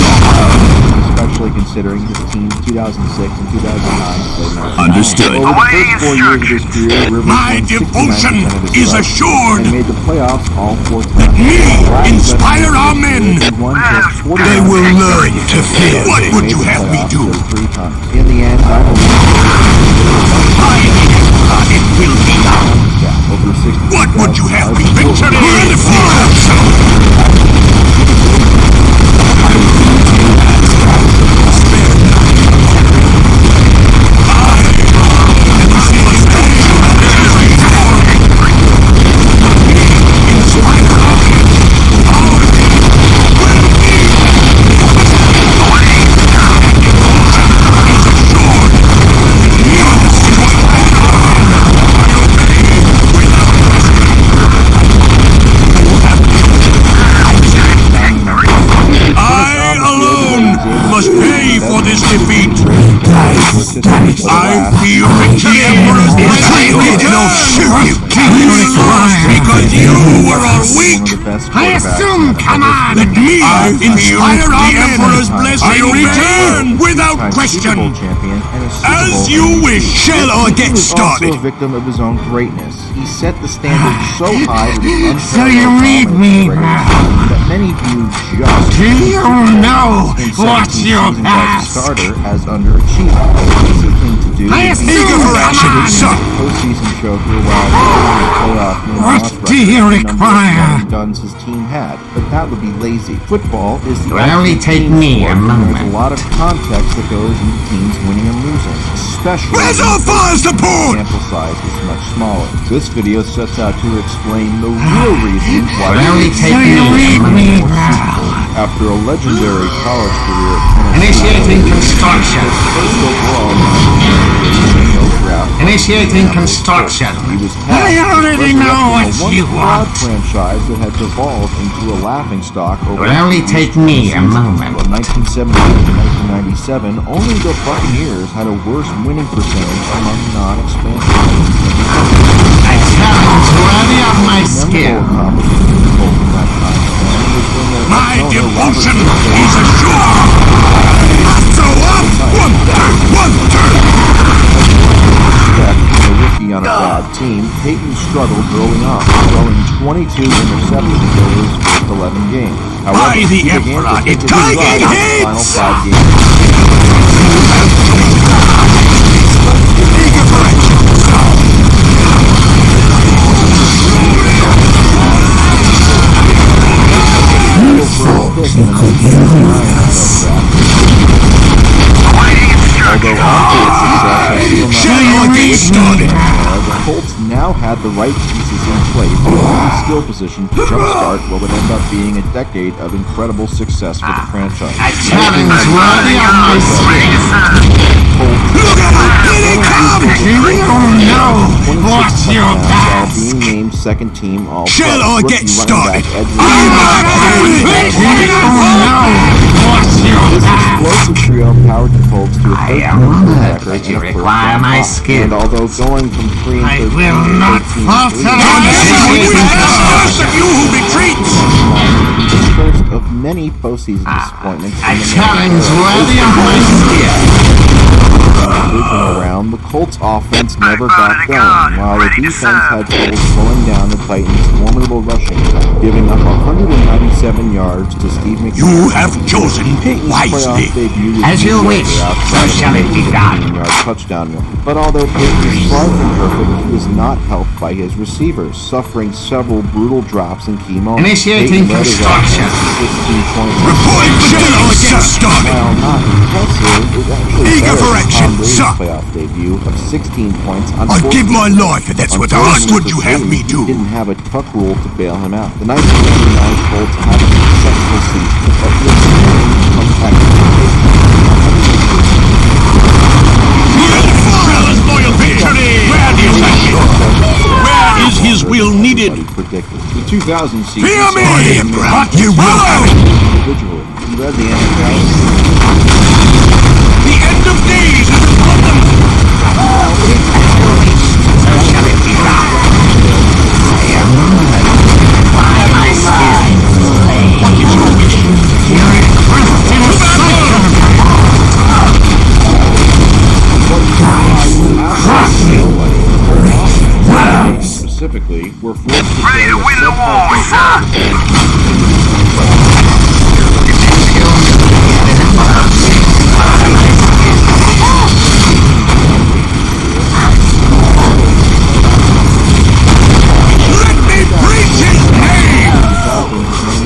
especially considering his team's 2006 and 2009 Understood. Over the first 4 years of his career, Rivers My won 69% devotion of his is starts assured. and made the playoffs all 4 times. Me Last inspire 7 our years, men. he won just 49 They will learn to fear What me. would made you the have me playoffs do? 3 times. In the end, I believe By the Emperor, it will be done. over 60. What would you have me? Victory! I alone must pay for this defeat. I feel the Emperor's blessing. I'll shoot you. Because you were all weak. I assume command! Let me inspire the Emperor's blessing return without question. As you wish. Shall I get He was started? also a victim of his own greatness. He set the standard so high with his So you read me that many view just Do you know in what 17 you seasons as a ask? starter as underachieving. The easy thing to do I would be assume Eager for action, command! son. postseason choker while the playoff no What loss do you record, the number of require? running duns his team had, but that would be lazy. Football is the It will only ultimate take team me sport, a and moment. there's a lot of context that goes into teams winning and losing, especially Where's when our fire support? sample size is much smaller. This video sets out to explain the real reasons why It will only take he me a read moment. after a legendary college career at Tennessee. Initiating construction. First overall, no draft. Initiating construction. He was I tasked already with know what resurrecting a you once-flawed want. franchise that had devolved into a laughingstock over It will only take me a moment. From 1978 to 1997, only the Buccaneers had a worse winning percentage among non-expansion teams. A challenge worthy of my Memorable skill. accomplishment for Colts in that time span was when their My owner, devotion Robert is assured. So up! 1, 2, 1, 2. a rookie on a bad team, Peyton struggled growing up, throwing 22 interceptions over his first 11 games. However, By the he began to Emperor, pick it his stride taking in the final hits! 5 games. Eager for action. Overall pick in the 1999 NFL draft. had the right pieces in place with the skill position to jumpstart what would end up being a decade of incredible success for the franchise. A challenge worthy of my skill. Look out! Here he comes! Oh no! What's your While being named second team all Shall I get started? This explosive trio powered the Colts to a 13-win record but you in a require my skill. And although going from 3 I and 13 will to not 13 falter. You who retreats! the first of many postseason disappointments. A challenge worthy of my skill. Divisional round, the Colts offense never got going, while the defense had trouble slowing down the Titans' formidable rushing attack, giving up 197 yards to Steve McNair. You have chosen Peyton's wisely. playoff debut was As you wish, so shall it be done. 15-yard touchdown run. But although Peyton was far from perfect, he was not helped by his receivers, suffering several brutal drops in key moments. Initiating Peyton led his offense construction. to 16 points. Report shall I get started? While not impressive, it was actually Eager better for than action, Tom Brady's sir. playoff debut of 16 points on I'd 14. give my life if that's what would you have me He do. didn't have a tuck rule to bail him out. The 1999 Colts had a successful season, but with some Where is his will needed? predicted. The 2000 season Hear me, saw him Emperor! You will have it! individually. He led the NFL. The end of days is upon them! So shall it be done. I am required my skill. What is your wish? Your request in a cycle. Specifically, were forced to Ready play to a win the war, subpar sir! Let me preach his name!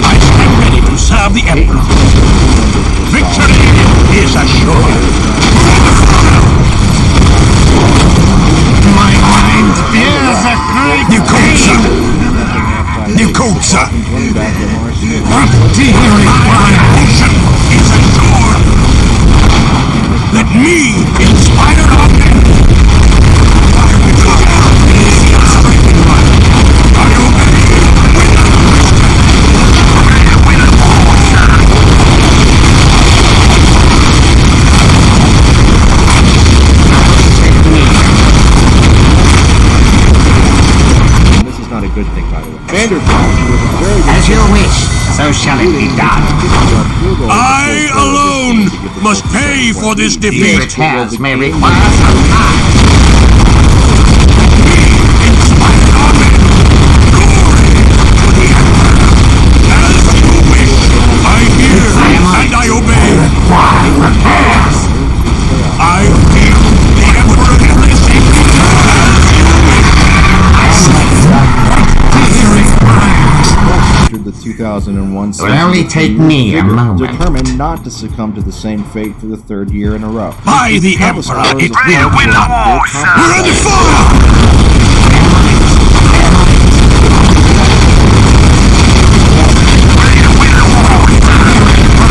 I stand ready to serve the Emperor. Victory is assured. My mind is a great You cold, sir. You cold, sir. running back Lamar Smith. My mission is assured. Let me inspire our men. I obey. This is not a good thing, by the way. Vanderbilt was a very good As you wish, so shall it be done. I alone must pay for this Your defeat. repairs may require some time. Inspire our men. Glory to the Emperor. As you wish. I hear and I obey. I feel the Emperor is listening. entered the 2001 season. It will only take me a moment. Determined not to succumb to the same fate for the third year in a row. By the How the Emperor, Spurs it of Ready to win the Philadelphia war, did sir! We're under fire! Ready to win the war,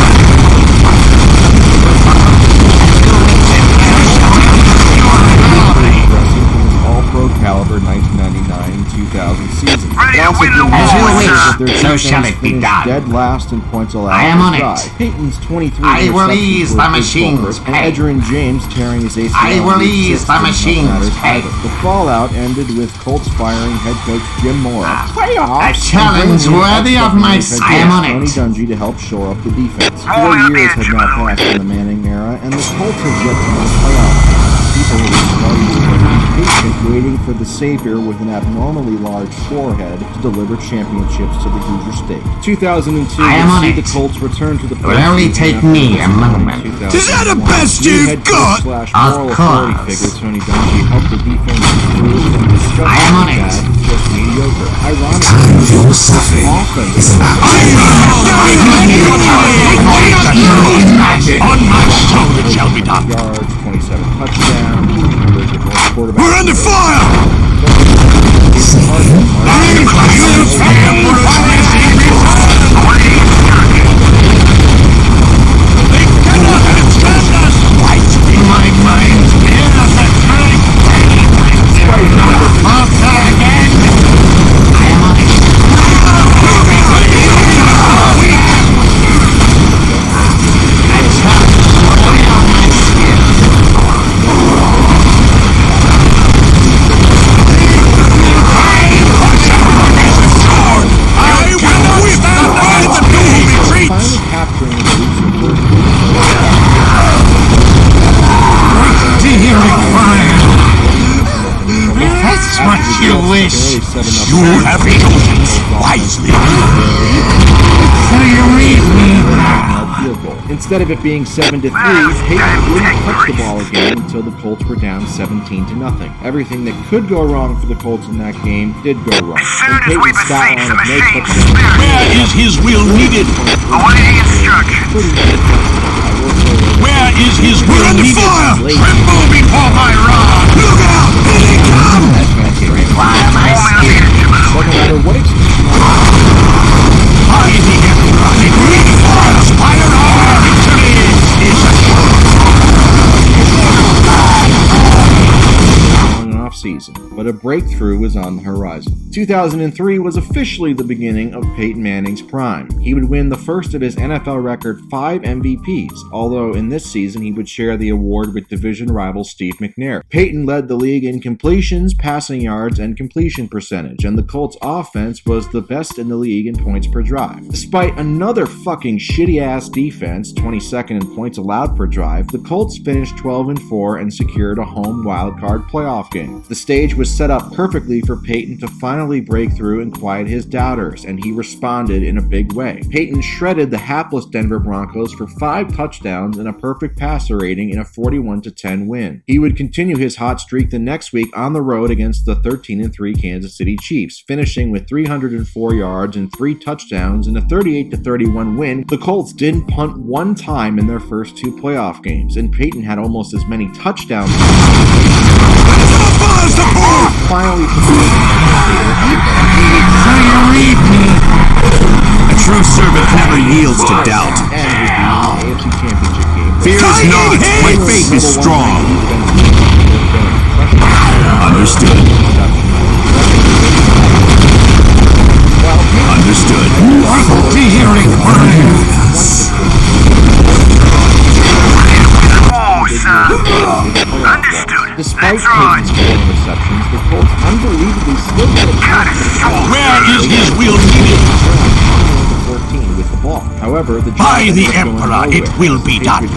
All-Pro caliber 1999-2000 season. Ready to win the As you war, wish, sir! so shall it be done. Dead last in points allowed. I am on per it. drive. Peyton's 23 I will interceptions ease were the a big machine's culprit, and pay. Edgerrin James tearing his ACL. I will in week ease 6 the did not machine's matter pay. either. The fallout ended with Colts firing head coach Jim Mora. A challenge worthy of my skill. I am on Tony it. Dungy to help shore up the defense. Roll 4 the years had engine, now Louie. passed in the Manning era, and the Colts have yet to make playoffs. People who were starting to get impatient, waiting for the savior with an abnormally large forehead to deliver championships to the Hoosier State. 2002 I am would on see it. the Colts return to the It will only postseason take after me a disappointing moment. 2001. Is that the best New you've head got? coach / Of moral authority course. figure Tony Dungy helped the defense improve from disgusting I am on it. bad to just mediocre. Ironically, offense On my soul it shall be done. yards, 27 touchdowns, quarterback. We're under fire! You have chosen wisely. So you read me? Instead of it being 7-3, Peyton wouldn't touch the ball again until the Colts were down 17-0. Everything that could go wrong for the Colts in that game did go wrong. As soon as we besiege the machine's Where is his will needed? awaiting instruction. Where is his will needed? Fire! Tremble before my rod! Look out! Here he comes! Require my skill. But no matter what extension By the Emperor, it will fire our victory is on and off season, but a breakthrough was on the horizon. 2003 was officially the beginning of Peyton Manning's prime. He would win the first of his NFL record 5 MVPs, although in this season he would share the award with division rival Steve McNair. Peyton led the league in completions, passing yards, and completion percentage, and the Colts offense was the best in the league in points per drive. Despite another fucking shitty-ass defense, 22nd in points allowed per drive, the Colts finished 12-4 and secured a home wildcard playoff game. The stage was set up perfectly for Peyton to finally break through and quiet his doubters, and he responded in a big way. Peyton shredded the hapless Denver Broncos for 5 touchdowns and a perfect passer rating in a 41-10 win. He would continue his hot streak the next week on the road against the 13-3 Kansas City Chiefs, finishing with 304 yards and 3 touchdowns in a 38-31 win. The Colts didn't punt one time in their first 2 playoff games, and Peyton had almost as many touchdowns. Finally, So you read me? A true servant never yields to doubt. Fears not, my faith is strong. Understood. Understood. Hearing Understood. Despite That's right. Peyton's scoring receptions, the Colts unbelievably still got a Where is his will needed? 14 with the ball. However, the By the Emperor, it will be done.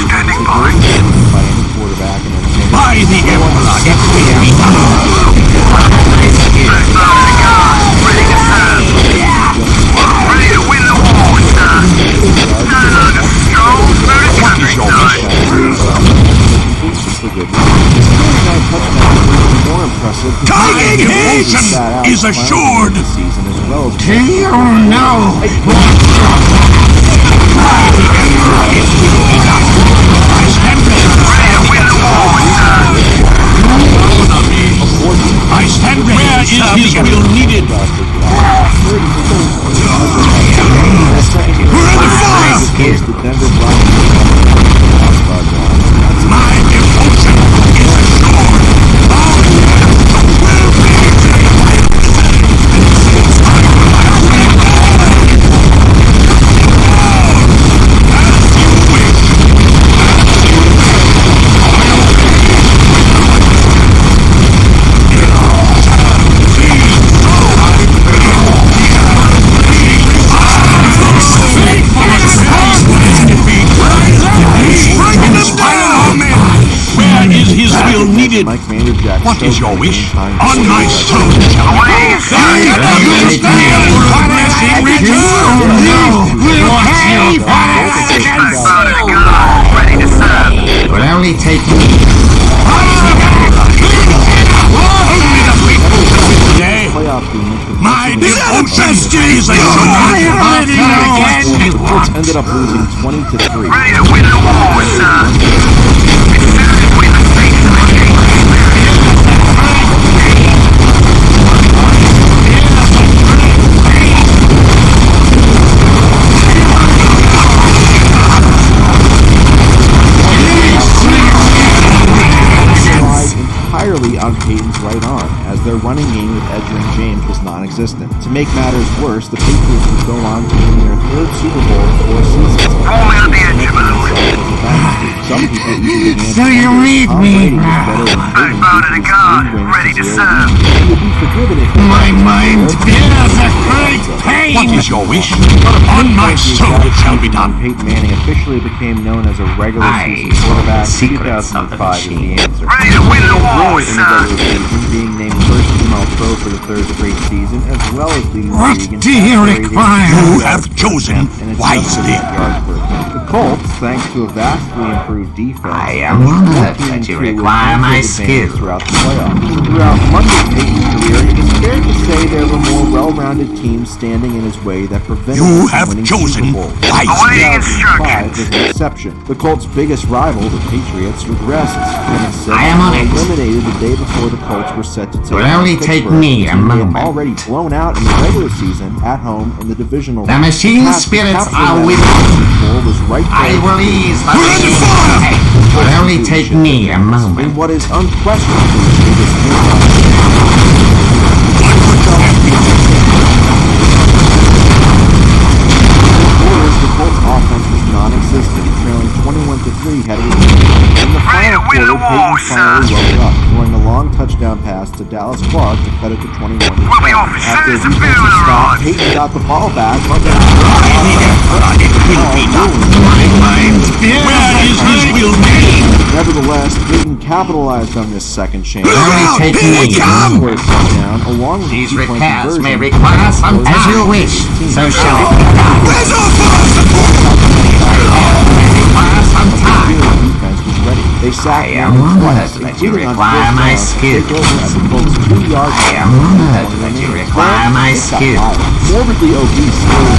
Standing by. By the Emperor, it will be done. Ready to serve. Ready to win the war, sir. No longer strong, but it's coming time. Targetation is assured. Do you know? I stand ready. Where is his will needed? We're under fire! My devotion is assured. Our will be What is your wish? On my soul. Ready to serve. Will only take My Is that a bestie? I already know what The Colts ended up losing 20-3. Ready to win the war, sir. As soon as we the face of the king. Entirely on Peyton's right arm, as their running game with Edger and James was non-existent. To make matters worse, the Patriots would go on to win their third Super Bowl in 4 seasons. Roll out the engine, my lord. Some people even began So you read me now. I mounted a gun, ready to serve. He would be forgiven if My mind bears a great pain. What is your wish? On my soul it shall be done. Peyton Manning officially became known as a regular season quarterback. 2005 is the answer. Ready to win the war, In the sir. regular season, being named first female pro for the third straight season, as well as leading the What league in do you passer rating, require? You have chosen and adjusted wisely. yards per attempt. The Colts, thanks to a vastly improved defense, I am honored that you require my skill. throughout the playoffs. Throughout much of Peyton's career, it is fair to say there were more well-rounded teams standing in his way that prevented him You from have winning chosen Super Bowls. wisely. 2005 was an exception. The Colts' biggest rival, the Patriots, regressed and instead I am on were it. eliminated the day before the Colts were set to take Will on only take Pittsburgh, me a team they had moment. already blown out in the regular season at home in the divisional The round. machine Path to spirits capturing are that with Super Bowl was right I there. will ease the We're under fire! It will only take me a In moment. what is unquestionably the biggest impact. The Colts offense was non-existent, trailing 21-3 headed into the game. In the final Ready to win the quarter, war, Peyton finally woke up, throwing a long touchdown pass to Dallas Clark to cut it to 21-10. We'll be off as After soon as a the defensive fuel stop, arrives. Peyton got the ball back, but then My mind. Where is his will be? nevertheless, Peyton capitalized on this second chance. It will only take me a For moment. a touchdown, along with These the two-point repairs may conversion. require some time. As you wish, so shall it be done. Where's our fire? Require some time. Defense was ready. They sacked I am Manning honored twice, that you including on require fourth my down to skill. take over at the Colts' 2-yard I am honored that you require my skill. Morbidly obese skills.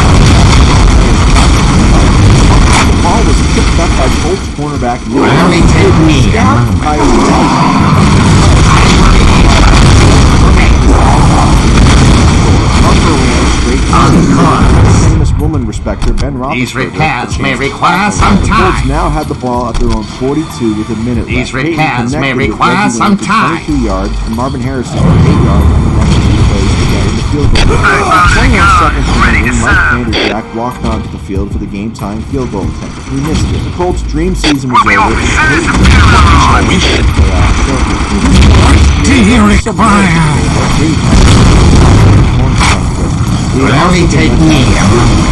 The ball was picked up by Colts cornerback Lewis. Will only take me a Stabbed moment. by a famous woman respecter Ben Roethlisberger. These repairs the may chance to require tackle. some The Colts time. now had the ball at their own 42 with a minute These left. Peyton repairs may connected with require Reggie some Wayne for time. 22 yards, and Marvin Harrison for 8 yards on the next few plays to get in the field goal. 21 seconds remaining, Mike Vanderjack walked onto the field for the game-tying field goal attempt. He missed it. The Colts' dream season was We'll be over. off as soon as the fuel arrives. Do you require? Will only take me a moment.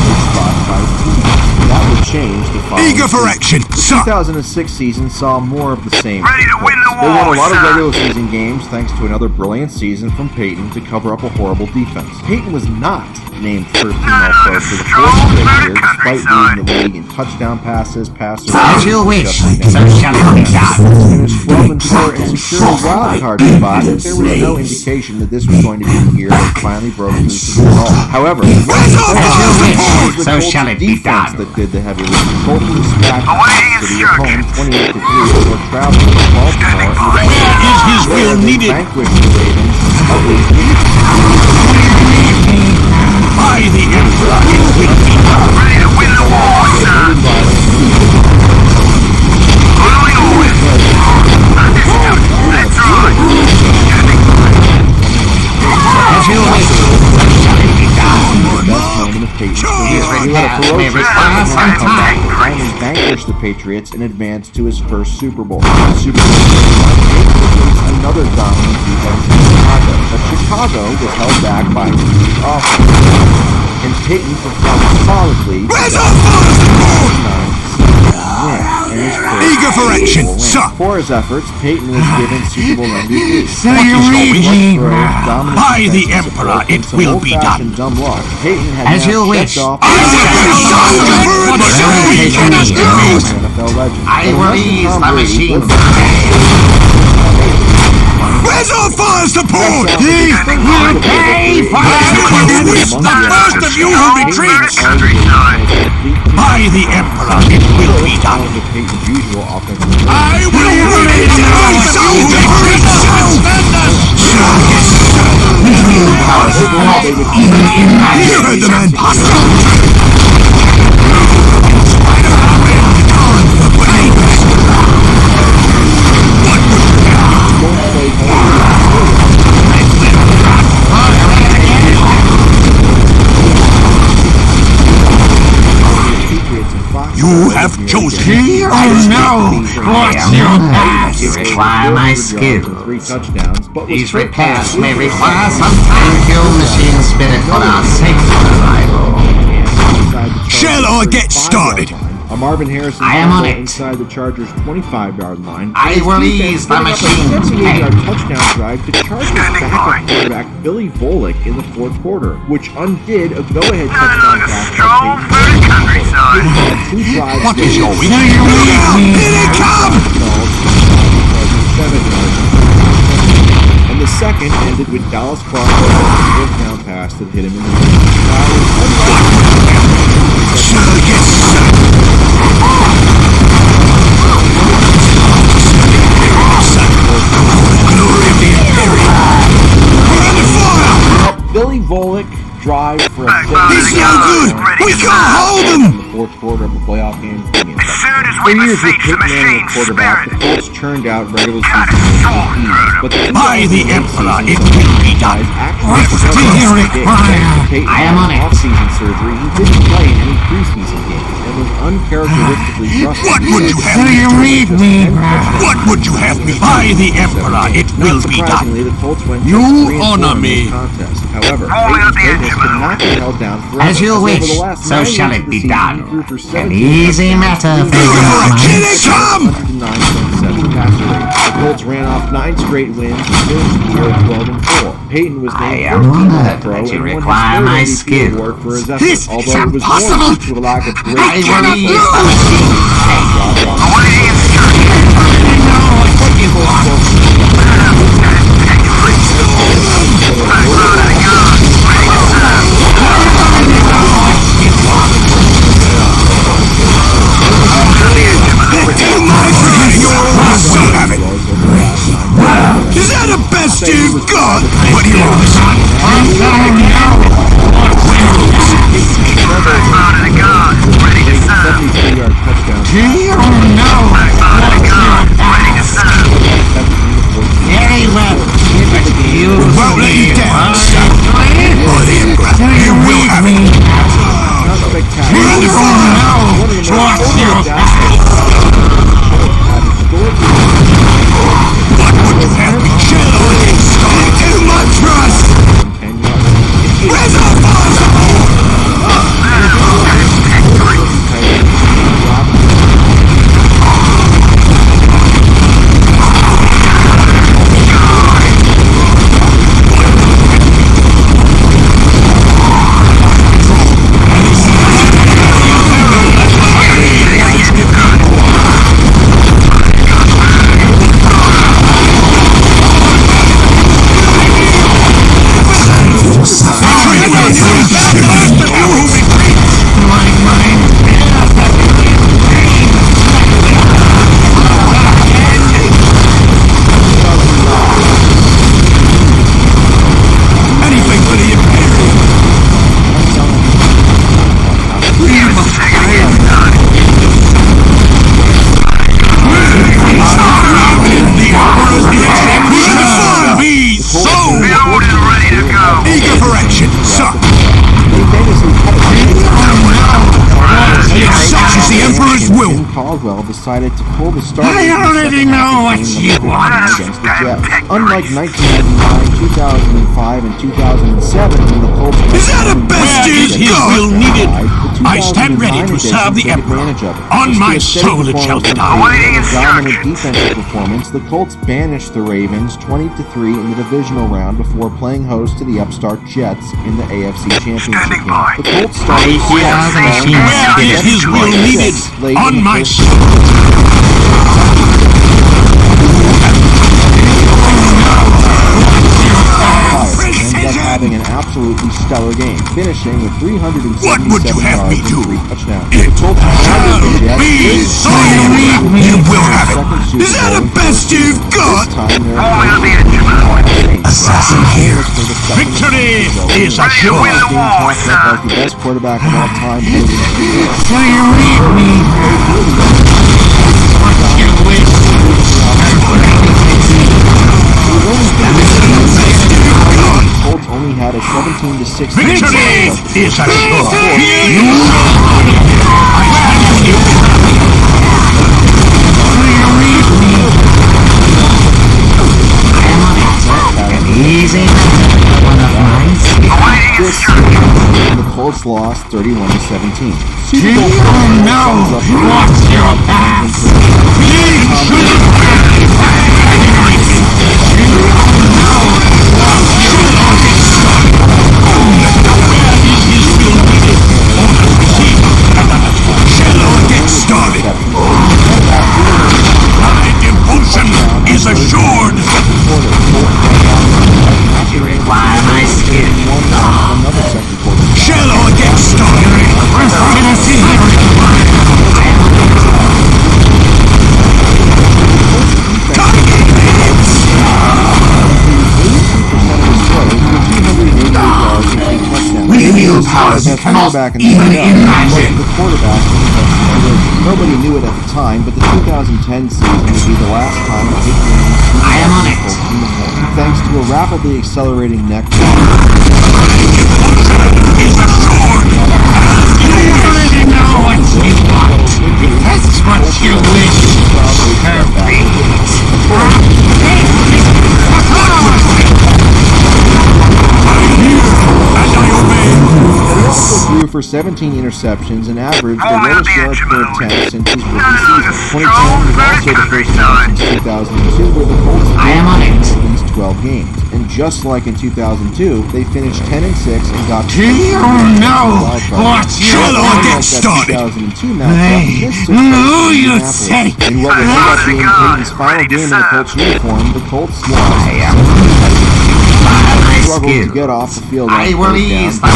That would change the following Eager for action, The sir. 2006 season saw more of the same. Ready to win the They won war, a lot of sir. regular season games thanks to another brilliant season from Peyton to cover up a horrible defense. Peyton was not named first female pro for the fourth straight year, despite leading the league in touchdown passes, passer As you wish, so shall it be done. finished 12-4 and secured a wild card spot. There was no indication that this was going to be the year they finally broke through to the result. However, it was the So Colts' shall it be defense done. that did the heavy lifting. Colts were scratched Awaiting to be at home instructions. 28-3 before traveling to Baltimore. Where is his will needed? Vanquished the Ravens. By the Emperor, it will be done. Ready to win the war, sir. Following orders. Understood. That's right. As you wish, so shall it be done. Best moment of Peyton's These career. He had a repairs may ferocious require some comeback time. to finally vanquish the Patriots and advance to his first Super Bowl. Super Bowl faced another dominant defense in Chicago, but Chicago was held back by an elite offense. And Peyton performed solidly. Where's our fire? Eager for action, sir. For his efforts, Peyton was given Super Bowl MVP. So you read me now. By the Emperor, it will be done. Dumb luck. Peyton had As now you checked wish. off What shall we take me a moment? NFL legend. I will ease the machine. Where's Where's our fire support? He will pay for The first of you who retreats! By the Emperor, it will be done. I will retreat! You heard the man! You have chosen. Oh no! What's your past? You require my skill. These repairs may require some time. Fuel machine spirit for our safe survival. Shall I get started? Marvin Harrison I am on it. Inside the Chargers' 25-yard line. I will ease the machine's pain. Touchdown drive to Chargers backup quarterback Billy Volek in the fourth quarter, which undid a go-ahead touchdown pass. What is your reason? Here it comes! And the second ended with Dallas Clark with a fourth down pass that hit him in the Billy Volek drive for a He's no good! We can't hold him! in the fourth quarter of a playoff game. For years with Peyton Manning at quarterback, the Colts churned out regular season games, but by the Emperor, it will be done. I am on it. Off-season surgery, he didn't play in any preseason games and was uncharacteristically trusted. What would you have me do? What would you have me? By the Emperor, it will be done. The Colts went You 3-4 honor in me. this contest. However, Peyton's greatness could not be held down forever. As you over wish, the last so 9 shall weeks it of be the season, done. he threw for An 17 easy matter for Here you. it come! 109.7 passer rate. The Colts ran off 9 straight wins and finished the year 12-4. Peyton was I named am 13th honored All-Pro that you and won his require third my MVP skill. award for his effort, This is although it was impossible. more due to a lack of great I will ease the machine's pain. Awaiting instructions. Is that the best you've got? What do you want? Out of the guard, ready to serve. 73-yard touchdown. Ready to serve. Very well. Won't let you down, son. By the Emperor, you will have it. Not spectacular. We're on the phone. What would you have me? Shall I get started? Too much trust. Where's our fire support? Anything for the Imperial. Be so Build and ready to go. eager for action, sir. Such is the Emperor's will. Caldwell decided to pull the start. I already know what you want. Against the Jets. Unlike 1999, 2005, and 2007, when the Colts Is that the best you've His got? will needed. I stand ready to serve the Emperor. On my soul it shall die. Awaiting Dominant instructions. defensive performance, the Colts banished the Ravens 20-3 in the divisional round before playing host to the upstart Jets in the AFC Championship Standing game. by. The Colts started Where is his will needed? On my soul. having an absolutely stellar game, finishing with 377 What would you have me yards do? and 3 touchdowns. It The Colts shall be so! You will have it! Is that the best you've got? This time they're Only on the edge of my life. Assassin here. Victory is Shaw assured. is being talked about like the best quarterback of all time. So you leave me. What you wish. The Colts only had a 17-6 Victory is assured. Easy. One of mine. this season, the Colts lost 31-17. Super Bowl What's your path? Started. My devotion is assured. You require my skill. Shall I get started? Real powers cannot even imagine. The quarterback. Nobody knew it at the time, but the 2010 season would be the last time that Big Game I am on it. thanks to a rapidly accelerating necron. You already know what you want. That's what you wish. He also threw for 17 interceptions and averaged the lowest yards per attempt since his rookie season. 2010 was also the first time since 2002 where the Colts I am on it. at least 12 games. And just like in 2002, they finished 10-6 and got Do you know what you Shall I get that started? 2002 matchup. This took know place in you Indianapolis. say. In what would end up being Peyton's final game in a Colts uniform, the Colts lost. My Struggled to skill. get off the field on I will first down. ease the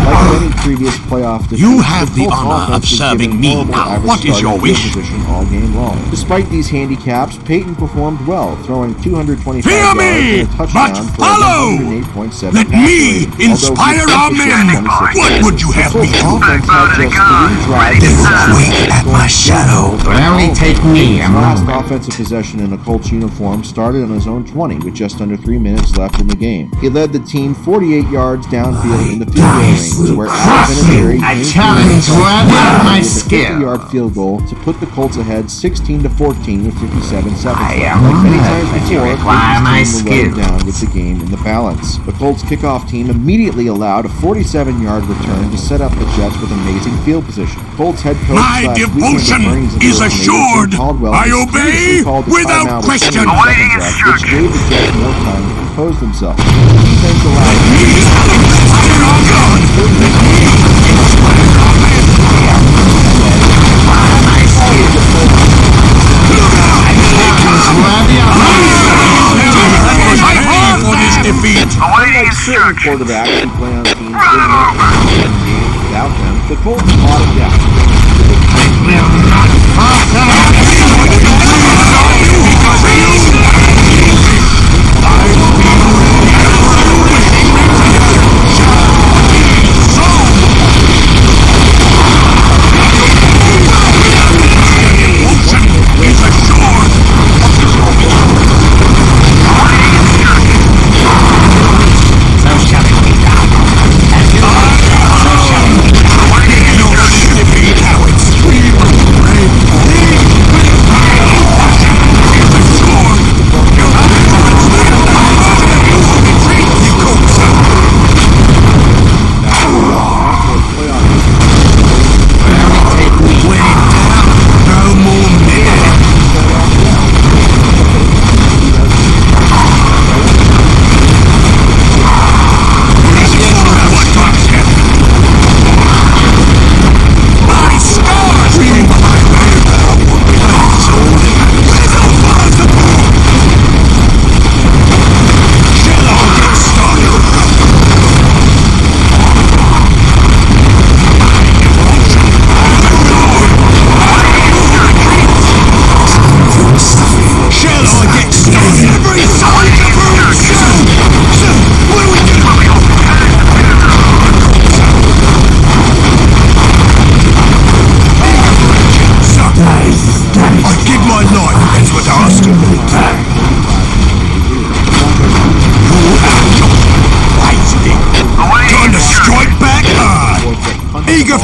Like many previous playoff defeats, You have the Colts honor offense of was serving given me. horrible Now, average what is your starting wish? field position all game long. Despite these handicaps, Peyton performed well, throwing 225 Fear yards me, and a touchdown but for follow. a 108.7 Let passer me rating, although he inspire spent our the men. 26 What would you have me Colts do? offense had just 3 drives Then to wait at my shadow. Will only take me a His last moment. offensive possession in a Colts uniform started on his own 20 with just under 3 minutes left in the game. He led the team 48 yards downfield in the field goal range, where Alex Vinatieri I came challenge through whoever my with a skill. 50-yard field goal to put the Colts ahead 16-14 with 57 seconds I left. am Like many good, times but you before, require my Peyton's team were letting skill. down with the game in the balance. The Colts kickoff team immediately allowed a 47-yard return to set up the Jets with amazing field position. Colts head coach My slash devotion weekend earnings is coordinator assured. Tim Caldwell I mysteriously obey called the without timeout with question. 28 Awaiting seconds left, which instruction. gave the Jets more time to compose themselves. Defense allowed For this defeat. Awaiting Unlike certain instruction. quarterbacks who play on teams without them, the Colts fought it down. So shall it be done. As you like, so shall it be done.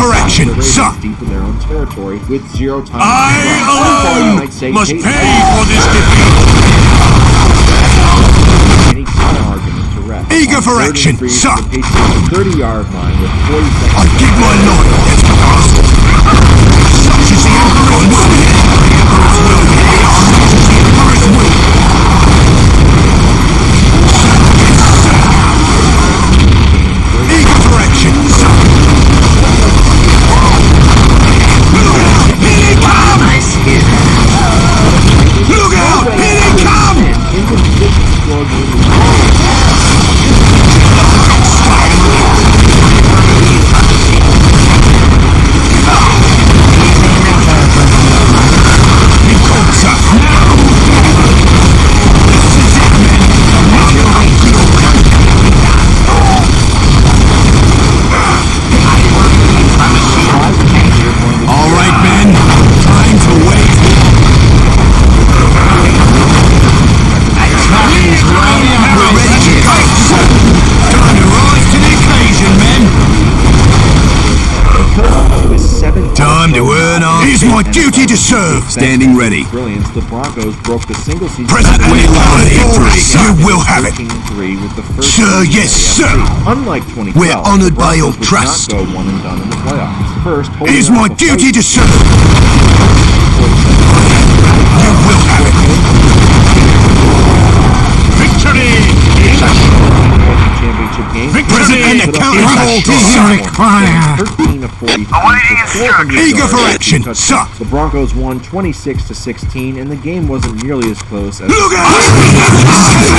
for action, sir. Deep in their own territory with 0 time. I alone must pay for this defeat. Any counter-argument to rest. Eager for action, sir. 30-yard line with 40 seconds. I give my life as the last. Such is the Emperor's will. The Emperor's will. Such is the Emperor's will. Eager for action, sir. Look out! Here they come! Look out! Here they come! All right, men. Time to wait. We're ready to go. Time to rise to the occasion, men. Time to earn our. It is my duty to serve. Standing ready. Brilliance, the Broncos broke the single season. Present way loud victory. You will have it. 13-3 with the first Sir, yes, sir. Unlike 2012, We're honored by your the Broncos trust. would not go one and done in the playoffs. First, It is my duty to serve. You will have it. Victory is assured. championship game. Present and accounting for 13 of 40. Eager for action, sir. The Broncos won 26-16, and the game wasn't nearly as close as. Look out!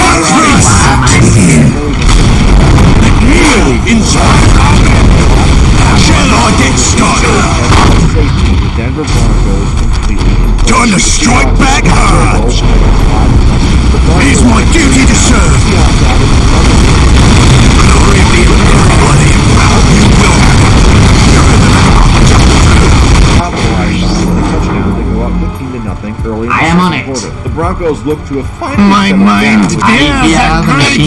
Shall I get started? The Denver Broncos completely. Time to strike back hard. It is my duty to serve. Glory be to everybody. You will have it. I am on it. The Broncos look to a final. My mind is a great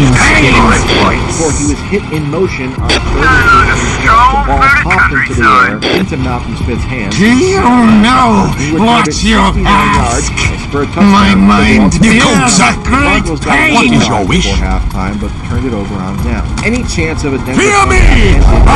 before he was hit in motion on a third. The ball popped into the air into Malcolm Smith's hands. Do you know what you ask? My mind is a great pain. What is your wish? Before halftime, but turned it over on down. Any chance of a Denver Hear me!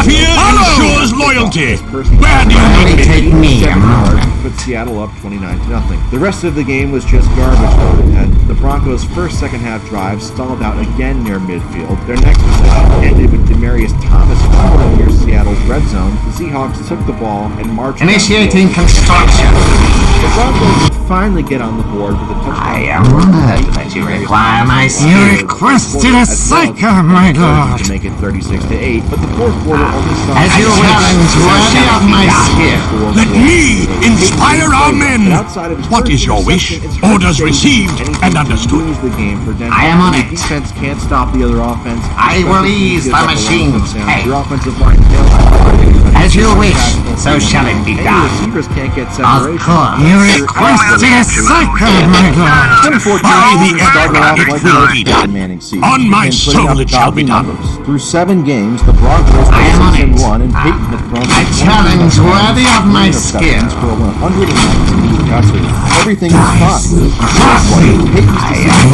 Fear ensures loyalty. Where do you need me? Take me a moment. Put Seattle up 29-0. The rest of the game was just garbage time, and the Broncos' first second-half drive stalled out again near midfield. Their next possession ended with Demaryius Thomas fumbling near Seattle's red zone. The Seahawks took the ball and marched. Initiating construction. The Broncos would finally get on the board with a touchdown. I am honored that you require my skill. You requested a psycho, my lord. To make it 36-8, but the fourth quarter only saw. As you challenge worthy of my skill. Let me inspire our men. What is your wish? Orders received and understood. I am on it. The defense can't stop the other offense. I will ease the machine's pace. Your offensive line fails. As you wish, so shall it be done. Receivers can't get Of separation. course. You requested a psycho, my lord. By the Eldar, it will be done. On my soul it shall be done. Through 7 games, the Broncos I am on it. 6-1, and Peyton has thrown A challenge worthy of my skill. for 119 passes. Everything is fine.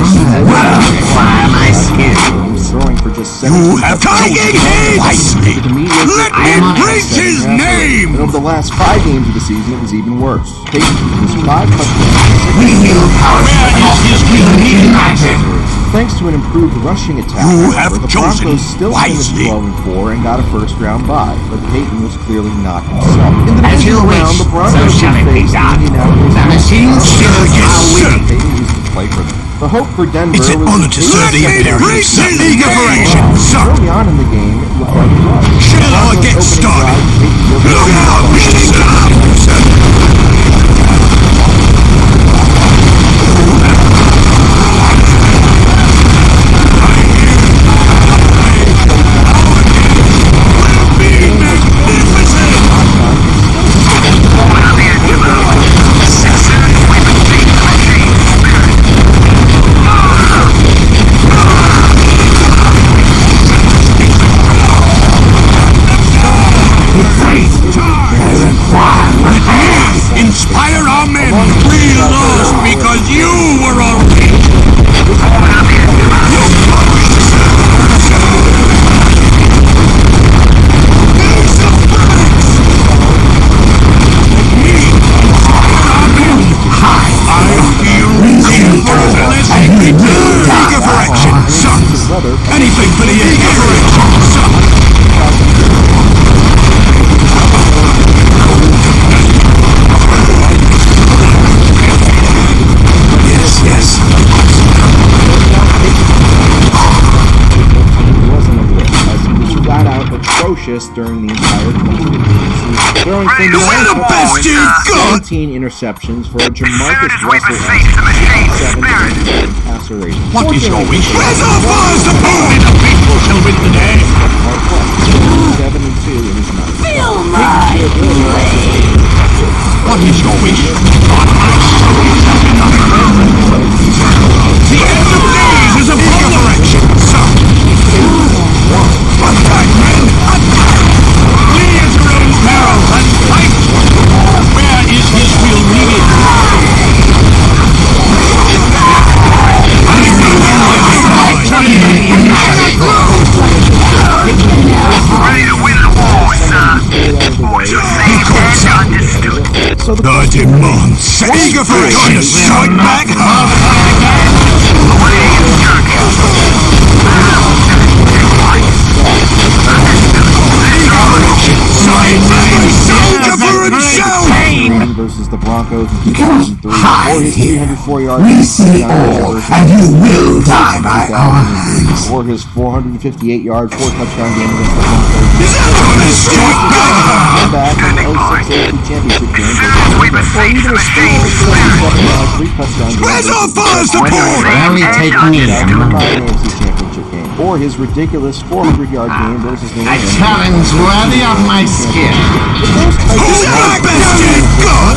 Require my skill. Throwing for just 7. You have taken heads! Let me preach his name! And over the last 5 games of the season, it was even worse. Peyton has 5 touchdowns. Thanks to an improved rushing attack, You have the chosen Broncos still wisely. finished 12-4 and got a first-round bye, but Peyton was clearly not himself. In the As you divisional wish, round, the so Broncos shall it be faced done. Indianapolis. The machine's skills are weak. Peyton used to play for them. The hope for Denver It's an was honor to serve the Imperial. Eager for action, sir. early on in the game, it looked like it was. Shall I get started? Look out! Here they come! Time another. Anything for the Imperial! Yes. He wasn't a blitz, as he was flat out atrocious during the entire 2015 season, throwing for 17 interceptions for a Jamarcus Russell passer rating. What is your wish? Let our fires the only the people shall win the day! 7-2 in his mouth. Feel my blade! What is your wish? The end of days is upon the direction, sir! Attack, men! Attack! Flee at your own perils and fight! Where is his real needed? Ready to win the war, sir. Orders received and understood. So the I demand eager for a kind of strike back! Away instructions. Soldier for himself! versus the Broncos in 2003, or his 304-yard We see all, and you will die by our hands. or his 458-yard, 4-touchdown game against the Broncos. Back in the 06 AFC Championship game, or even his 477-yard, 3-touchdown game Where's our fire against the support? Only take me. AFC Championship game, or his ridiculous 400-yard game versus New A England. challenge worthy of my skill. Who's our best you've got?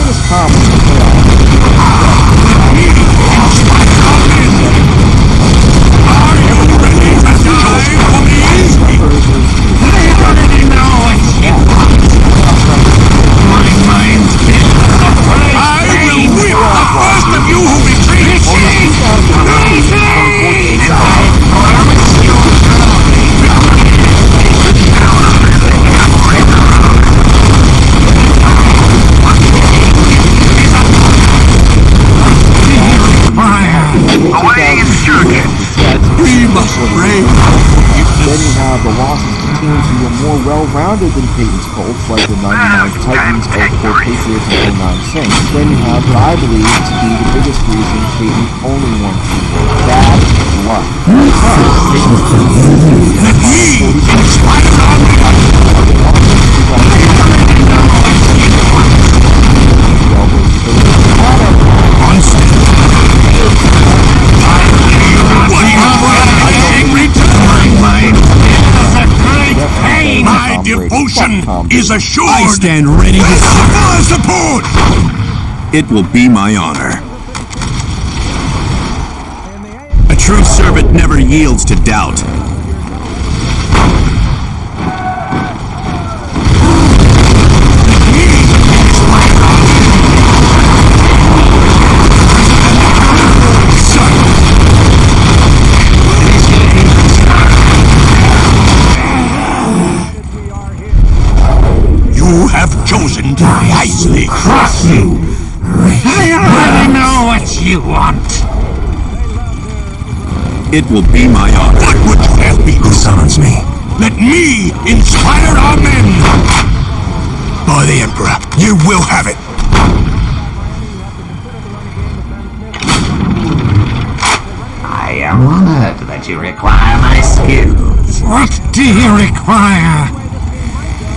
Are you ready to die for me? I already know what you want. My mind's been I will whip the first of you who retreats! Away instructions. We must pray. Then you have the losses to teams who were more well-rounded than Peyton's Colts, like the 99 Titans, 04 Patriots, and 09 Saints. Then you have what I believe to be the biggest reason Peyton only won Super Bowl: bad luck. My devotion is assured. I stand ready to Fire support! It will be my honor. A true servant never yields to doubt. You have chosen wisely. Cross you. I already know what you want. It will be my honor. What would you have me Who do? summons me? Let me inspire our men! By the Emperor, you will have it! I am honored that you require my skills. What do you require?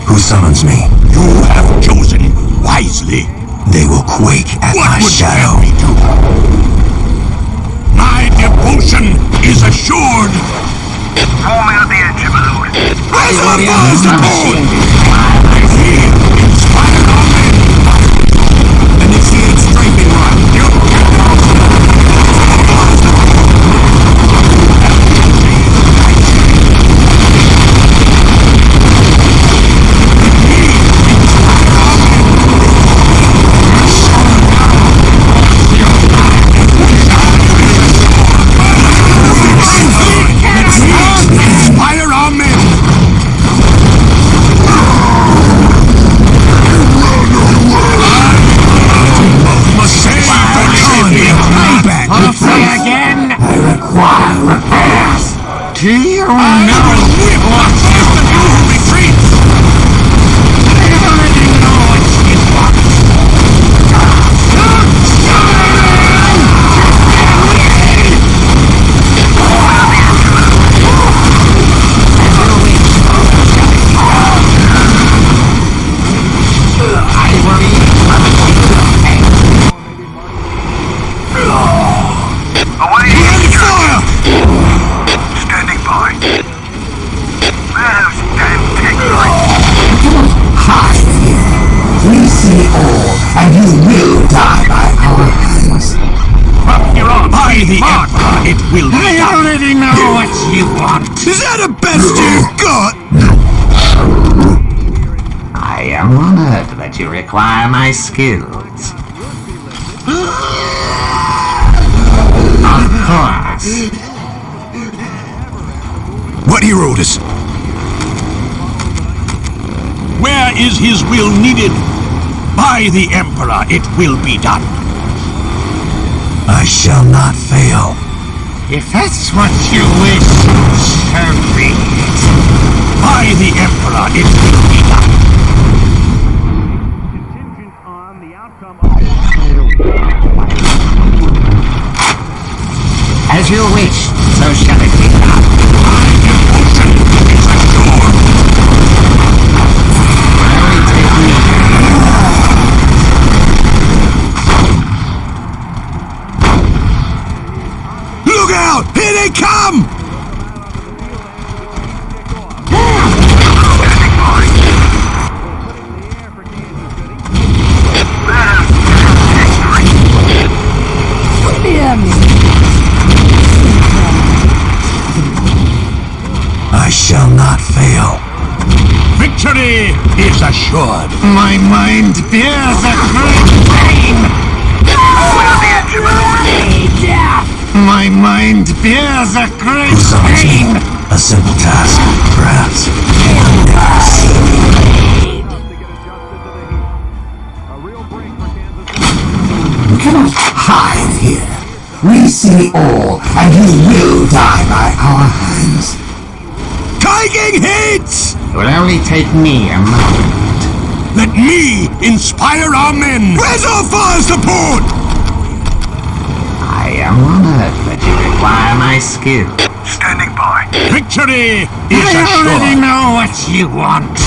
Who summons me? You have chosen wisely. They will quake at What my would you shadow. have me do? My devotion is assured. Form me on the engine, my lord. Where's our fire support? We inspire our men. Initiate strafing run. You inspire our men. Do you know what you retreats? I already know what you want. And you will die by our hands. By the Emperor, it will be done. I already know what you want. Is that the best you've got? I am honored that you require my skills. Of course. What are your orders? Where is his will needed? By the Emperor, it will be done. I shall not fail. If that's what you wish, so be it. By the Emperor, it will be done. Contingent on the outcome of As you wish, so shall it be done. My devotion is assured. Only take me. Look out! Here they come! I shall not fail. Victory is assured. My mind bears a great pain. My mind bears a great pain. A simple task, perhaps. You cannot hide here. We see all, and you will die by our hands. Taking hits! It will only take me a moment. Let me inspire our men. Where's our fire support? I am honored that you require my skill. Standing by. Victory is assured. I already know what you want.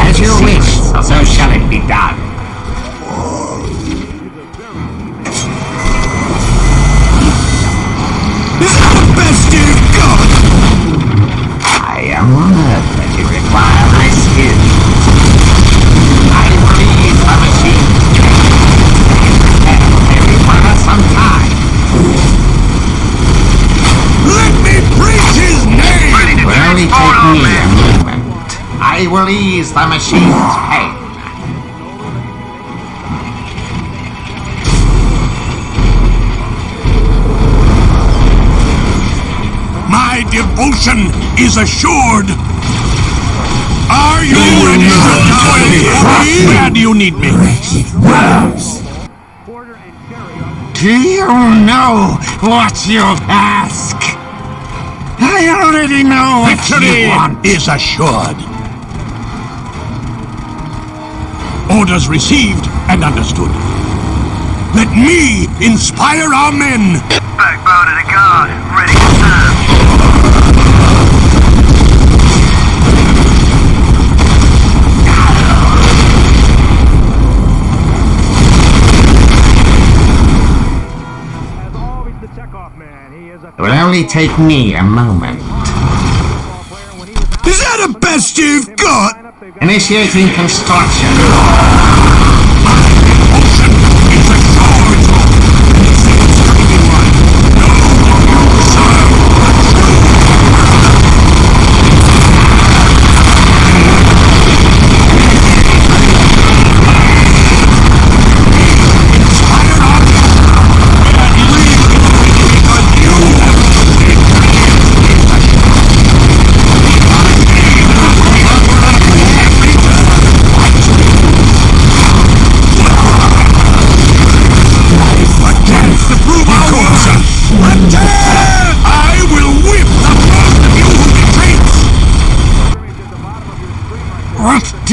As you wish, so shall it be done. Is that the best you've got? I am honored that you require my skill. I will leave the machine. Maybe for some time. Let me preach his name! It will only take me a moment. I will ease the machine's pain. My devotion is assured. Are you ready to die? Where do you need me? Do you know what you ask? I already know what you want. Victory is assured. Orders received and understood. Let me inspire our men. Backbone of the guard, ready to serve. It will only take me a moment. Is that the best you've got? Initiating construction.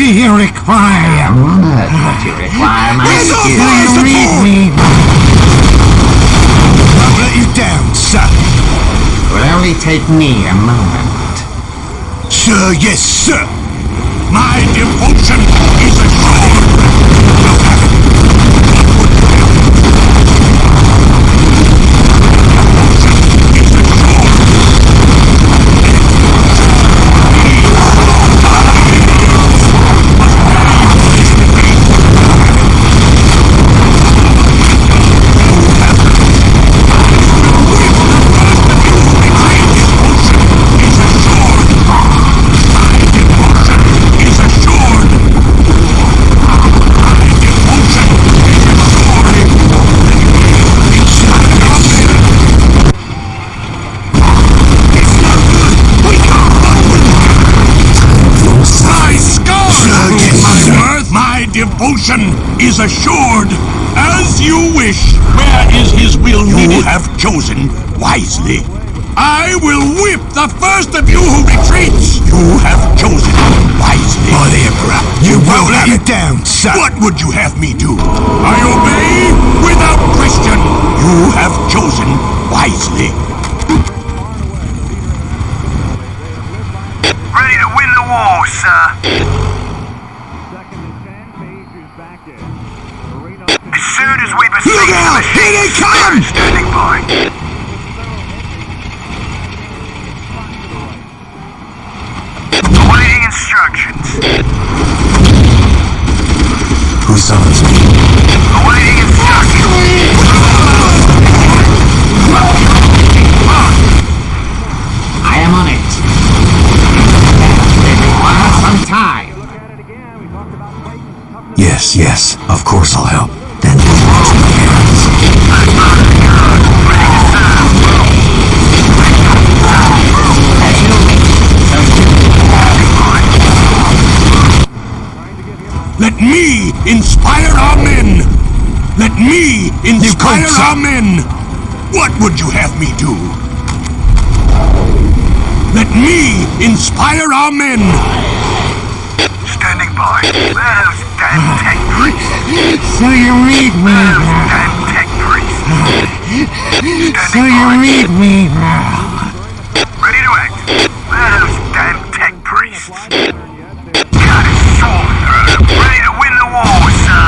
do you require? What do you require my skill? Do you read me? I'll let you down, sir. It will only take me a moment. Sir, yes, sir. My devotion is assured. Devotion is assured. As you wish. Where is his will needed? You have chosen wisely. I will whip the first of you who retreats. You have chosen wisely. By the Emperor, you will let you down, sir. What would you have me do? I obey without question. You have chosen wisely. Ready to win the war, sir. As soon as we perceive Look out! Here they come! Standing by. Awaiting instructions. Who summons me? Awaiting instructions. I am on it. It requires some time. Yes, yes. Of course I'll help. Then Let me inspire our men! Let me inspire our men! What would you have me do? Let me inspire our men! Standing by. Where those damn tech priests? So you read me Where those now. damn tech priests? So you read me now. Ready to act. Where those damn tech priests? Got his sword through them. Ready to win the war, sir.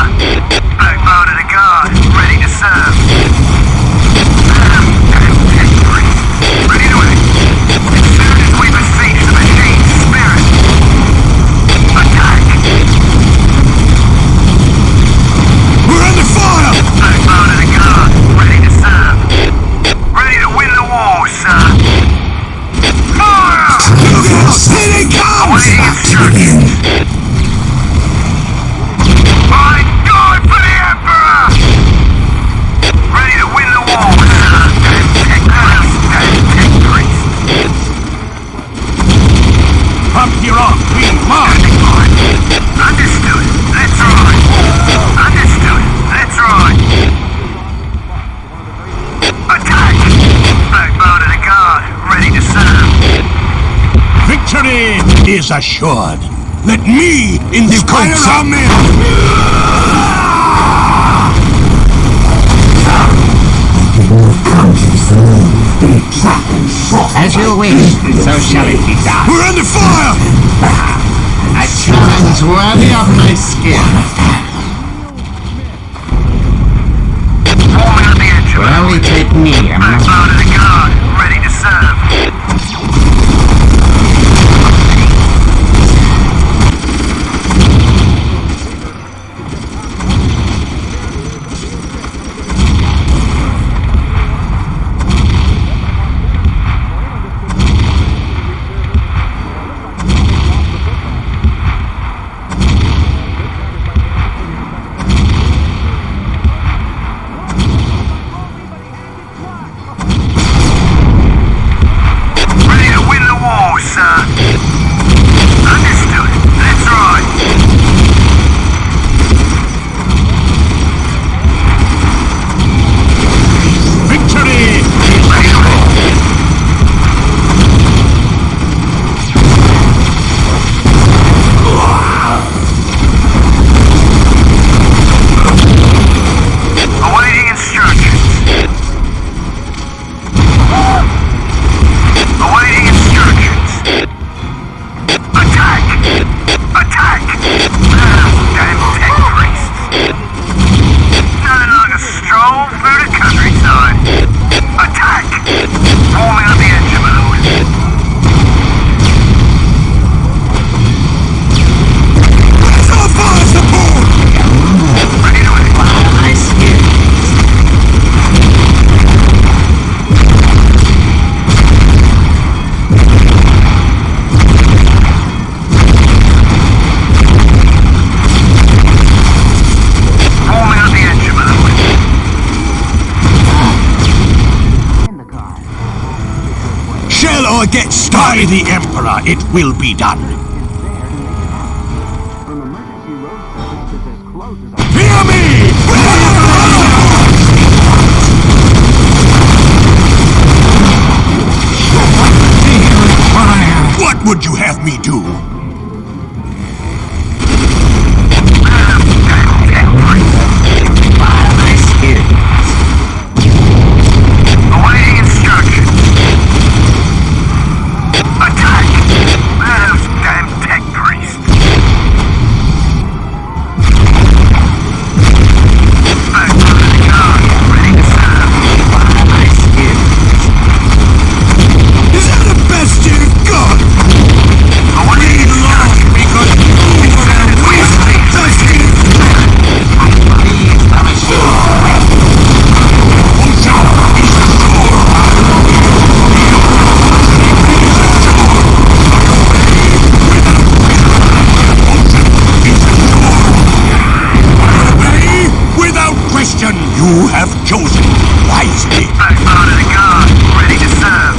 Backbone of the guard. Ready to serve. Where those damn tech priests? Ready to act. As soon as we besiege the machine's spirit. Attack. we're under fire! Backbone of the guard. Ready to serve. Ready to win the war, sir. Fire! Look out! Here they come! Awaiting instructions. By God for the Emperor! Ready to win the war, sir. Tech priest. From here on, we march! Understood. Let's ride. Understood. Let's ride. Attack! Backbone of the guard. Ready to serve. Victory is assured. Let me inspire our men! As you wish, so shall it be done. We're under fire! A challenge worthy of my skill. Warming up the engine. Will only take me a moment. Backbone of the guard. Ready to serve. get started. By the Emperor, it will be done. Hear me! What would you have me do? My skills. Awaiting instruction. Attack! Those damn tech priests. Back to the car, ready to serve. My skills. Is that the best you've got? Awaiting instruction. Because you were a waste of Please, I'm assured. Without question, you have chosen wisely. Back out of the guard, ready to serve.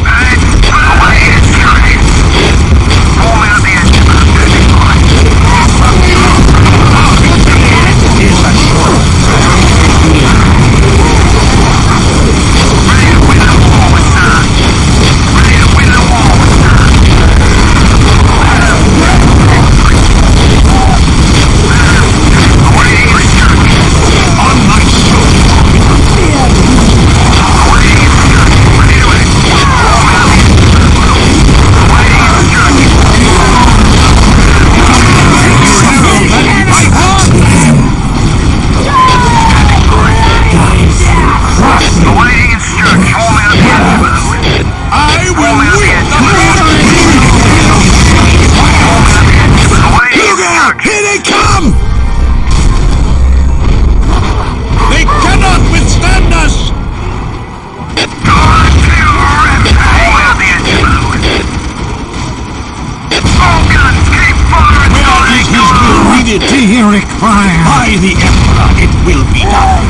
And awaiting instructions. Form out the engine of the Is assured. Ready to win the war with sir. Ready to win the war with sir. Awaiting instructions. On my shoulder. Awaiting instructions. Ready to win. Form out the awaiting instructions. Awaiting instructions. Form out the engine. I will Form out the whip the Awaiting Look out! instructions. Here they come! They cannot withstand us! Form out the engine mode. All guns keep firing. Where is his will needed? By the Emperor, it will be done.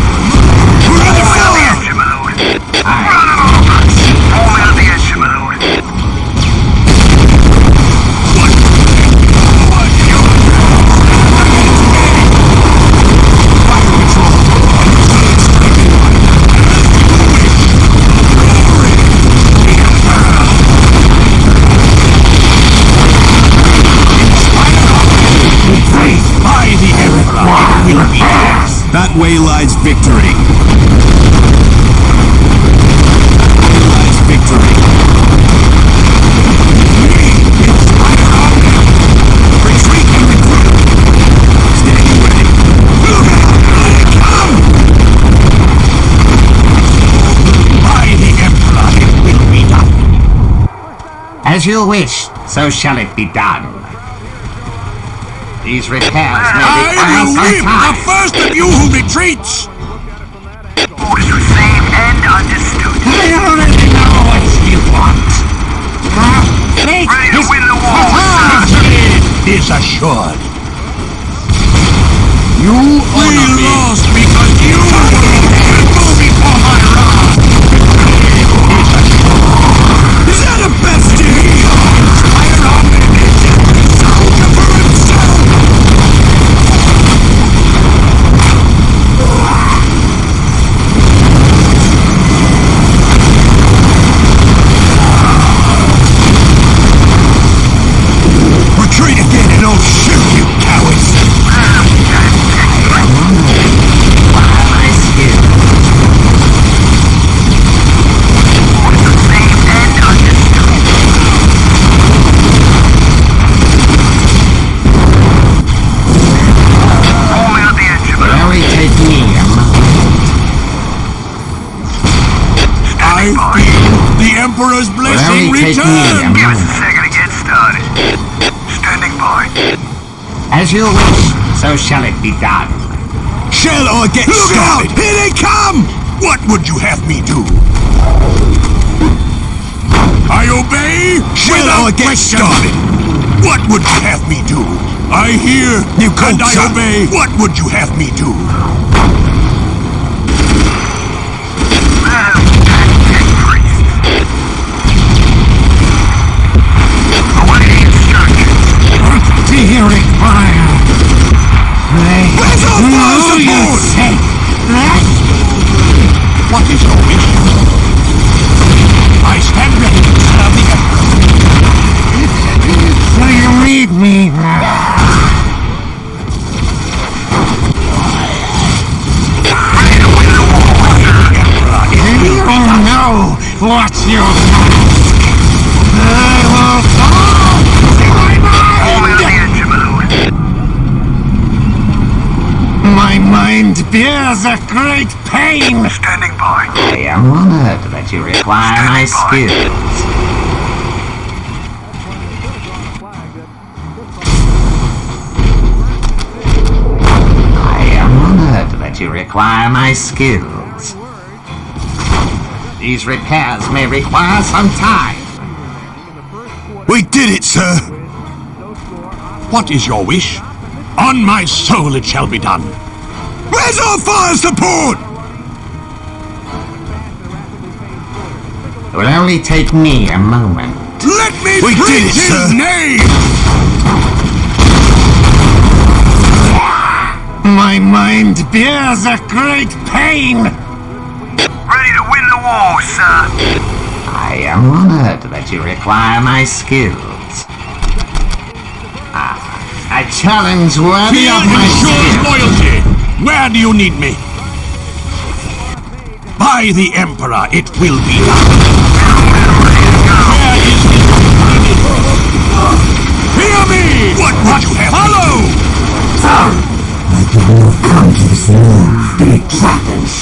We're under Form out the fire! engine mode. Run them over. Form out the engine mode. By the Emperor, it will be done. That way lies victory. Lies victory. Retreat and recruit! Standing ready. Look out! Let it come! By the Emperor, it will be done. As you wish, so shall it be done. These repairs may I require will some whip the time. first of you who retreats! Orders received and understood. I already know what you want. Ready to win the war with sir. Victory is assured. You We honor me. lost because you go before my wrath. Is assured. Is that a bestie? Fire on the soldier for himself. Retreat again and I'll shoot you, cowards! My skills. Orders received and understood. Form out the engine mode. Very titanium. I feel the Emperor's blessing Very return! titanium. Give us a second to get started. Standing by. As you wish, so shall it be done. Shall I get Look started? Out! Here they come! What would you have me do? I obey Shall I get started? What would you have me do? I hear you and I obey. What would you have me do? Those damn tech priests. What's your task? I will fall to my mind! My mind bears a great pain! Standing by. I am honored that you require my skills. That you require my skills. These repairs may require some time. We did it, sir! What is your wish? On my soul it shall be done. Where's our fire support? It will only take me a moment. Let me preach his name! My mind bears a great pain! Ready to win the war, sir. I am honored that you require my skills. A challenge worthy of my skills. Loyalty! Where do you need me? By the Emperor, it will be done. Where is his needed? Hear me! What would you have? Follow!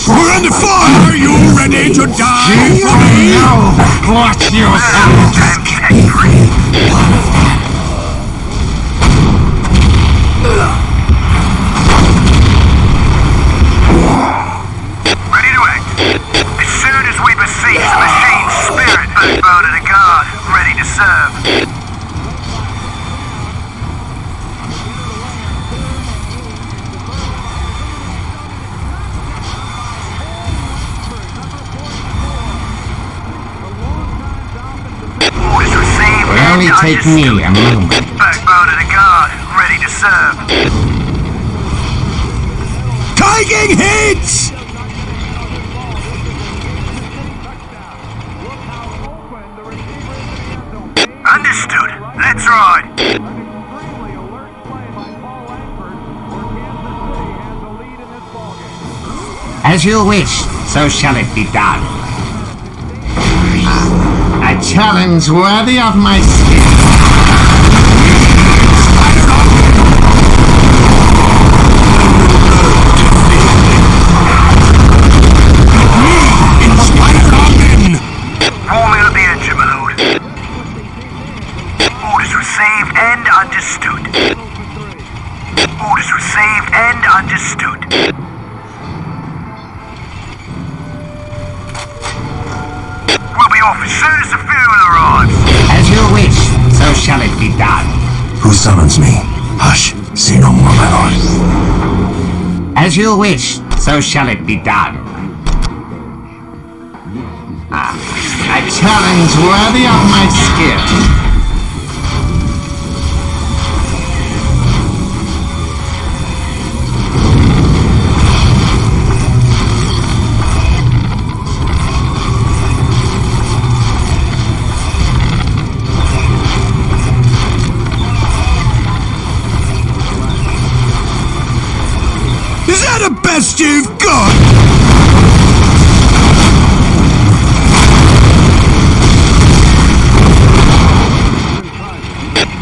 We're under fire! Are you ready to die for me? No! What's your task? Ready to act. As soon as we besiege the machine's spirit, backbone of the guard, ready to serve. Only take me a moment. Backbone of the guard, ready to serve. Taking hits! Understood. Let's ride. As you wish, so shall it be done. A challenge worthy of my skill. Inspire our men! Forming of the engine, my lord. Orders received and understood. Orders received and understood. Off as soon as the fuel arrives. As you wish, so shall it be done. Who summons me? Hush, say no more, my lord. As you wish, so shall it be done. A challenge worthy of my skill. Is that the best you've got?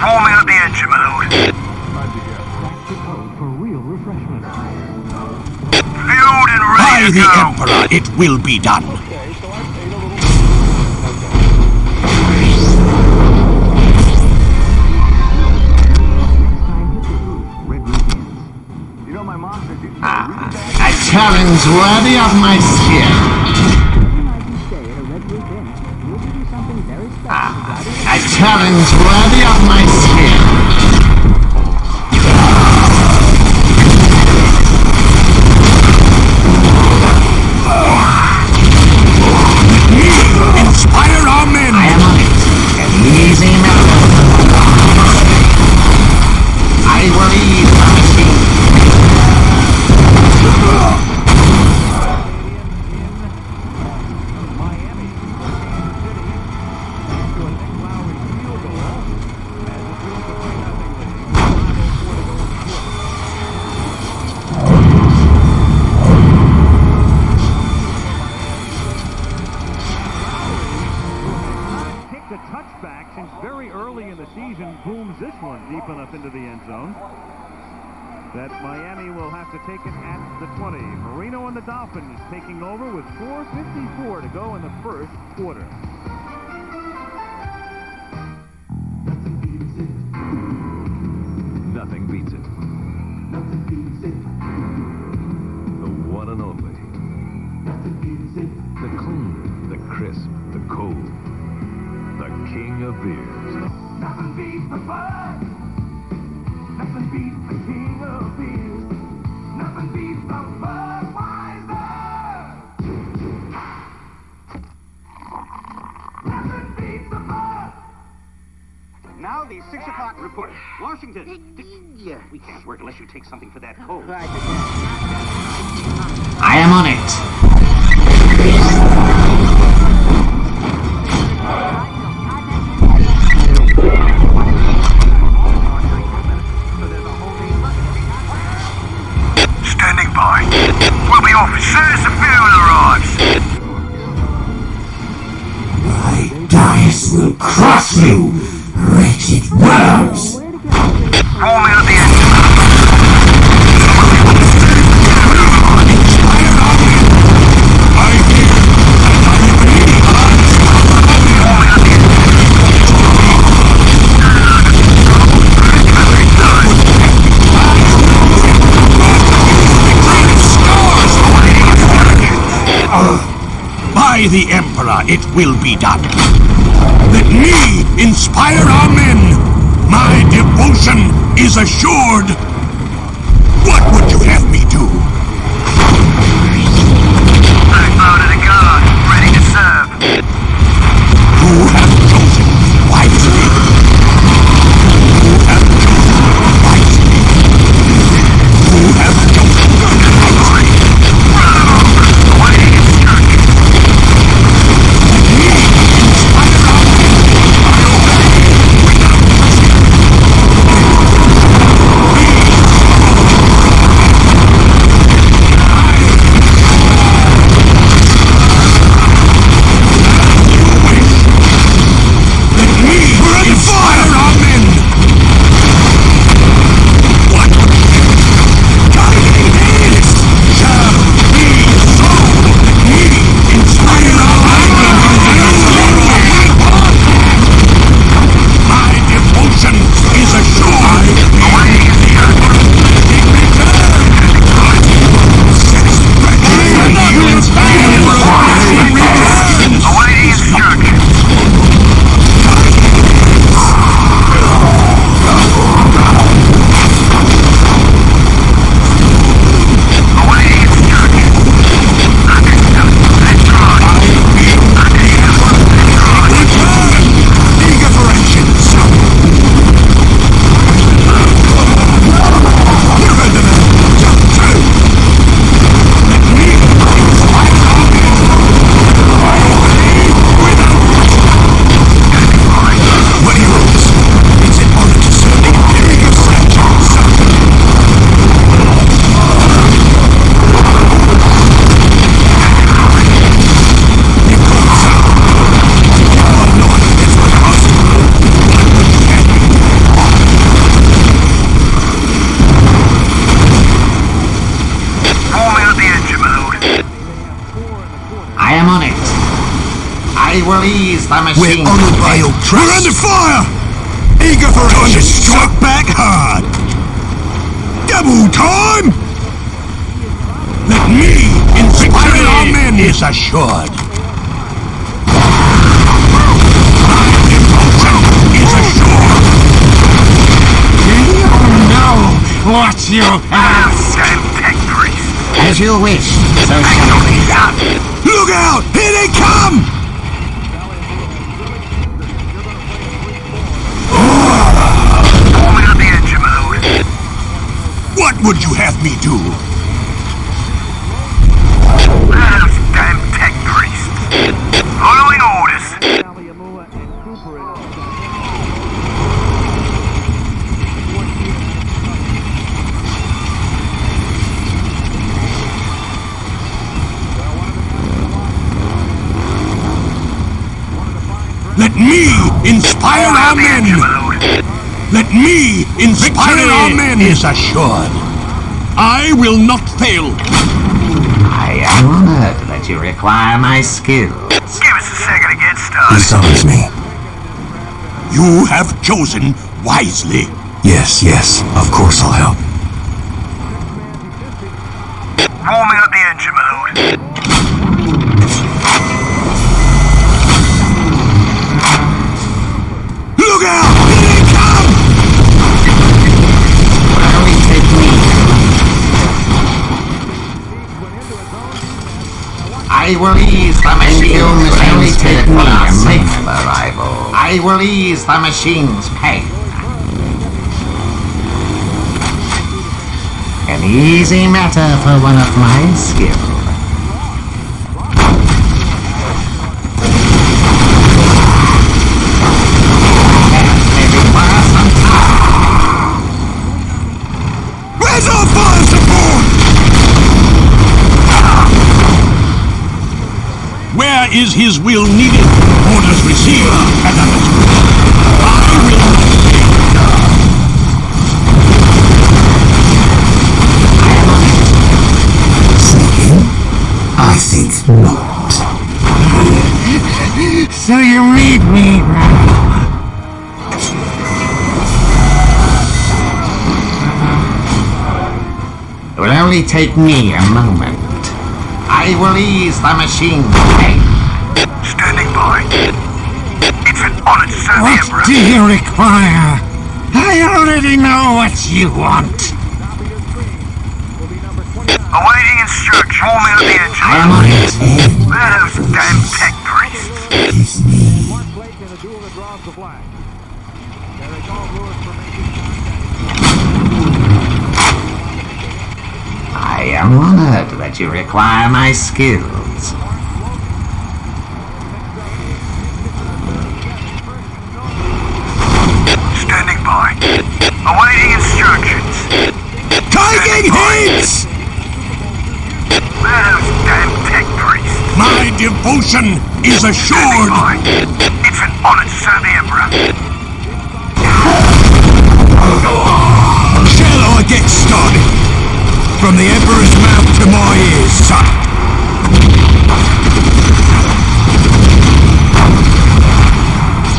Warming up the engine, my lord. Fueled and ready By to the go. Emperor, it will be done. A challenge worthy of my skill. A challenge worthy of my skill. Inspire our men! I am on it. An easy method. I will eat the machine. pass into the end zone. That Miami will have to take it at the 20. Marino and the Dolphins taking over with 4:54 to go in the first quarter. Nothing beats it. The one and only. The clean, the crisp, the cold. The king of beers. Nothing beats the buzz. Nothing beats the king of beers. Nothing beats the Budweiser. Nothing beats the buzz. Now the 6 o'clock report. Washington. Yeah, we can't work unless you take something for that cold. I am on it. Standing by. We'll be off as soon as the fuel arrives. My dice will crush you, wretched worms! Warm me at the engine. By the Emperor, it will be done. Let me inspire our men. My devotion is assured. What would you have me do? Backbone of the guard, ready to serve. You have chosen wisely. You have chosen wisely. You have chosen wisely. Waiting instruction. will ease the machine. We're on the rail track. We're under fire! Eager for time to strike back hard. Double time! Let me inspire our men is assured. My devotion is assured. You know what you have. Damn tech priest. As you wish, so shall it be done. Look out! Here they come! Warming up the engine mode. What would you have me do? Those damn tech priests. Following orders. Let me inspire our men! Let me inspire our men is assured. I will not fail. I am honored that you require my skills. Give us a second to get started. He summons me. You have chosen wisely. Yes, of course I'll help. Warming up the engine, my lord. Look out! Here they come! Will only take me. I will ease the machine. Will only take me a safe arrival. I will ease the machine's pain. An easy matter for one of my skills. Where's our fire support? Where is his will needed? Orders received and understood. I will not I think not. So you read me now. It will only take me a moment. I will ease the machine's pain. Standing by. It's an honor to serve the Emperor. What do you require? I already know what you want. Awaiting instruction. Warming up the engine. I'm on it. Where are those damn tech priests? Mark Blake in a duel that draws the flag. There they call Lewis for making I am honored that you require my skills. Standing by. Awaiting instructions. taking hits! Where are those damn tech priests? My devotion is assured. It's an honor to serve the Emperor. Shall I get started? From the Emperor's mouth to my ears, son.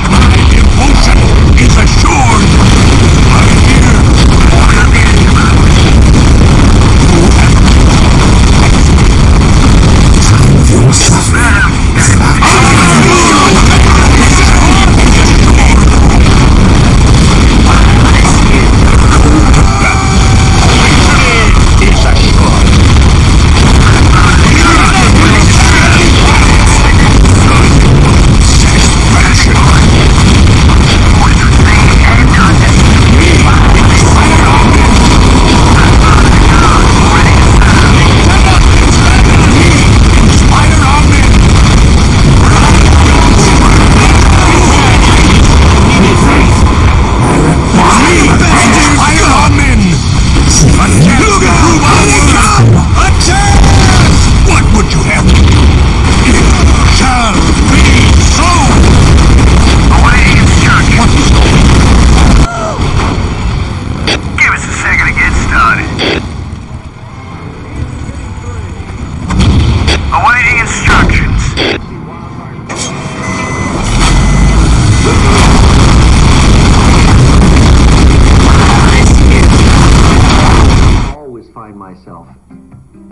My devotion is assured. I'm here. Walk up the engine.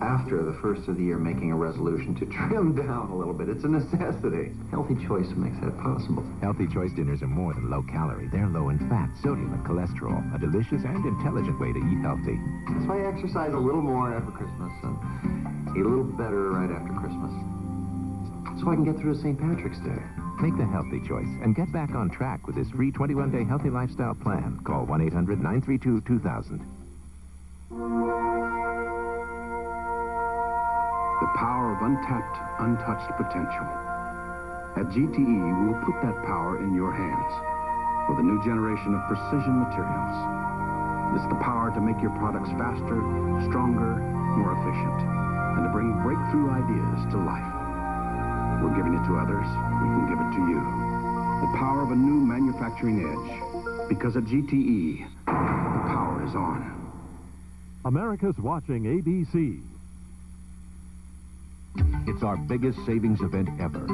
After the first of the year, making a resolution to trim down a little bit. It's a necessity. Healthy Choice makes that possible. Healthy Choice dinners are more than low-calorie. They're low in fat, sodium, and cholesterol. A delicious and intelligent way to eat healthy. So I exercise a little more after Christmas and eat a little better right after Christmas. So I can get through to St. Patrick's Day. Make the healthy choice and get back on track with this free 21-day healthy lifestyle plan. Call 1-800-932-2000. The power of untapped, untouched potential. At GTE, we'll put that power in your hands with a new generation of precision materials. It's the power to make your products faster, stronger, more efficient, and to bring breakthrough ideas to life. We're giving it to others, we can give it to you. The power of a new manufacturing edge. Because at GTE, the power is on. America's watching ABC. It's our biggest savings event ever.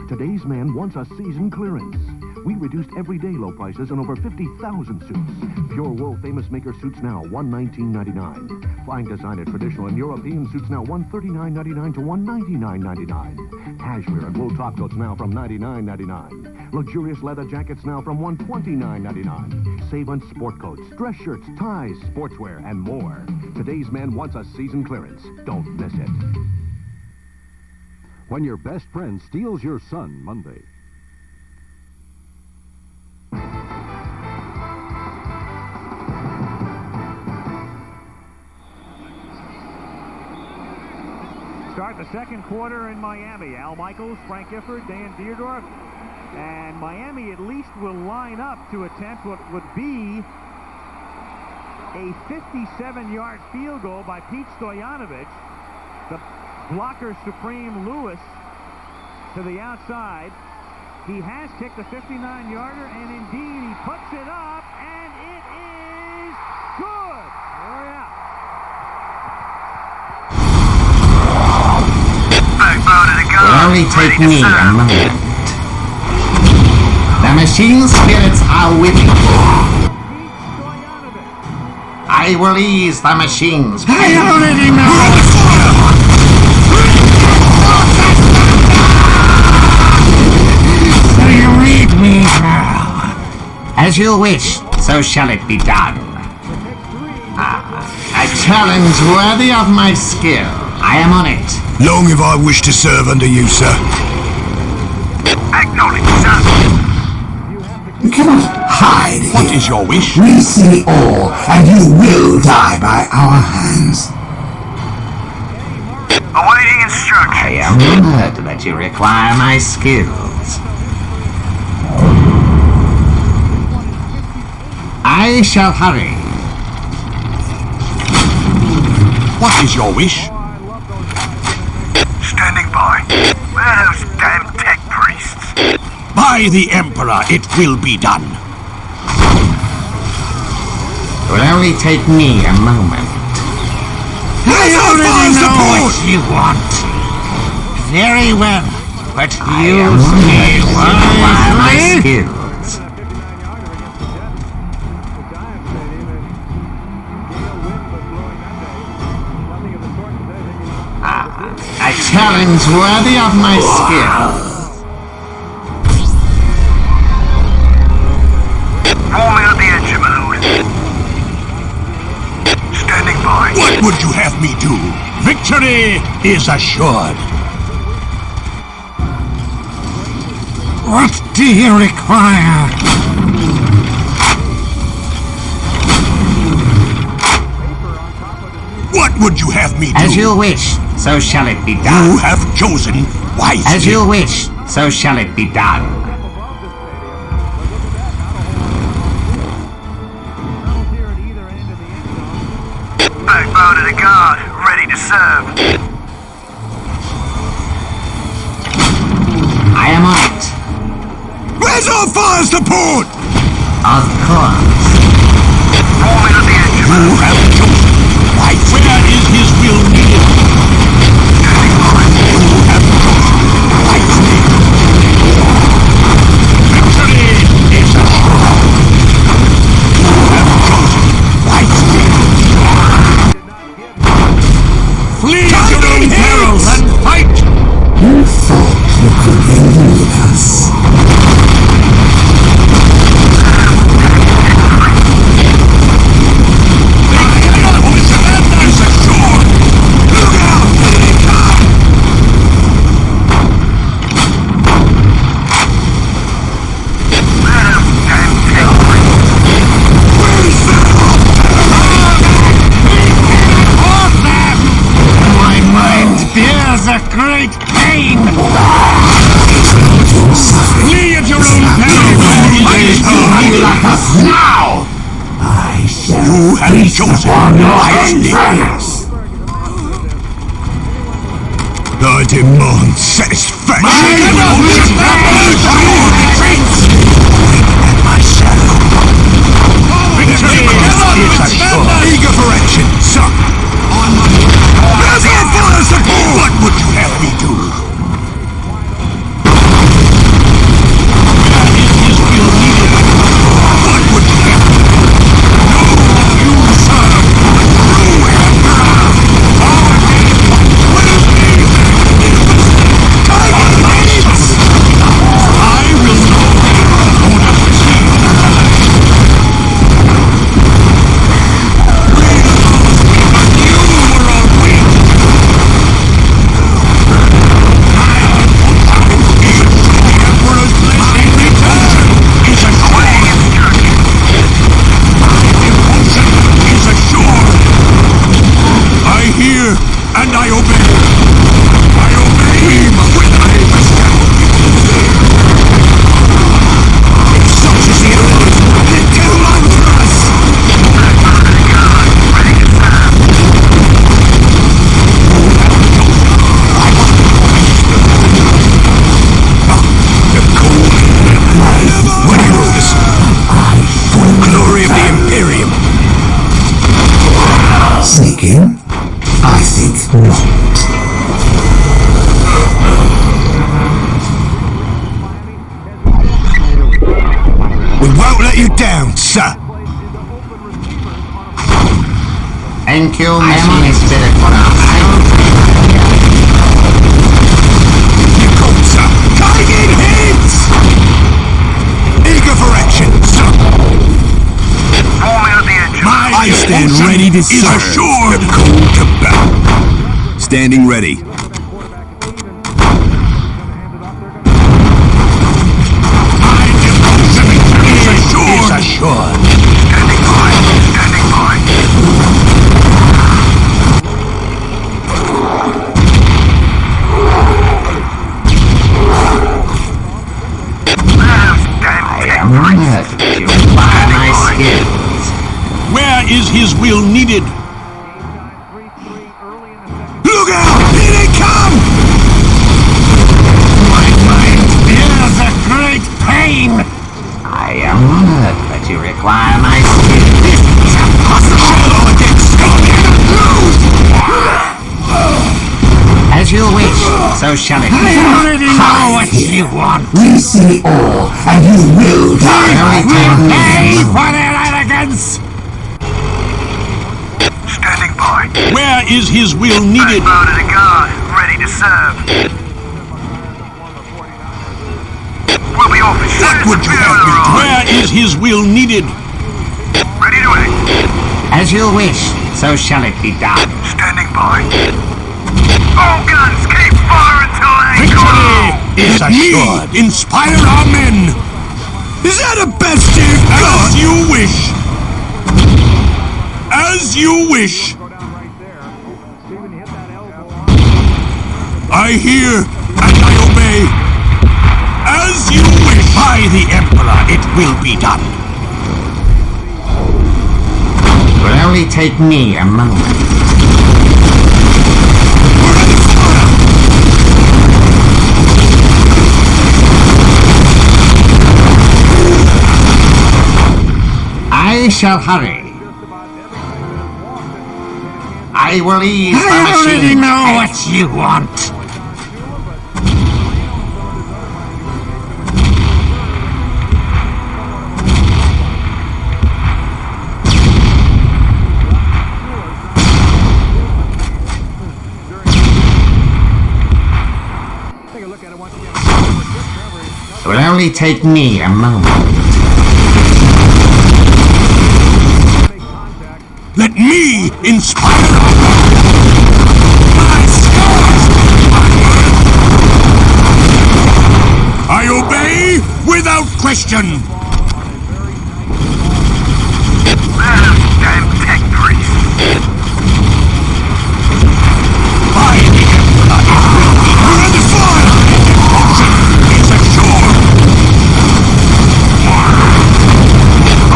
Today's man wants a season clearance. We reduced everyday low prices on over 50,000 suits. Pure wool famous maker suits now $119.99. Fine designer traditional and European suits now $139.99 to $199.99. Cashmere and wool top coats now from $99.99. Luxurious leather jackets now from $129.99. Save on sport coats, dress shirts, ties, sportswear, and more. Today's man wants a season clearance. Don't miss it. When your best friend steals your son Monday. Start the second quarter in Miami. Al Michaels, Frank Gifford, Dan Dierdorf. And Miami at least will line up to attempt what would be a 57-yard field goal by Pete Stoyanovich. The blocker supreme Lewis to the outside. He has kicked the 59-yarder, and indeed he puts it up, and it is good. Oh, yeah. It'll only take me a moment. The machine spirits are with me. I will ease the machines. I already know. So you read me now. As you wish, so shall it be done. A challenge worthy of my skill. I am on it. Long have I wished to serve under you, sir. Acknowledge, sir. You cannot hide here. What is your wish? We see all, and you will die by our hands. Awaiting instructions. I am honored that you require my skills. I shall hurry. What is your wish? Standing by. Where are those damn tech priests? By the Emperor, it will be done. It will only take me a moment. I already know what you want. Very well, but use me while my skills. A challenge worthy of my skill. Warming up the engine mode. Standing by. What would you have me do? Victory is assured. What do you require? What would you have me do? As you wish, so shall it be done. You have chosen wisely. As you wish, so shall it be done. Backbone of the guard, ready to serve. I am on it. Where's our fire support? Of course. Warming up the engine mode. You have chosen wisely. Where is his will needed? Standing by. You have chosen wisely. Victory is assured. You have chosen wisely. Flee to your own perils and fight! You thought you could elude us. Fears a great pain! Flee at your own peril! Now! I shall You have chosen wisely. I demand satisfaction. I cannot withstand my shadow. Sir! On my... There's no fire support! What would you have me do? I think not. We won't let you down, sir. Thank you, memory spirit, for us. You caught, sir. Guiding hits! Eager for action, sir. I stand ready to serve. Assured. The call to battle. Standing ready. My devotion is assured. Standing by. Standing by. I am honored to apply my skills. Where is his will needed? Look out! Here they come! My mind feels a great pain. I am honored that you require my skills. This is impossible! Shall I get started? As you wish, so shall it be. I already know what you want. We see all, and you will die. We'll pay for their arrogance. Standing by. Where is his will needed? Backbone of the guard, ready to serve. We'll be off as soon What as would the you fuel have me do? arrives. Where is his will needed? Ready to act. As you wish, so shall it be done. Standing by. All guns, keep fire until they Victory is assured. Inspire our men. Is that the best you've got? As you wish. As you wish. I hear and I obey. As you wish. By the Emperor, it will be done. It will only take me a moment. I shall hurry. I will ease the machine. I already know what you want. It will only take me a moment. Let me inspire my scars! I obey without question! Damn tech priest! By the Emperor, we're under fire! It's assured!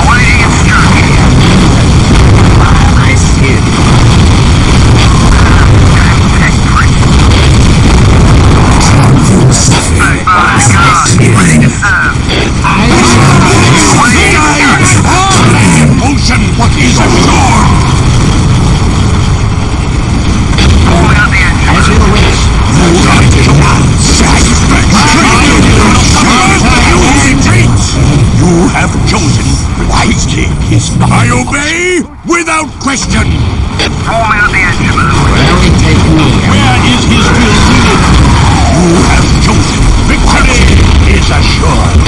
Awaiting instruction! My skill. Tech priest! Backbone of the guard, ready to serve. I question. Form out the engine mode. Will only take me. Where is his will needed? You have chosen. Victory is assured.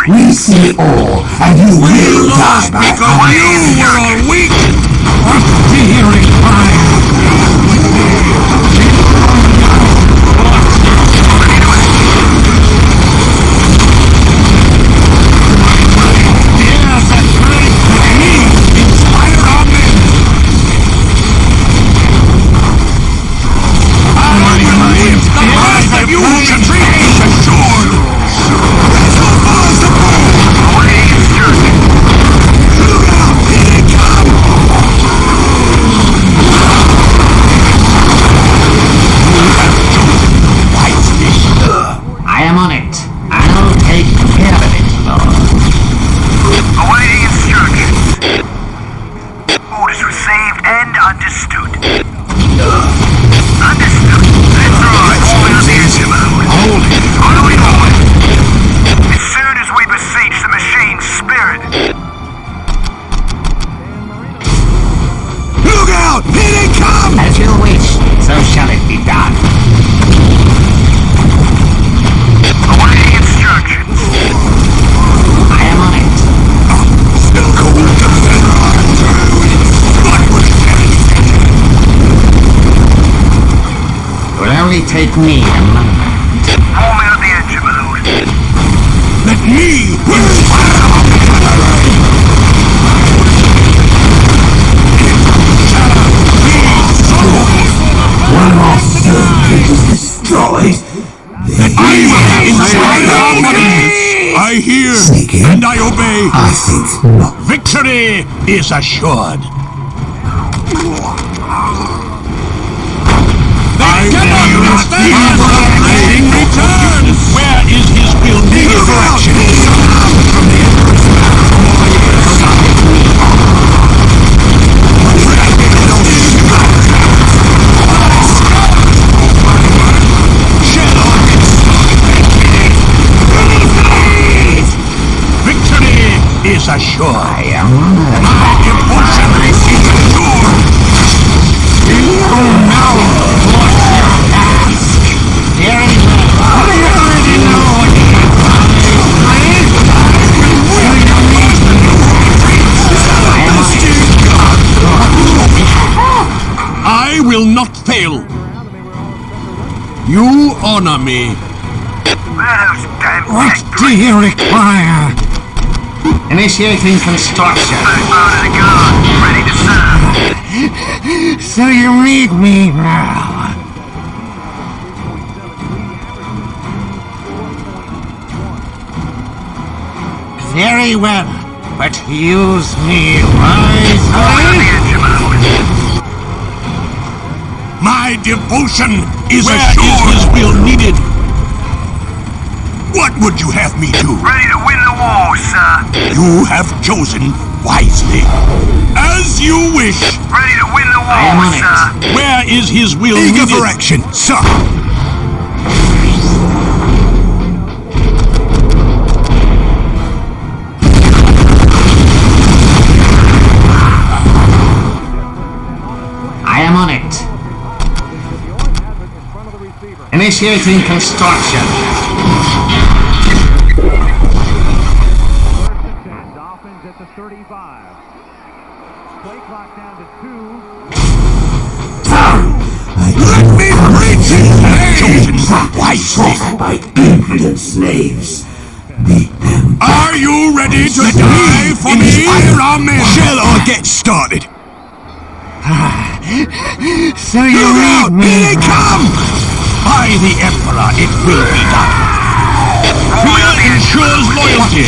We see all, and you will die by because you were a weak, fearing fire. Take me a moment. Form out the engine mode. Let me inspire One more circuit is destroyed. I will inspire harmony. I hear Sneaking. and I obey. I think not. Victory is assured. I cannot withstand in return. Where is his will needed for action? From the Emperor's Victory is assured. I am honored. My devotion is assured. I will not fail. You honor me. What do you require? Initiating construction. Ready to serve. So you need me now. Very well, but use me wisely. My devotion is assured. Where is his will needed? What would you have me do? Ready to win the war, sir. You have chosen wisely. As you wish. Ready to win the war, sir. Where is his will Eager needed? for action, sir. I am on it. Initiating construction. Dolphins at the 35. Play clock down to 2. Let me preach it! Chosen wisely. By impudent slaves. Beat them. Are you ready to die for me? Inspire our men. Shall I get started? So you read me. Here they come! By the Emperor, it will be done. Fear ensures loyalty.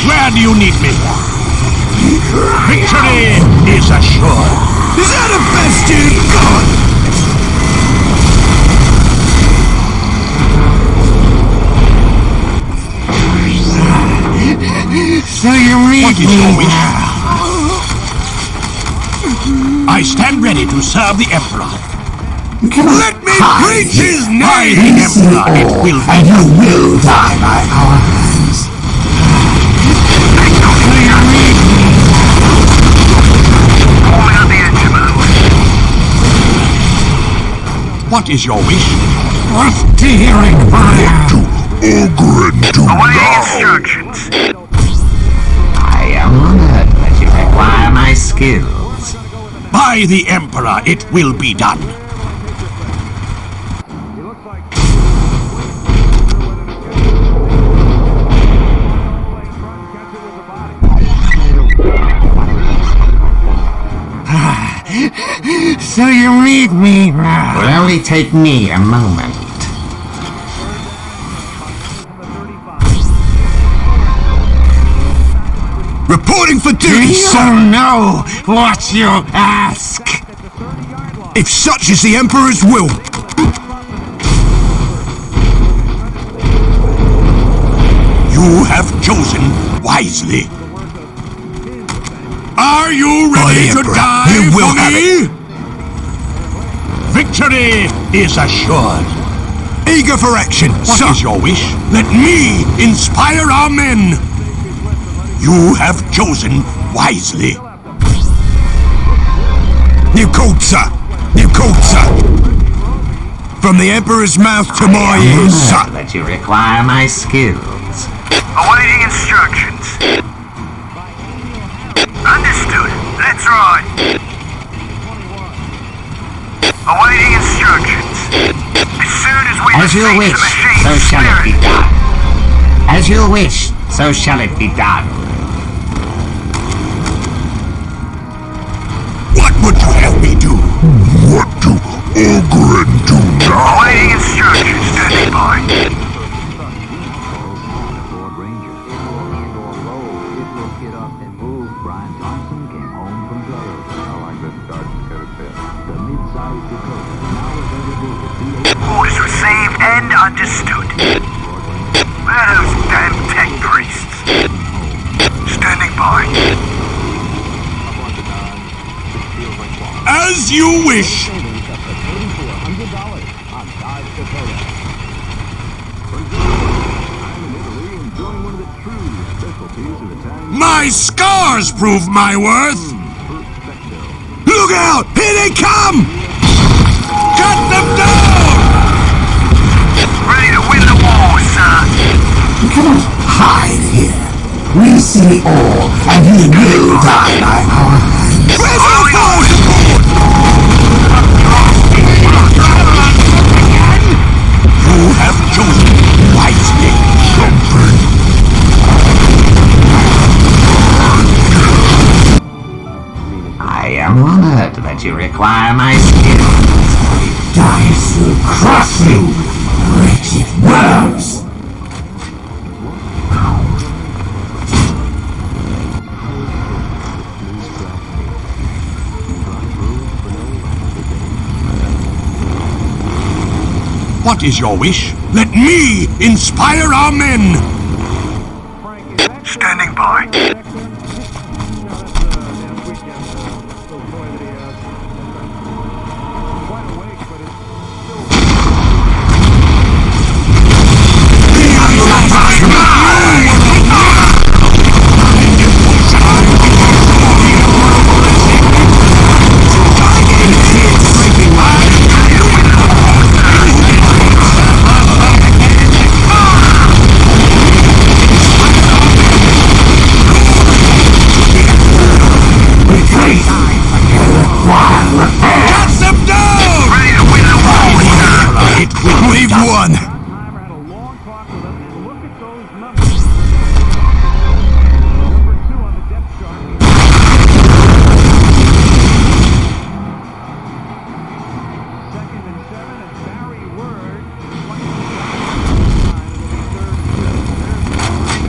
Where do you need me? Victory is assured. Is that a bastard god? So you read me now. I stand ready to serve the Emperor. Let me preach his By name! the Emperor, it will be And you will die by our hands. Forming up the engine, my lord. What is your wish? To hearing fire. Awaiting instructions. I am honored that you require my skills. By the Emperor, it will be done. So you read me now. Will only take me a moment. Reporting for Do duty, you sir! know what you ask? If such is the Emperor's will. You have chosen wisely. Are you ready to Emperor, die you will for have me? Victory is assured. Eager for action, What sir. is your wish? Let me inspire our men. You have chosen wisely. You called, sir. You called, sir. From the Emperor's mouth to my ears, sir. That you require my skills. Awaiting instructions. Understood. That's right. Awaiting instructions. As soon as we As you receive wish, the machine so shall it be spirit. done. As you wish, so shall it be done. What would you have me do? What do Ogren do now? Awaiting instructions. Standing by. Lord Ranger. And/or Rogue, it will get up and move. Brian Thompson came home from jail. I like this Sergeant Dakota 5th. The mid-sized Dakota, now available with V8. Orders received and understood. Where are those damn tech priests? Standing by. As you wish. My scars prove my worth. Look out! Here they come! Cut them down! Ready to win the war, sir. You cannot hide here. We see all, and you will die by our hands. Where's our fire support? You have chosen wisely. I am honored that you require my skills. Dice will crush you, wretched worms. What is your wish? Let me inspire our men! Standing by. We've won!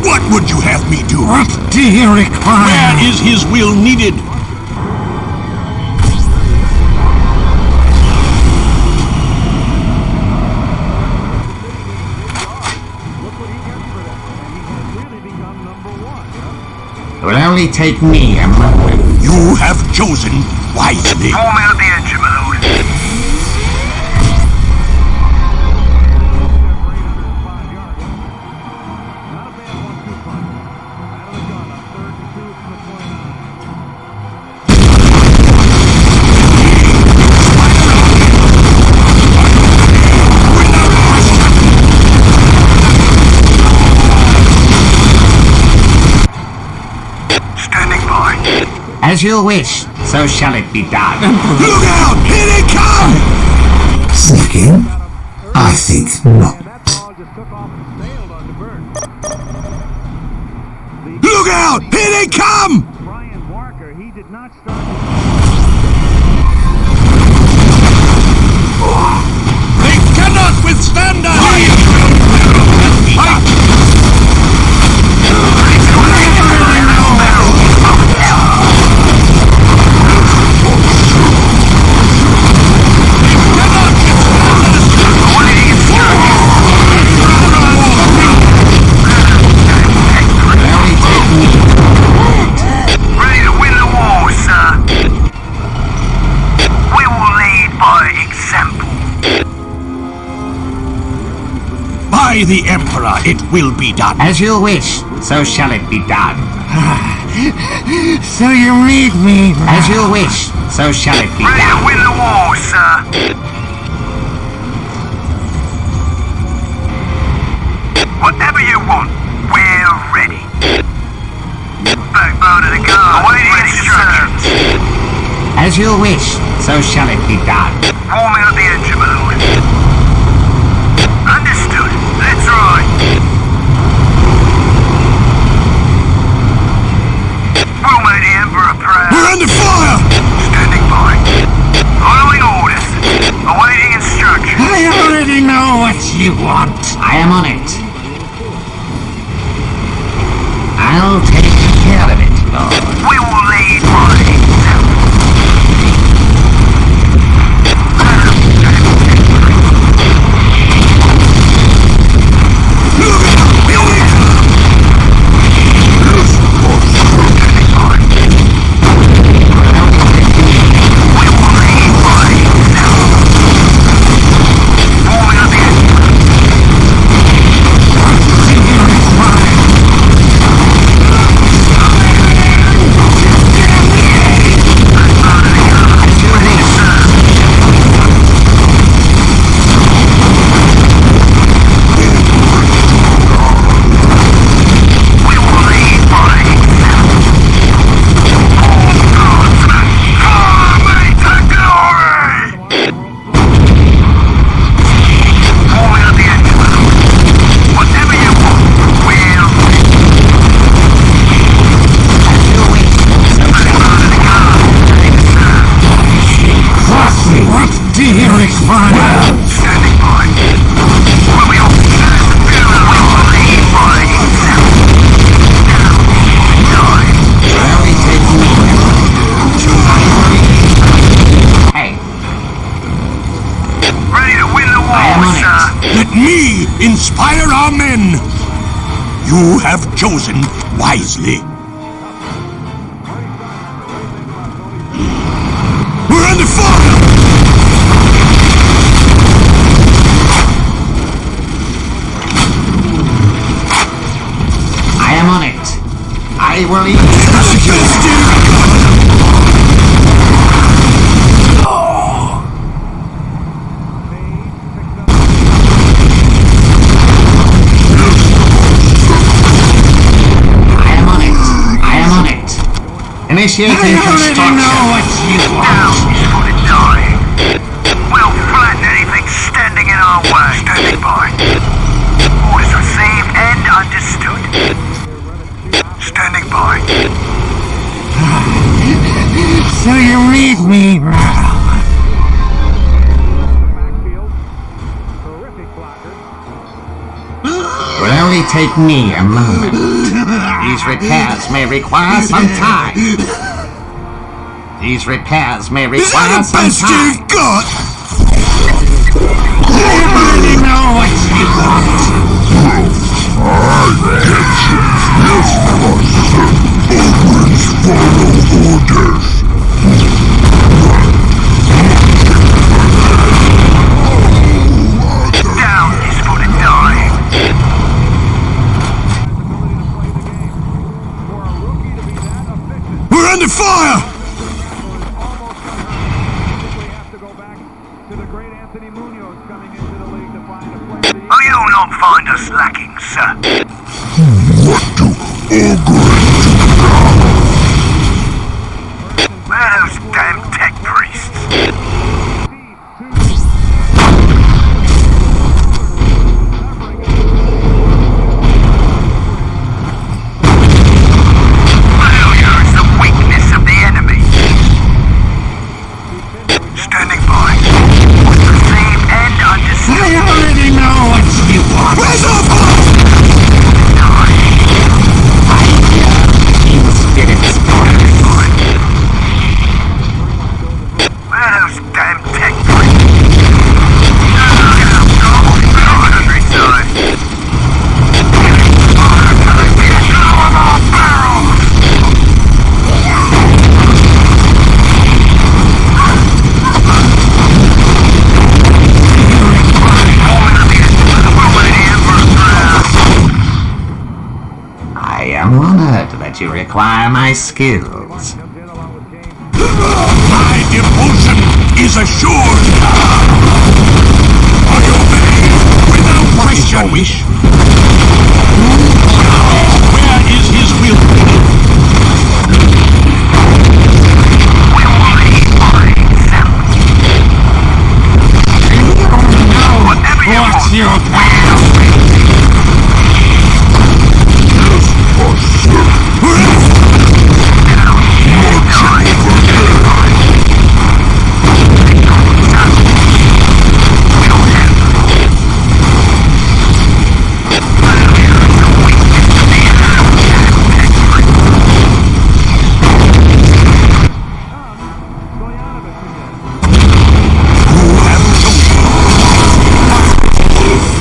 What would you have me do? What do you require? Where is his will needed? It will only take me a moment. You have chosen wisely. Form out the engine, my lord. As you wish, so shall it be done. Look out! Here they come! Sneaking? I think not. Look out! Here they come! They cannot withstand us! By the Emperor, it will be done. As you wish, so shall it be done. So you need me. As you wish, so shall it be Ready done. to win the war, sir. Whatever you want, we're ready. Backbone of the guard, awaiting instructions. As you wish, so shall it be done. Warming up the engine, my lord. Understood. Let's ride. We'll make the Emperor proud. We're under fire! Standing by. Following orders. Awaiting instructions. I already know what you want. I am on it. I'll take care of it, Lord. We will lead by example. me inspire our men. You have chosen wisely. We're under fire! I am on it. I will eat Initiating construction. Now he's gonna die. We'll flatten anything standing in our way. Standing by. Orders received and understood. Standing by. So you read me, Will only take me a moment. These repairs may require some time. These repairs may require some time. God! I already know what you want. Down is gonna die. We're under fire! Oh, you'll not find us lacking, sir. Where are those damn tech priests? Failure is the weakness of the enemy. Standing by. With received and understood. I already know what you want. Where's our Where are those damn tech priests? I am honored that you require my skills. My devotion is assured! I obey without question! Wish? Where is his will? What's your plan?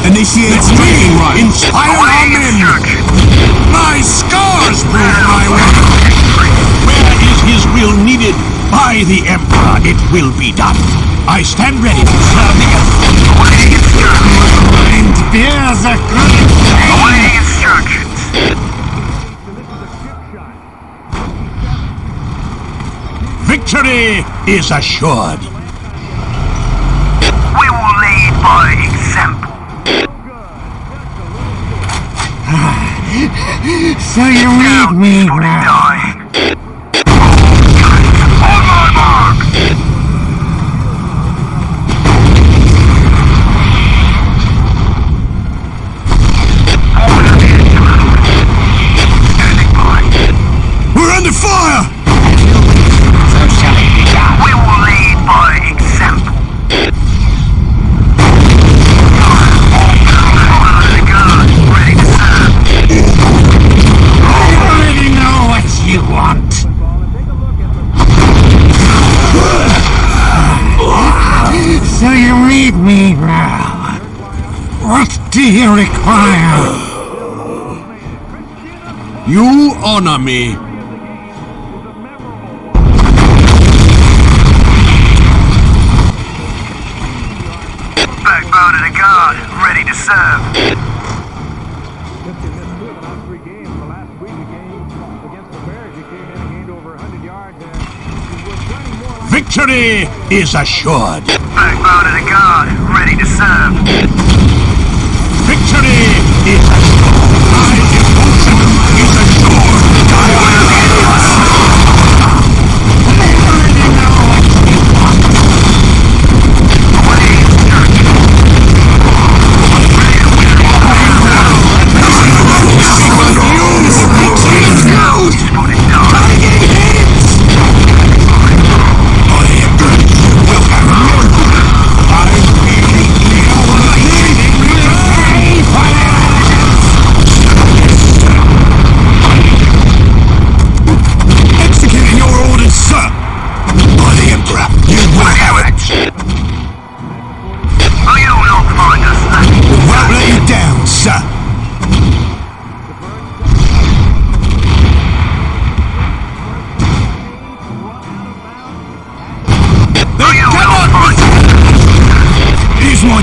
Initiate training run. Inspire our men. My scars prove my way. Where is his will needed? By the Emperor, it will be done. I stand ready to serve the And bears a good awaiting instructions. Victory is assured. We will lead by example. So you read me now. On my mark! Standing by. We're under fire! So shall it be done. We will lead by example. I already know what you want. you require? You honor me. Backbone to the guard, ready to serve. Victory is assured. Backbone to the guard, ready to serve. Victory is assured. My devotion is assured.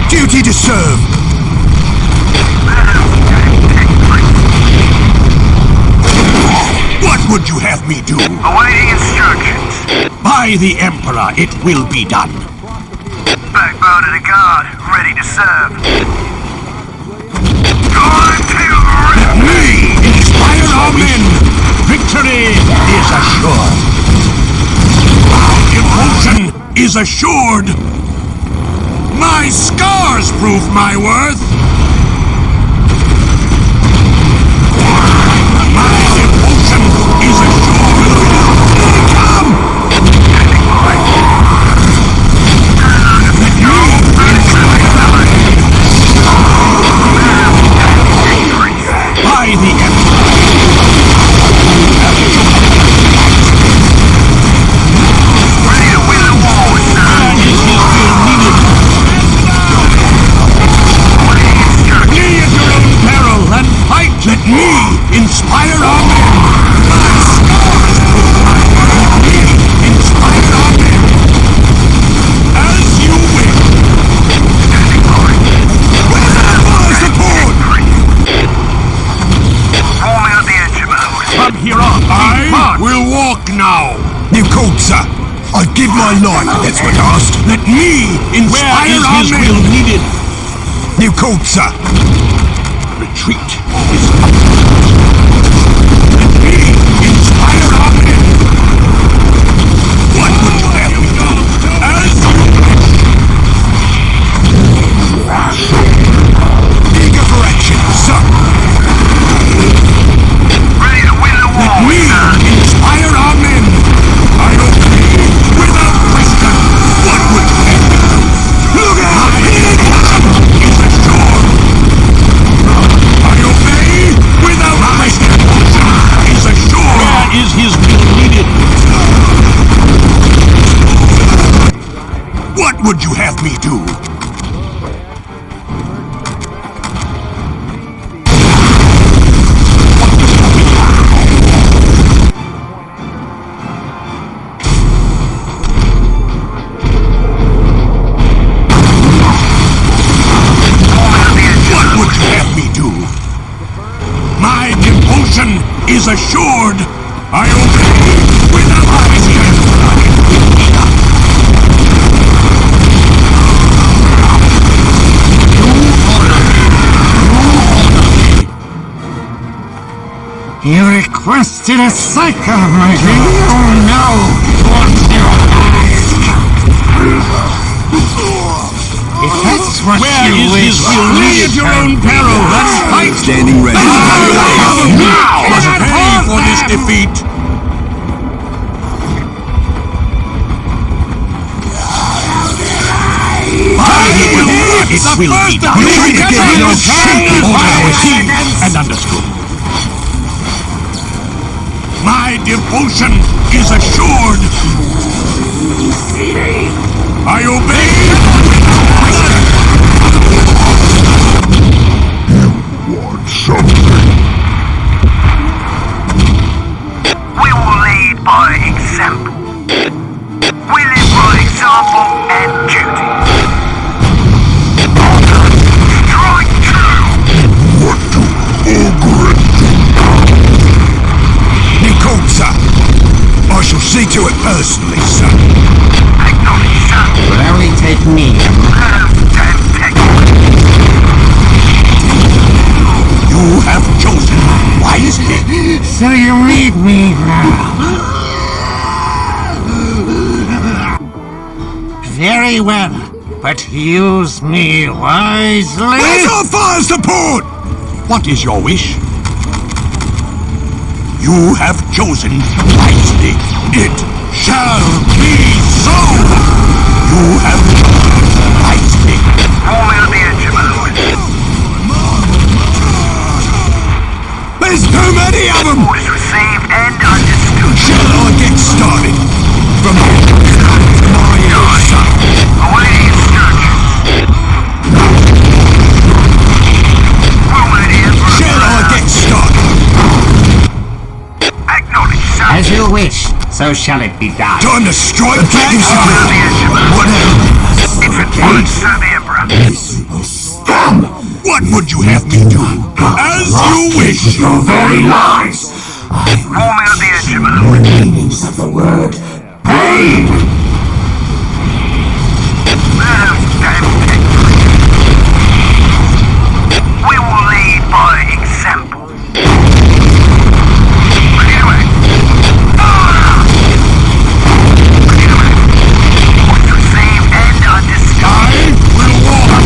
Duty to serve. What would you have me do? Awaiting instructions. By the Emperor, it will be done. Backbone to the guard, ready to serve. Let me inspire our men. Victory is assured. Our devotion is assured. My scars prove my worth! My devotion is assured! Here they come! By the Emperor! Ready to win the war, sir! That is his will needed! Flee at your own peril and fight! Let me inspire our men! My scars prove my word! Let me inspire our men! As you wish! Where's our support? Forming up the engine mode. From here on, I will walk now! You called, sir. I'd give my life if that's what asked. Let me inspire our men! Where is his will needed? You called, sir. Retreat is... Let me inspire our men! What would you have me do? As you wish! Eager for action, sir. Ready to win the war, Let me inspire our men! I obey without question! What would you have me do? Look out! Is assured! I obey without question! Is assured! Where is his will needed? What would you have me do? Is assured. I obey without question. You requested a cycle, my dear. You know what you ask. If that's what Where you is wish, his will? Flee at your own peril. Let's fight. Standing ready. Now! Must pay for this defeat. It will be done. And understood. My devotion is assured. I obey. Very well, but use me wisely. Where's our fire support? What is your wish? You have chosen wisely. It shall be so. You have chosen wisely. Roll me on the edge of my lord. There's too many of them! Orders received and understood. Shall I get started? From my ears, son. Awaiting instructions. Roll me the Emperor. Shall I get started? Acknowledge, sir. As you wish, so shall it be done. Time to strike back! Roll me on the edge of my lord. Whatever. Infantry, sir, the Emperor. What would you have me do? As you wish. Your very lies. Roll me on the edge of my lord. Meanings of the word pain. Those damn tech. We will lead by example. Anyway. Orders received and understood. I will walk.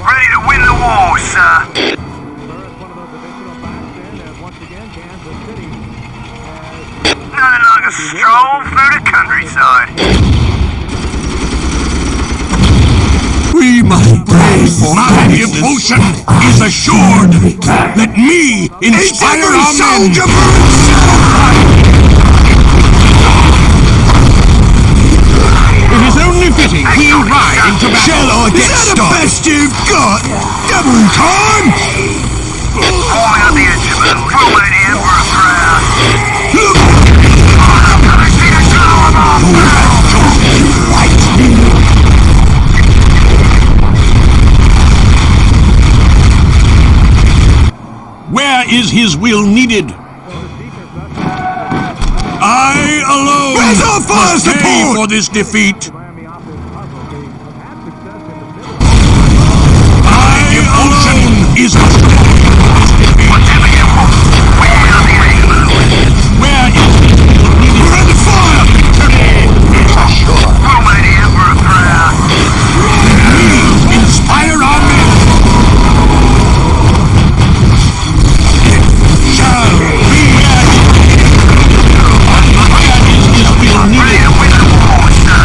Ready to win the war, sir. Nothing like a stroll through the countryside. We must pray for our devotion is assured. Let me inspire our men. It is only fitting we ride into battle. Shall I get started? Is that the best you've got? Double time! Roll me on the edge of it. Roll me the Emperor proud. Look! I see the glow of our Who has chosen you wisely? Where is his will needed? I alone Where's our fire must pay for this defeat. My devotion is whatever you want. Where are the animals? Where is his will needed? We're under fire! Victory is assured. Roll me the Emperor proud. We inspire our men. It shall be where is his will needed. Ready to win the war, sir.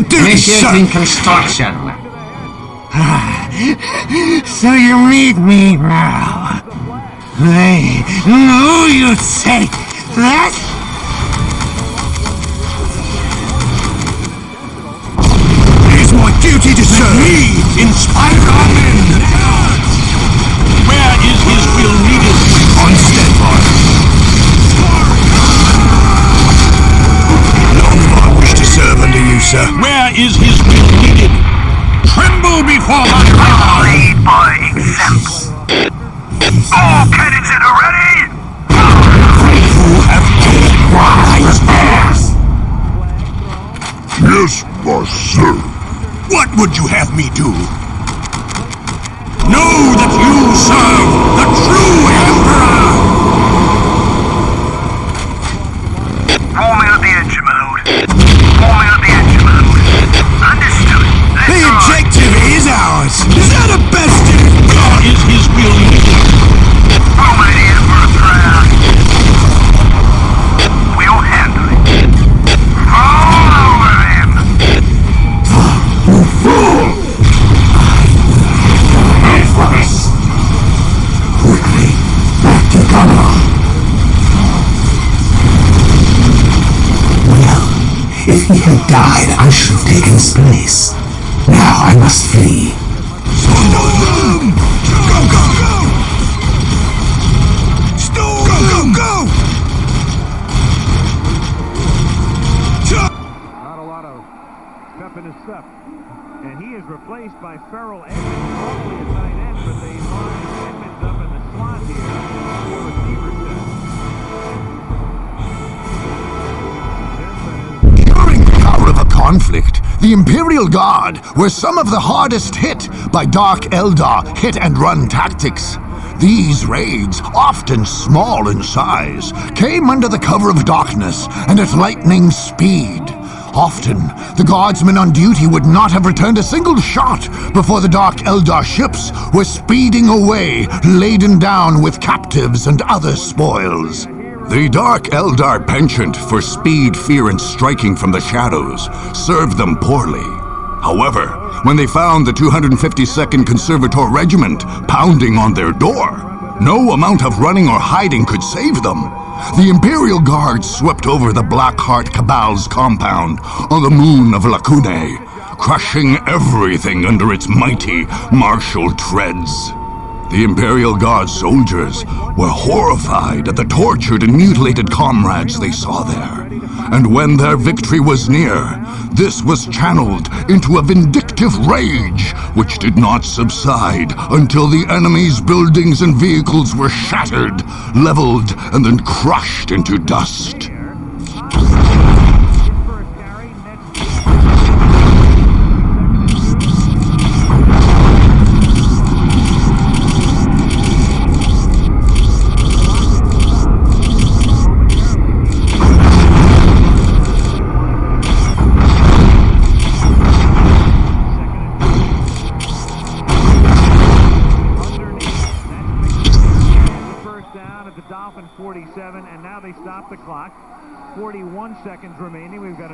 the duty, sir! Initiating construction. So you meet me now. I knew you'd say that. It is my duty to serve. We inspire our men. Where is his will needed? On standby. Long I wish to serve under you, sir. Where is his will needed? Tremble before my power! Lead by example. All cannons at the ready! You have chosen wise path. Yes, my sir. What would you have me do? Know that you serve the true Emperor! Forming up the engine mode. Forming up the engine mode. Understood. The objective is ours. Is that a best? Where is his will needed? We'll make the Emperor proud. We'll handle it. Fall over him. You fool! Wait for this. Quickly, back to cover. Well, if he had died, I should have taken his place. Now I must flee. Go, go, go! Storm! Go, go, go! Not a lot of pep in his step. And he is replaced by Ferrell Edmonds, normally a tight end, but they line Edmonds up in the slot here for receiver set. During the hour of a conflict, the Imperial Guard were some of the hardest hit by Dark Eldar hit-and-run tactics. These raids, often small in size, came under the cover of darkness and at lightning speed. Often, the guardsmen on duty would not have returned a single shot before the Dark Eldar ships were speeding away, laden down with captives and other spoils. The Dark Eldar penchant for speed, fear, and striking from the shadows served them poorly. However, when they found the 252nd Conservator Regiment pounding on their door, no amount of running or hiding could save them. The Imperial Guard swept over the Blackheart Cabal's compound on the moon of Lacune, crushing everything under its mighty martial treads. The Imperial Guard soldiers were horrified at the tortured and mutilated comrades they saw there. And when their victory was near, this was channeled into a vindictive rage, which did not subside until the enemy's buildings and vehicles were shattered, leveled, and then crushed into dust. Dolphin 47, and now they stop the clock. 41 seconds remaining. We've got